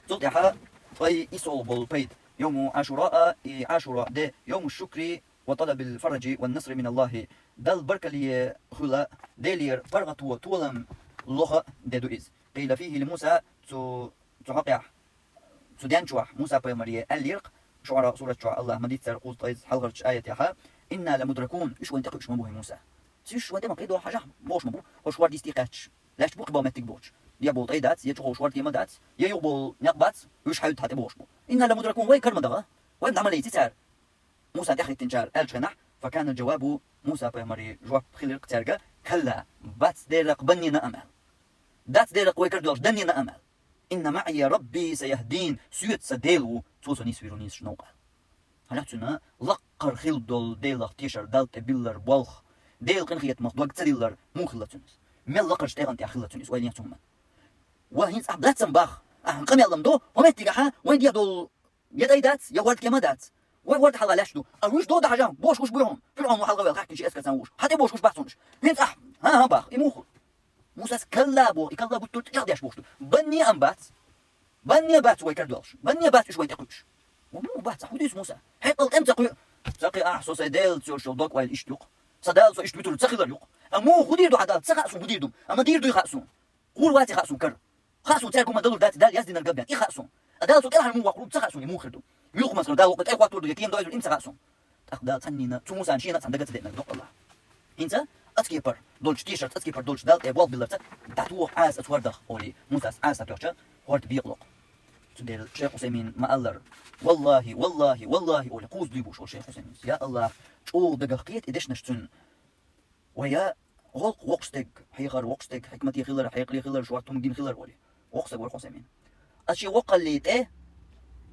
تلقي حا طي إيسول بالبيت يوم عاشوراء عاشوراء ده يوم الشكر وطلب الفرج والنصر من الله دل بركة لي خلا ديلير فرغت وطولم لغة ددو إز قيل فيه لموسى تحقع سودان شوح موسى بيمريه الليرق شعراء سورة شعراء الله مديت سر قوز طيز حلغرش آية ياها إنا لمدركون إيش وين تقش مبوه موسى سيش وين ما قيدوا حاجة بوش مبو وشوار دي استيقاتش لاش تبوك بامتك بوش يبول طيدات يتشوه شوار دي مدات يبول نقبات ويش حيود هاتي بوش بو إنا لمدركون وين كرم دغا وين عمل يتسار موسى دخل التنجار الشنح فكان الجواب موسى بيمري جواب خلق ترجع كلا بات ديرق بني نأمل دات ديرق ويكردوش دني نأمل إن معي ربي سيهدين سيوت سديلو توسوني سويرونيس شنوقا هلاتنا لقر خلدول ديلق تيشر دالت بيلر بالخ ديل قنخيت مخدوق تديلر مو خلتونس مل لقر شتيغن تي خلتونس وين يتوما وهين أحبلات سنباخ قم يلم دو ومتيجها وين ديادول يدايدات يورد كمادات ورد حلا لاشدو أروش دو ده جام بوش بيهم فرعون وحلقة ويلقاك شيء أسكت سنوش حتى بوش بحثونش هين ها باخ إموخو موسى كلابو يكلابو تلت يقديش بوشتو بني أنبات بني بات ويكردوش بني بات شوي تقوش ومو بات حديث موسى حيقل أنت قوي ساقي أحسو سيدال تشوشل دوك ويل إشتوق صدال سو إشتبتو تسخيل اليوق أمو خدير دو حدال تسخاسو بديردو أما ديردو يخاسون قول واتي خاسون كر خاسون تاكو ما دلو دات دال يزدين القبيان إخاسون أدال سو كلها مو وقلوب تسخاسون يمو خردو ميوخ مثلا دال وقت أي وقت ورد يكين دويزو إمسا خاسون تأخدال تنينا تو موسى نشينا تندقت دينا دوق الله إنت أتكيبر دولش تيشرت أتكيبر دولش دال تبوال بلرت تعتوه عاس أتوردخ أولي موسى عاس أتوشة هورد بيقلق تدير الشيخ حسين ما ألر والله أولي قوز ديبوش أول شيخ حسين يا الله شو دقيقيت إدش نشتن ويا غلق وقستك حيقر وقستك حكمتي خلر حيقلي خلر شوارتهم دين خلر أولي وقستك ور حسين أشي وقليت إيه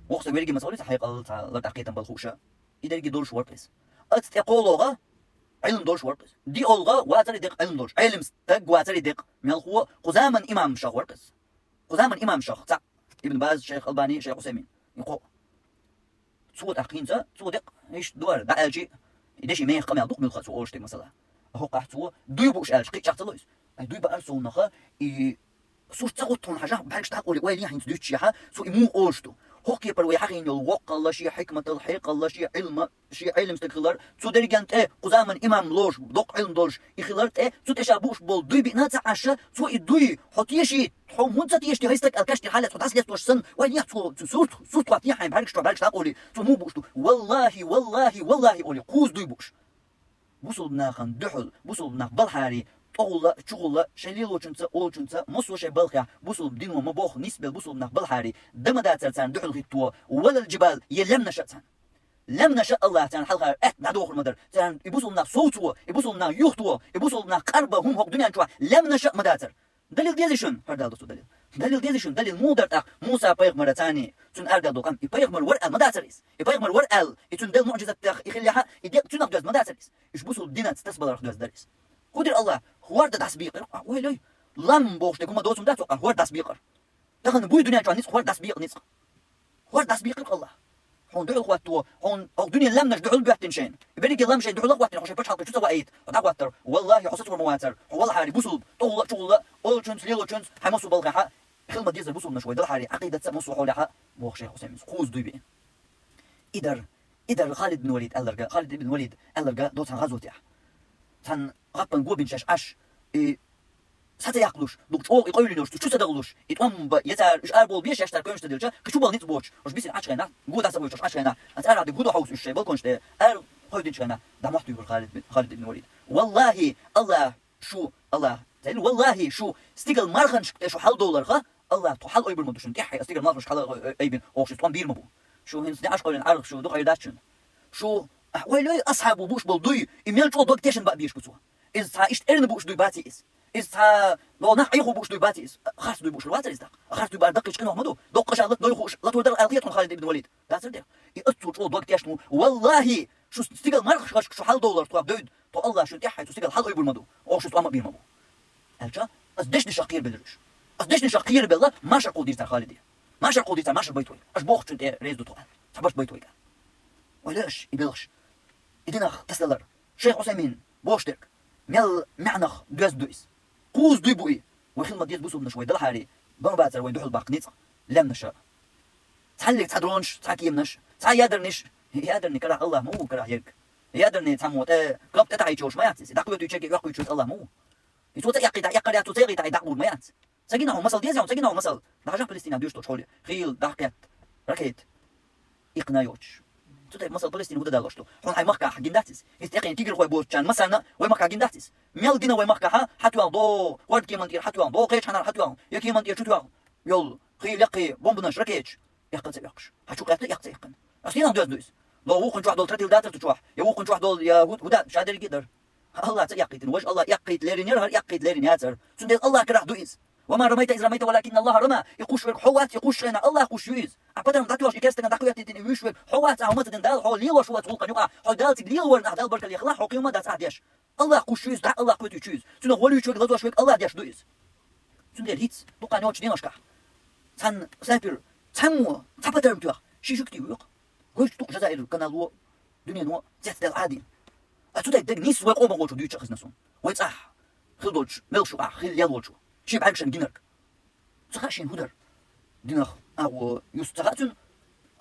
وقستك ويرجي مسؤولية حيقل لتحقيقا بالخوشة إدرجي دولش ورقس أتقولوغا علم دولش ورقس دي أولغا واتري دق علم دولش علم ستق واتري دق ميلخو قزاما إمام شيخ ورقس قزاما إمام شيخ تاع ابن باز شيخ الباني شيخ حسين يقو صوت أخينزا صوت دق إيش دوار دعالجي إدشي ميخ قمي دق ملخ سو أوشتك مثلا هو قحتو دوي بوش ألش قيت شخصلويس دوي بأرسو نخا سوش تغطون حاجة بحالش تقولي وين يحين تدوتشيها سو إمو أوشتو هوكي بر ويحين الوق الله شي حكمة الحق الله شي علم استخلار سو درجانت قزاما إمام لوش دق علم دولش يخلرت سو تشابوش بول دوي بنات عشا سو إدوي حطيشي حوم هنت تيشتي هيستك الكشت حالة تحس ليش سن وين يحصو صوت وقت يحين بحالش تقولي سو مو بوشتو والله أولي قوز دوي بوش بوصل بناخن دحل بوصل بناخ بالحاري طولة شغلة شليلو شنتا أول شنتا مصو شي بالخيا بوصل بدين ومبوخ نسبة بوصل بناخ بالحاري دم داترتان دحل خيتوا ولا الجبال يلم نشأتان لم نشاء الله تان حلقة نعدوخ المدر تان يبوصل بناخ صوتوا يبوصل بناخ يختوا يبوصل بناخ قربة هم هوك دنيا نشوا لم نشاء مداتر دليل ديزيشن هردال دوستو دليل ديزيشن دليل مودر موسى بيغمر تاني تون أردال دوقام يبيغمر ورقال مداتريس يبيغمر ورقال يتون دل معجزة يخليها يديق تون أخدوز مداتريس يشبوصل دينات تسبل أخدوز داريس قدر الله هوارد داس بيقر ويلي لم بوش تكون دوسم داتو هوارد داس بيقر دخل بوي دنيا جوان نسق هوارد داس بيقر نسق هوارد داس بيقر الله هون دعو خواتو هون الدنيا لم نش دعو البيعتين شين يبريك لم شين دعو لغواتين خوش بش حلقة شو سويت ودعواتر والله حصت ورمواتر والله حاري بوصل طول شغل أول شنس ليلو شنس حمسوا بالغحاء خلما ديزل بوصل نشوي دل حاري عقيدة سمسوا حولها بوخ شيخ حسين خوز دوبي إدر خالد بن وليد ألرجا خالد بن وليد ألرجا دوت غزوته تان غبن جوبين شاش أش ساتا يقلوش دوك أول يقولي لوش شو تدغلوش يتوم يتار إيش أربول بيش يشتر كونش تدلجا كشو بال نتبوش وش بيصير عشرنا جود عصبوش عشرنا أتأرى عند جود حوس الشيء بالكونش ده هايدين شنا ده محتوى يقول خالد بن وليد والله الله شو الله تقول والله شو استيقل مرخنش شو حل دولار خا الله تحل أي بالمدوش نتيحي استيقل مرخنش حل أي بين أوش توان بير مبو شو هنس نعش قولين عرق شو دو غيرداتشن شو ويلي أصحابه بوش بالدوي إميل شو دوك تيشن بقى بيش بسوا إذا إيش إرن بوش دوي باتي إس إز لو نح أي خوش دوي باتيس خاص دوي بوش الواتر إز خاص دوي بردق إشكن محمدو دق شغلت دوي خوش لا تودر القية خالد بن وليد تاسر ده يأتوا شو وقت يشتمو والله شو استقل مرخ شو حال دولار تو دود تو الله شو تحي تو استقل حال يبول مدو أو شو أما بيرمو هلشا أصدش نشقير بالرش أصدش نشقير بالله ما شرقو دير خالدي ما شرقو دير ما شر بيتوي أش بوخ شو ريز دو توال سبش بيتوي ولاش يبلغش إدينخ تسلر شيخ عثيمين بوشتك ميل معنخ دوز دويس قوز دوي بوي وخيل ما ديز بوسو بنشوي دل حاري بما باتر وين دوحل باق نيصا لم نشا تحلك تحدرونش تحكيمنش يادرنش يادرني كره الله مو كره يرك يادرني تموت كلب تتعيشوش ما ياتس دقوا تشكي يقوا يشوت الله مو يتوت يقي يقرا تسيغي تاع دقوا ما ياتس ساكينا هو مسل ديزيون ساكينا هو مسل داجا فلسطين دوش تشولي خيل دقات ركيت يقنايوش تودي مسل فلسطين ودا دالوشتو هون اي مكه حجنداتس يستقين تيجر خوي بوتشان مثلا وي مكه حجنداتس ميل دينا وي مكه حتو دو ورد كي منتير حتو دو قيش حنا حتو يكي منتير شتو يول خيل يقي بومبنش ركيتش يقن سيقش حشو قات يقن يقن اصلين دوز دوز لو وقن واحد دول ترتيل داتر تشوح يا وقن واحد دول يا هدا شادر يقدر الله يقيت وجه الله يقيت ليرين يرهر يقيت ليرين ياتر سندل الله كره دويز وما رميت إذ رميت ولكن الله رمى يقوش في حوات يقوش لنا الله يقوش يوز أبدا مداتوش يكستنا دقوا يتين يوش في حوات أو متى دال حول ليل وشوات غلقا يقع حول دال تقليل ورن أهدال بركة يخلع حقيقة ما دات عاديش الله يقوش يوز دع الله قوت يوز سنو ولي يشوك لدوش فيك الله ديش دويز سندل هيتس لقا نيوش دينوش كح سان سنايبر تسمو تبتر متوخ شيشوكتي ويق قوش توق جزائر كنالو دنيا نو زيت دال عادي أتودا يدق نيس ويقوم بقوشو ديوش خزنسون ويتصح خلدوش ملشو خل يالوشو شي بعكشن دينرك تخاشين هدر دينخ أو يستغاتون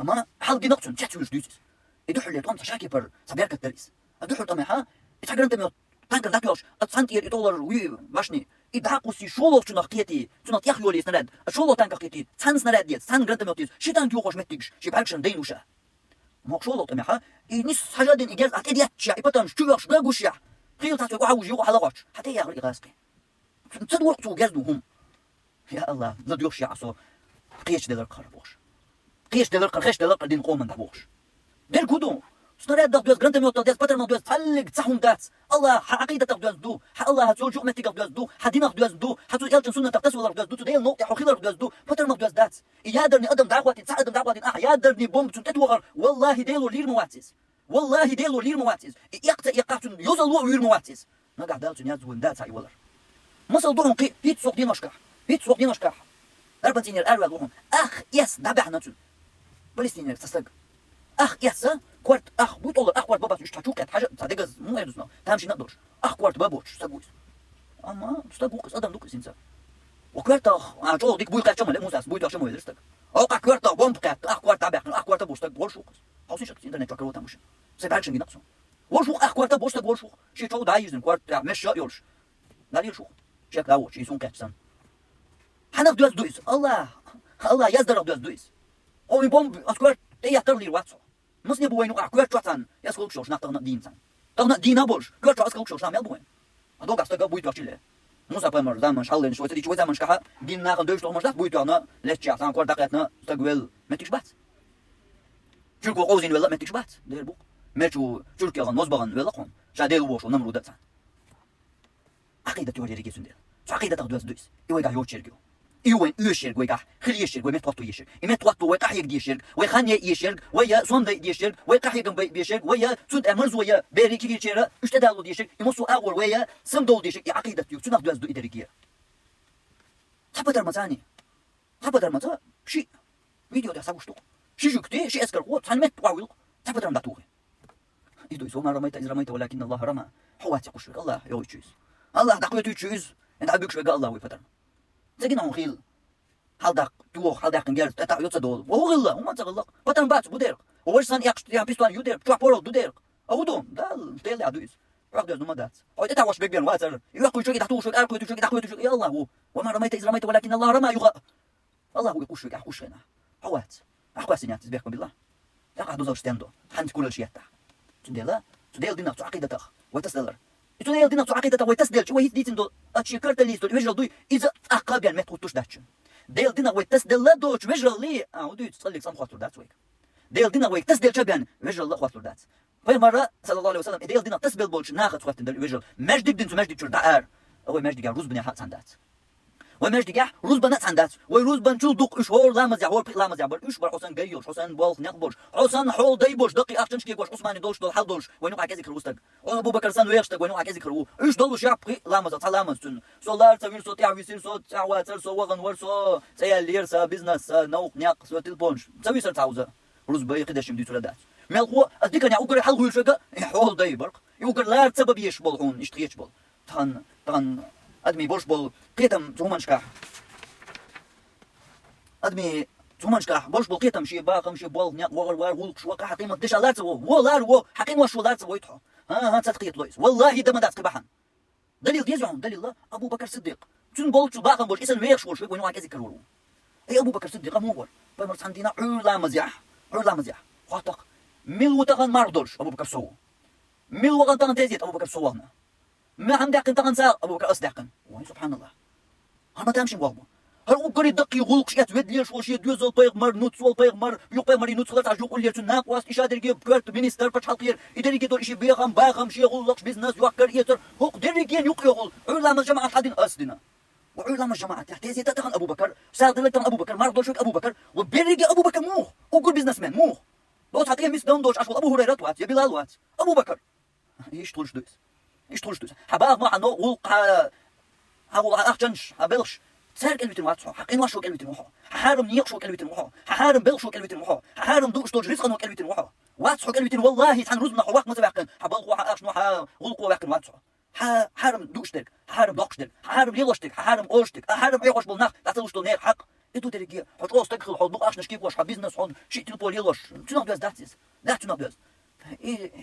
أما حال دينقتون تحتوش ديوتس يدوحوا اللي طوم تشاكي بر سبيرك التريس يدوحوا طميحة يتحقرن تميو تانكر داكيوش أتسانتير يطولر وي باشني يدعقوا سي شولو تشنخ قيتي تشنخ يخيولي سنراد شولو تانكر قيتي تسان سنراد ديت تسان قرن تميو تيز شي تانك يوقوش متيقش شي بعكشن دينوشا موك شولو طميحة ينس حاجادين إجاز أكيد يتشع يبطن شتوش غاقوشيا خيل تاتو عاوج يوقو حلقوش حتى يغرق غاسقي تصدق وقتو جازدوهم يا الله زديوش يا عصو قيش دلر قربوش قيش دلر خيش دلر دين قوم من دبوش دير كودو سنراد دوز غرانت ميوت دوز باتر دوز فلق تصحون دات الله عقيدة دوز دو الله هتسول جو متيك دوز دو حدينا دوز دو هتو يالتن سنة تقتسول دوز دو تديل نقطة حخيلر دوز دو باتر دوز دات يادرني ادم دعواتي تصعد دعواتي يادرني بومب تتوغر والله ديلو لير مواتيز والله ديلو لير مواتيز يقعتن يوزل وير مواتيز ما قاعد دالتن يازون دات هاي ولر مصل دورهم قي هيت سوق دينوشكا هيت سوق دينوشكا أربعتينير أروى لهم أخ يس دبعنا تون فلسطينير تستق أخ يس كوارت أخ بوتولر أخ كوارت بابا تشتاچوك حاجة صدقز مو يدوسنا تامشي نقدرش أخ كوارت بابوش تستقويس أما تستقوكس أدم دوكس إنسان وكوارت أخ عجول ديك بوي قاتشمل لا موساس بوي تشمل يدرستق أوقع كوارت بومب قات أخ كوارت تابعنا أخ كوارت بوش تق ورشوقس حوسين شكس إنترنت وكرو تامش سيبالشن بينقصون ورشوق أخ كوارت بوش تق ورشوق شي تو دايزن كوارت مش يولش لا يولشوق شك لاوش يسون كاتسان حنق دوز دويس الله يزدر دوز دويس او يبوم اسكوار تياتر لي واتسو مس نبو وين اكوار تشاتان يسكول شوش نقطه دين سان تغنا دينا بولش كوار تشاس كول شوش نعمل بوين ادوغا استغا بويتو تشيله موسى بامر زمان شالن شويه تيجي زمان شكا دين ناقن دوش تو مرزات بويتو انا لتشا سان كوار دقيقنا استقبل ما تشبات تشكو اوزين ولا ما تشبات دير بو ماتشو تركيا نوزبغن ولا قوم شاديل ووش نمرو داتان عقيده توري ريكي سندل عقيده تغدوز دويس ايوغا يوتشيرغو يوين يشرق ويقع خلي يشرق ويمت وقته يشرق يمت وقته ويقع يقدي يشرق ويخان يشرق ويا صوم يشرق ويقع يقم يشرق ويا سود امرز ويا بيريكي يشرق اشتدالو يشرق يمسو اول ويا سمدول يشرق عقيده يو تنخ دوز دو ادريكيه تبدر مزاني تبدر مزا شي فيديو ده ساقشتو شي جوكتي شي اسكر قوت سنمت واويل تبدر مداتوه يدو يسوما رميت اذ رميت ولكن الله رمى حواتي قشرك الله يو يتشوز الله دقيتو يتشوز انت عبيك شويه الله ويفتر زين هون خيل حلدق توخ حلدق نجار تاع يوتس دول وهو غلا وما تغلق بطن بات بودير وش سان يقش يا بيستوان يودير تروح بورو دودير اودوم دال تيل عدويس راح دوز نما دات او تاع واش بيبين واتر يقول شو تحتو شو اركو شو تحتو شو يا الله هو وما رميت اذ رميت ولكن الله رمى يغ الله هو يقول شو يحوش هنا حوات احواس نيات تسبيحكم بالله يقع دوز ستاندو حنت كل شيء تاع تديلا تديل دينا عقيدته وتسدلر يتونيل دينا عقيدته ويتسدل شو هي ديتندو اتشكرت لي تو يجل دوي اذا اقابل ما تقطوش داتش ديل دينا ويتسدل لا دوش ويجل لي ودي تصلي صم خاطر دات ويك ديل دينا ويتسدل شبان ويجل الله خاطر دات في مره صلى الله عليه وسلم ديل دينا تسبل بولش ناخذ خاطر ويجل مجد دين مجد دار هو ماش دقيقة روز بني حق سندات وماش دقيقة روز بنات سندات وروز بنشل دق إيش هو لامز يعور بق لامز يعبر إيش بر حسن جيوش حسن بالخ نقبرش حسن حول ديبوش دقي أخشنش كيقوش عثماني دولش دول حل دولش وينو عكازي كروستك أبو بكر سن ويشتك وينو عكازي كرو إيش دولش يعب بق لامز لامز تن سولار تغير صوت يعوي سير صوت تعوات سو وغن ورسو سيالير سا بيزنس نوق نياق سو تلبونش تسوي سر تعوزة روز بي قداش يمدي تولدات ملخو أديك أنا أقول حل غير شقة حول ديبرق يقول لا سبب يشبلون يشتريش بل تان أدمي بوش بل قيتم زومان شكاح أدمي زومان شكاح بوش بل قيتم شي باقم شي بول نياق وغر ولق شو قاح قيمة دش على تسوي ولا رو حقين وش ولا تسوي يتحو ها تسقيت لويس والله دم دات قبحان دليل ديزعون دليل الله أبو بكر صديق تون بول شو باقم بوش اسم ويش وش وينو عايز يكرروا أي أبو بكر صديق مور بمرس عندنا علا مزيح خاطق ميل وتغن ماردوش أبو بكر سو ميل وغن تغن تزيد أبو بكر سوغنا ما عم داقن تغن ساق أبو بكر أصدقن وين سبحان الله هما تامشي وغبو هل أقري دقي غلق شيات ود ليش وشي دوزل بيغمر نوتسول بيغمر يو بيغمر نوتسول تاع جوق لير تناق واس إيش هادر جيب كارت مينستر فش حلقير إدري جدول إشي بيغم باغم شي غلق بيزنس يوكر يتر هو دري جين يقول علماء الجماعة حدين أسدنا وعلماء الجماعة تحتاج تغن أبو بكر ساعد لك أبو بكر ما رضوش أبو بكر وبيرجع أبو بكر موه وقول بيزنس مان موه لو تعطيه ميس دون دوش أشغل أبو هريرة وات يا بلال وات أبو بكر إيش تقولش دوس حباغ ما عنو وقع هقول أخجنش هبلش سار كلمة واتسو حقين واشو كلمة وحو حارم نيقشو كلمة وحو حارم بلشو كلمة وحو حارم دوش دوش رزقنو كلمة وحو واتسو كلمة والله تحن روز نحو وقت متبعقن حبلغو حاقشنو غلقو وقن واتسو حارم دوشتك حارم دوقشتك حارم ليلشتك حارم اوشتك حارم ايقوش بالنخ تعتلوش دول نيق حق إدو تريجي حط أوس تدخل حط بقاش نشكيب واش حبيزنس حون شيء تلبول يلوش تنو بيز داتيز دات تنو بيز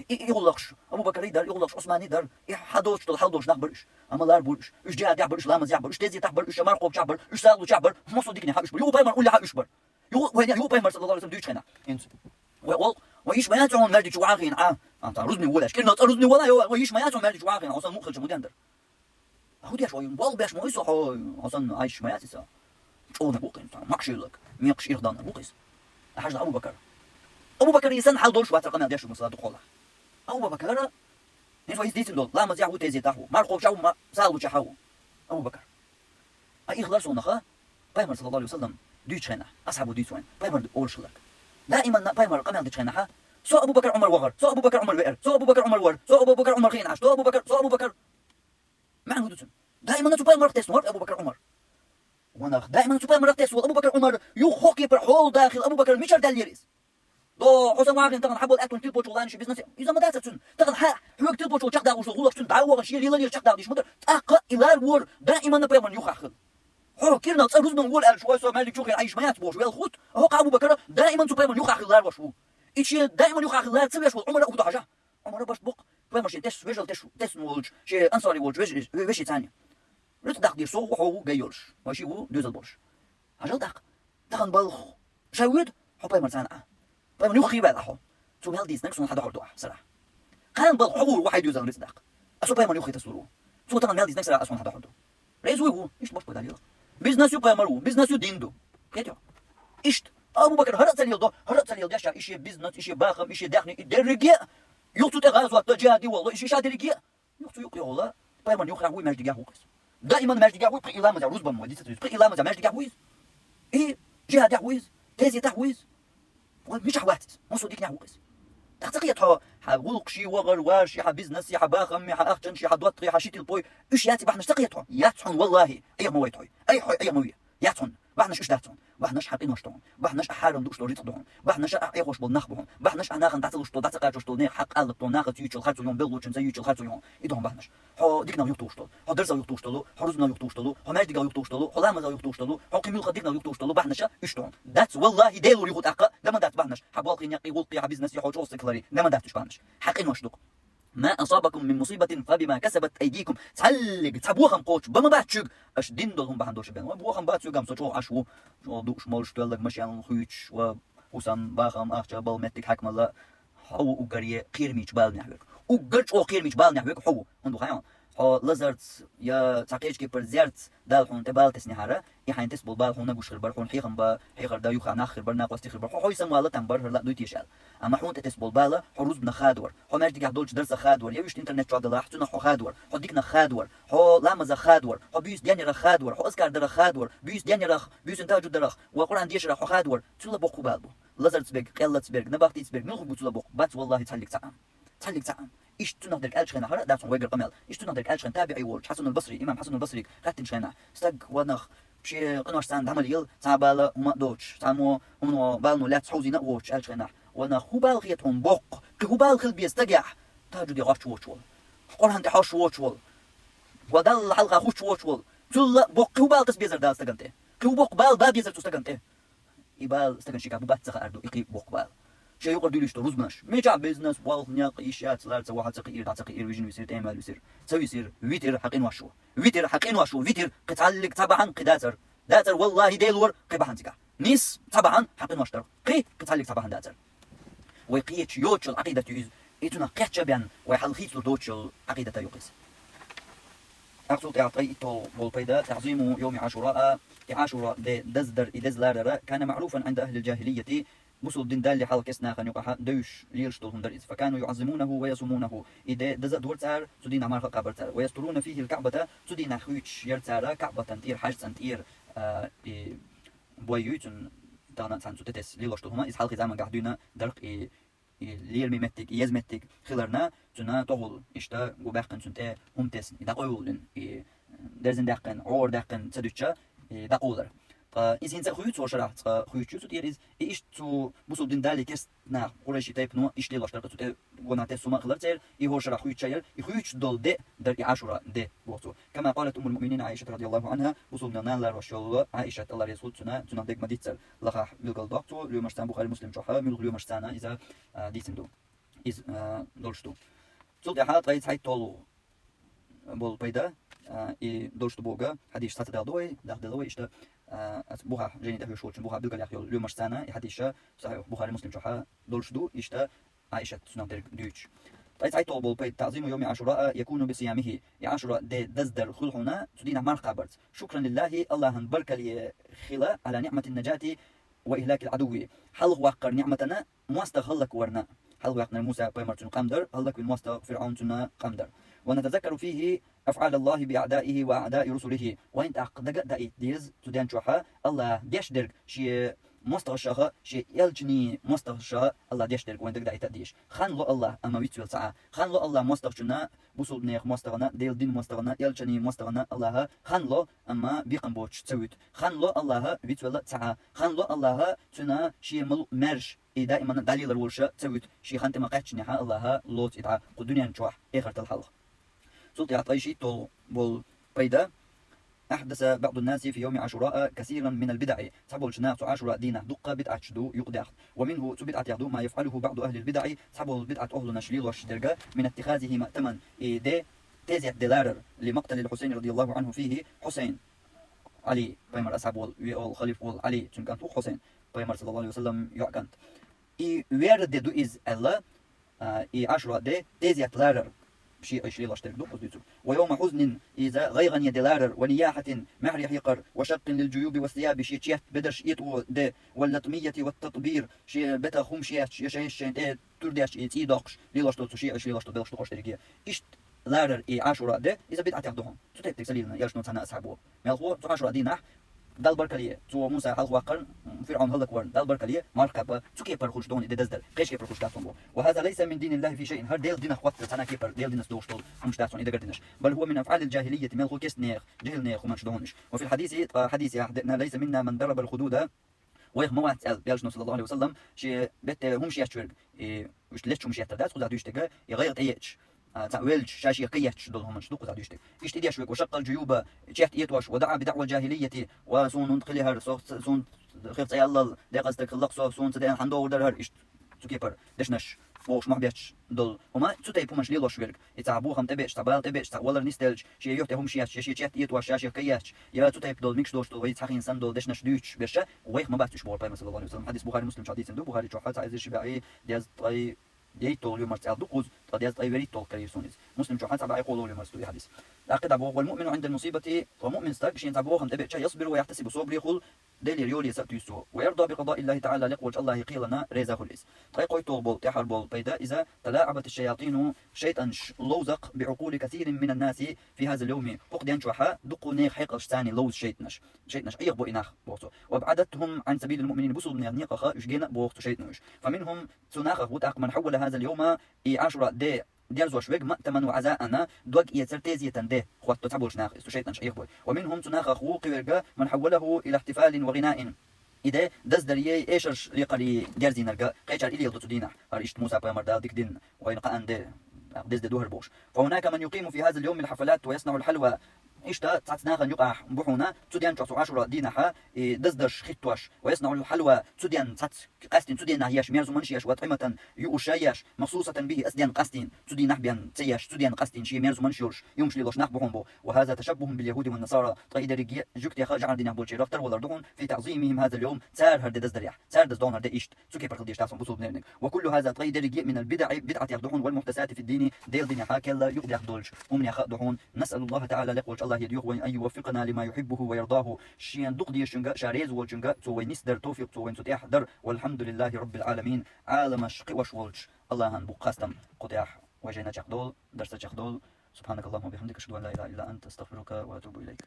يغلقش أبو بكر يدار يغلقش عثمان يدار حدوش تل حدوش نخبرش أما لار بولش إيش جاد يعبرش لامز يعبرش تزي تعبر إيش مارقوب يعبر إيش سالو يعبر مصو ديكني حق يشبر يو بايمر ولا حق يشبر يو بايمر صلى الله عليه وسلم دوش خنا انت وإيش ما ياتون مالدي جواغين أنت رزني ولاش كلمة رزني ولا وإيش ما ياتون مالدي جواغين أصلا مخرج مدندر هو ديش وين بول باش ما يصح أصلا عايش ما ياتسا أونا بوقين ماكشيلك ميقش يخدان بوقيس حاجة أبو بكر يسن حال دولش واتر قناة ديشو مصادق خلا أبو بكر نسوا يزيد دول لا مزيع وتزي تاهو مارقو شاو ما سالو شاو أبو بكر أي خلاص ونخا بايمر صلى الله عليه وسلم ديتشنا أصحابه ديتوين بايمر أولشلك دائما بايمر قناة ديتشنا سو أبو بكر عمر وغر سو أبو بكر عمر بئر سو أبو بكر عمر ور سو أبو بكر عمر خين عش سو أبو بكر ما عنده دتن دائما نتو بايمر تسمر أبو بكر عمر ونخ دائما نتو بايمر تسمر أبو بكر عمر يخوكي برحول داخل أبو بكر ميشر داليريس دو حسن واقعين تغن حبول أكل تلبو شغلان شي بيزنس إذا ما داتن تغن حوك تلبو شغل شقدا وشغل غلق تن دعوة شي ليلة شقدا ديش مدر تأقى إلى الور دائما نبيمر يخاخل هو كيرنا تصرف من نقول شوي سو مالك شوخي عايش ما يتبوش والخوت هو أبو بكر دائما تبيمر يخاخل لار وشو إيشي دائما يخاخل لار تسوي شو عمر أخذ حاجة عمر باش بق بيمر شي تس وجل تس نولج شي أنصاري ولج وش ثاني رت داق دير سو وحو جايولش ماشي هو دوزل بولش هجل داق تغن بالخ شاود هو بيمر ثاني بايمر يخي بعد أحو سو مال ديس نكسون حدا حردوح صراحة كان بالحضور واحد يوزن رت داق أسو بايمر يخي تسورو سو تغن مال ديس نكسون أسون حدا حردو رئيسوي هو إيش باش بداليو بيزنس يو بايمرو بيزنس يو ديندو كيتو إشت أبو بكر هرت سليل داشا إشي بيزنس إشي باخم إشي داخني درجة يوتو تغازو التجادي والله إشي شادرجة يوتو يقي والله بايمر يخرع هو ماجدي هو قيس دائما ماجدي هو بقي إلامة روز بمودي تتريز بقي إلامة ماجدي هو إيه جهاد هو تيزي تهو مش حواتس مصو ديك هو قيس تقيتها حغلق شي وغر وار شي بيزنس شي باخم شي أخجن شي دوطري شي البوي إيش ياتي بحنش تقيتها ياتحون والله أي مويتوي أي موية ياتحون بحنش إيش داتون بحنش حقين وشتون بحنش أحارم دوش لوريت دون بحنش أيقوش بالنخبهم بحنش أناخن تعتلوش تو تعتقاش تو نيخ حق قلب تو ناخت يوتشل خارج يوم بيلوتشن زي يوتشل خارج يوم إدهم بحنش هو ديكنا يوتوش تو هو درزا يوتوش تو هو رزنا يوتوش تو هو ماجدي يوتوش تو هو لامزا يوتوش تو هو قيميل خديكنا يوتوش تو بحنش إشتون دات والله ديلو يغوت أقا لما دات بحنش حبالقين يقي ولقي بيزنس يحوج أوستكلاري لما داتش بحنش حقين وشدق ما أصابكم من مصيبة فبما كسبت أيديكم تعلق تبوخم قوش بما باتشوق أش دين دولهم بحندوش بين وبوخم باتشوق أم سوتشو عشو شو دوش مالش تولق مشيان خويتش وحسام باخم أخشى بالمتك حكم الله هو وقريه قير ميش بال نحوك وقرش أو قير ميش بال نحوك هو عنده خيان ها لزرت يا تاقيش كي برزيرت دال حون تبال تسنهارة يحين تسبل بال حون نقوش خربر حون حيخم با حيخر دا يوخا ناخر بر ناقوستي خربر حو يسمى الله تنبر لا دوي تيشال اما حون تسبل بالا حروز بنا خادور حو مرجي قاعد دولش درس خادور يا ويش انترنت شاد الله حتنا حو خادور حو ديكنا خادور حو لامز خادور حو بيس دياني رخ خادور حو اسكار در خادور بيس دياني رخ بيس انتاج درخ وقران ديش رخ خادور تلا بوكو بالبو لزرت بيك قلت بيك نبختي بيك نخو بوتلا بوك بات والله تحلك تعام تحلك تعام إيش تنقدر ألشخنا هلا داتون ويجر قمل إيش تنقدر ألشخن تابعي وولش حسن البصري إمام حسن البصري قتل شينا استق ونخ بشي قنوش سان عمل يل تعبالة وما دوتش تعمو هم بالنو لا تحوزي نقوش ألشخنا ونخ هو بالغيتهم بق هو بالخل بيستجع تاجد يغش وشول قرن تحش وشول ودل حلقة خوش وشول تل بق هو بالتس بيزر دال استجنته هو بق بال بيزر تستجنته يبال استجن شيكا ببات سخ أردو إقي بق بال شيء يقدر ديلش تروز مناش ميجا بيزنس والنياق إيشات لار سواحد تقير تقير ويجن يصير تعمل يصير تسوي يصير فيتر حقين واشو فيتر حقين واشو فيتر قتعلق طبعا قداتر داتر والله ديلور قبحان تقع نيس طبعا حقين واشتر قتعلق طبعا داتر ويقيتش يوتشل عقيدة يوز إتنا قيتش بيان ويحل خيتلو دوتشل عقيدة يوقس أقصد إعطي إتو والبيدا تعظيم يوم عاشوراء عاشوراء دزدر إدزلار كان معروفا عند أهل الجاهلية بوصل الدين دال حال كسنا خن يقع دوش ليرشتلهم دريز فكانوا يعظمونه ويصومونه إذا دز دورتار تدين عمار قبرتار ويسترون فيه الكعبة تدين خويتش يرتار كعبة تنتير حاج تنتير بويوتن دانا تان تتس ليرشتلهما إذ حال خزاما قاعدونا درق ليرمي متك يزمتك خلرنا تنا طول إشتا وباقن تنتا هم تس دقولن درزن دقن عور دقن تدوتشا دقولر إذا أنت خويت وشرح خويت شو تير إيش تو بوصل دين دالي كست نا قريش تايب نو إيش لي لاشتر تو ونا تسمع خلر تير إيه شرح خويت شير خويت دول ده در عاشوراء ده وقته كما قالت أم المؤمنين عائشة رضي الله عنها وصلنا نال رشول عائشة الله رسول تنا ديك مديتر لقى بالقل دكتور اليوم مشتان بخاري مسلم شوحة من اليوم مشتانا إذا ديسندو إذا دولشتو صلت حالات غير هاي طولو بول بيدا دولشتو بوجا حديش سات دالوي دالوي إشتا بوها جيني ده شوتش بوها بالقل يحيو اليوم مشتانا حديشة صحيح بخاري مسلم شوحة دولشتو إشتا عائشة سنة دوتش هاي طول بيد تعظيم يوم عاشوراء يكون بصيامه عاشوراء دزدر خلحنا تدين مار قبرت شكرا لله الله برك لي خلا على نعمة النجاة وإهلاك العدو حل وقر نعمتنا مواستغلق ورنا حل وقر موسى بيمرتن قمدر هلك من موست فرعون تنا قمدر ونتذكر فيه أفعال الله بأعدائه وأعداء رسله وإن تعقدق دقيت ديز تدين شوحا الله ديشدر شي مستغشها شي يلجني مستغشها الله ديشدر وين تقدر تديش خان لو الله أما ويتسول ساعة خان لو الله مستغشنا بوصل نيخ مستغنا ديل دين مستغنا يلجني مستغنا الله خان لو أما بيقم بوتش تسويت خان لو الله ويتسول ساعة خان لو الله تنا شي مل مرش دائما دليل الورشة تسويت شي خانت ما قاتش نحا الله لوت إدعاء قدنيا نشوح آخر الحلقة صوت يعطي شي طول بول بيدا أحدث بعض الناس في يوم عاشوراء كثيرا من البدع صحبوا الجناح عاشوراء دينه دقة بدعة شدو يقدح ومنه بدعة يعدو ما يفعله بعض أهل البدع صحبوا البدعة أهل نشليل والشدرقة من اتخاذه مأتما دي تيزية دلارر لمقتل الحسين رضي الله عنه فيه حسين علي بيمر أصحاب والخليف والعلي تنكنت حسين بيمر صلى الله عليه وسلم يعكنت ويرد دو إز الله عاشوراء دي تيزية دلارر شيء أشري لاشترك دو قصديتو ويوم حزن إذا غيغن يدلارر ونياحة محر يحيقر وشق للجيوب والثياب شيء تشيت بدرش يتو ده واللطمية والتطبير شيء بتا خم شيء شيء ده ترداش يتيدقش ليلاشتو شيء أشري لاشتو بلاشتو قشتريكية إيش لارر عاشوراء ده إذا بدعة يعدوهم تتعب تكسليلنا يلشنو تانا أصحابه مالخو عاشوراء دي نح دال بركليه تو موسى حلق وقرن فرعون هلك ورن دال بركليه مركب تسكي برخوش دون دزدل قيش كي برخوش داتون وهذا ليس من دين الله في شيء هر ديل دين اخوات انا كيبر ديل دين دوشتول همش داتون اذا قدنش بل هو من افعال الجاهليه مالخو كيس نيخ جهل نيخ ومنش دونش وفي الحديث حديث احدنا ليس منا من ضرب الخدود ويخ موات سأل بيالجنو صلى الله عليه وسلم شي بيت هم شي اشترك وش ليش هم شي تدات خذ دوشتك يغير تيتش تعويلش شاشي قيتش دولهم مش دوق زادوشتك اشتدي اشوك وشق الجيوب جهت يتوش ودعا بدعوى الجاهليه وسون نقلها سون خيرت اي الله دقستك خلق سون تدين حندو درهر اشت تكيبر دشنش وش ما بيتش دول هما تسوتي بومش ليلوش ويرك يتعبوهم تبيش تعبال تبيش ولا نستلج شي يوتهم شي شي جهت يتوش شاشي قيتش يا تسوتي دول ميكس دوش دول يتحقين سن دول دشنش دوش بيرشا ويخ ما باتش بور بايم صلى الله عليه وسلم حديث بخاري مسلم حديث دو بخاري شو حتى عايز شبعي ديز طي دي تول يوم مرت دوقوز تدياز طيبري تول كريسونيز مسلم جو حتى يقولوا يوم مرت حديث لقد ابو والمؤمن عند المصيبه ومؤمن استكشين تبوه خم تبع يصبر ويحتسب صبر يقول ديل ريولي ساتيسو ويرضى بقضاء الله تعالى لقوج الله قيلنا ريزا خليس طيقوي تول تحربول بيدا اذا تلاعبت الشياطين شيطان لوزق بعقول كثير من الناس في هذا اليوم فقد ينشوحا دقوا نيخ حيقش ثاني لوز شيطنش اي بو اناخ بوتو وابعدتهم عن سبيل المؤمنين بسوا من نيقخا يشجينا بوقت شيطنش فمنهم تناخ وتاق من حول هذا اليوم اي عشرة دي ديال زوشويق مأتمن وعزاءنا دوق يتسرتيزية ده خوات تتعبوش ناخ استشيطن شيخ ومنهم تناخ أخو قويرقا من حوله إلى احتفال وغناء إذا دزدريه إيشرش لقري ديرزي نرقا قيشار إلي يلدو تدينح هارشت موسى بيامر ديك دين وينقا أن دي دزد دوهر بوش فهناك من يقيم في هذا اليوم الحفلات ويصنع الحلوى إشتا تعتناغ يقع بحونا تديان تعصو عشرة دينها دزدش خطوش ويصنع الحلوى تديان قاستين تديان نهياش ميرزو منشياش وطعمة يؤشاياش مخصوصة به أسديان قاستين تدين نحبيان تسياش تديان قاستين شي ميرزو منشيوش يمشي لوش نحبهم بو وهذا تشبه باليهود والنصارى طيب رجي جوكت يا جعل دين بول شي رفتر ولا في تعظيمهم هذا اليوم سار هرد دزدريح سار دزدون هرد إشت سكي برخد يشتاسون بصوب نيرنك وكل هذا طيب رجي من البدع بدعة يخدعون والمحدثات في الدين ديل دين حاكلا يقدر يخدولش ومن يخدعون نسأل الله تعالى لقول الله يديوه وأن يوفقنا لما يحبه ويرضاه شيان دقدي شنجا شاريز والشنجا توي نسدر توفيق توي نتيح در والحمد لله رب العالمين عالم شق وشولش الله هن بقاستم قطيح وجينا تشخدول درس تشخدول سبحانك اللهم وبحمدك اشهد ان لا اله الا انت استغفرك واتوب اليك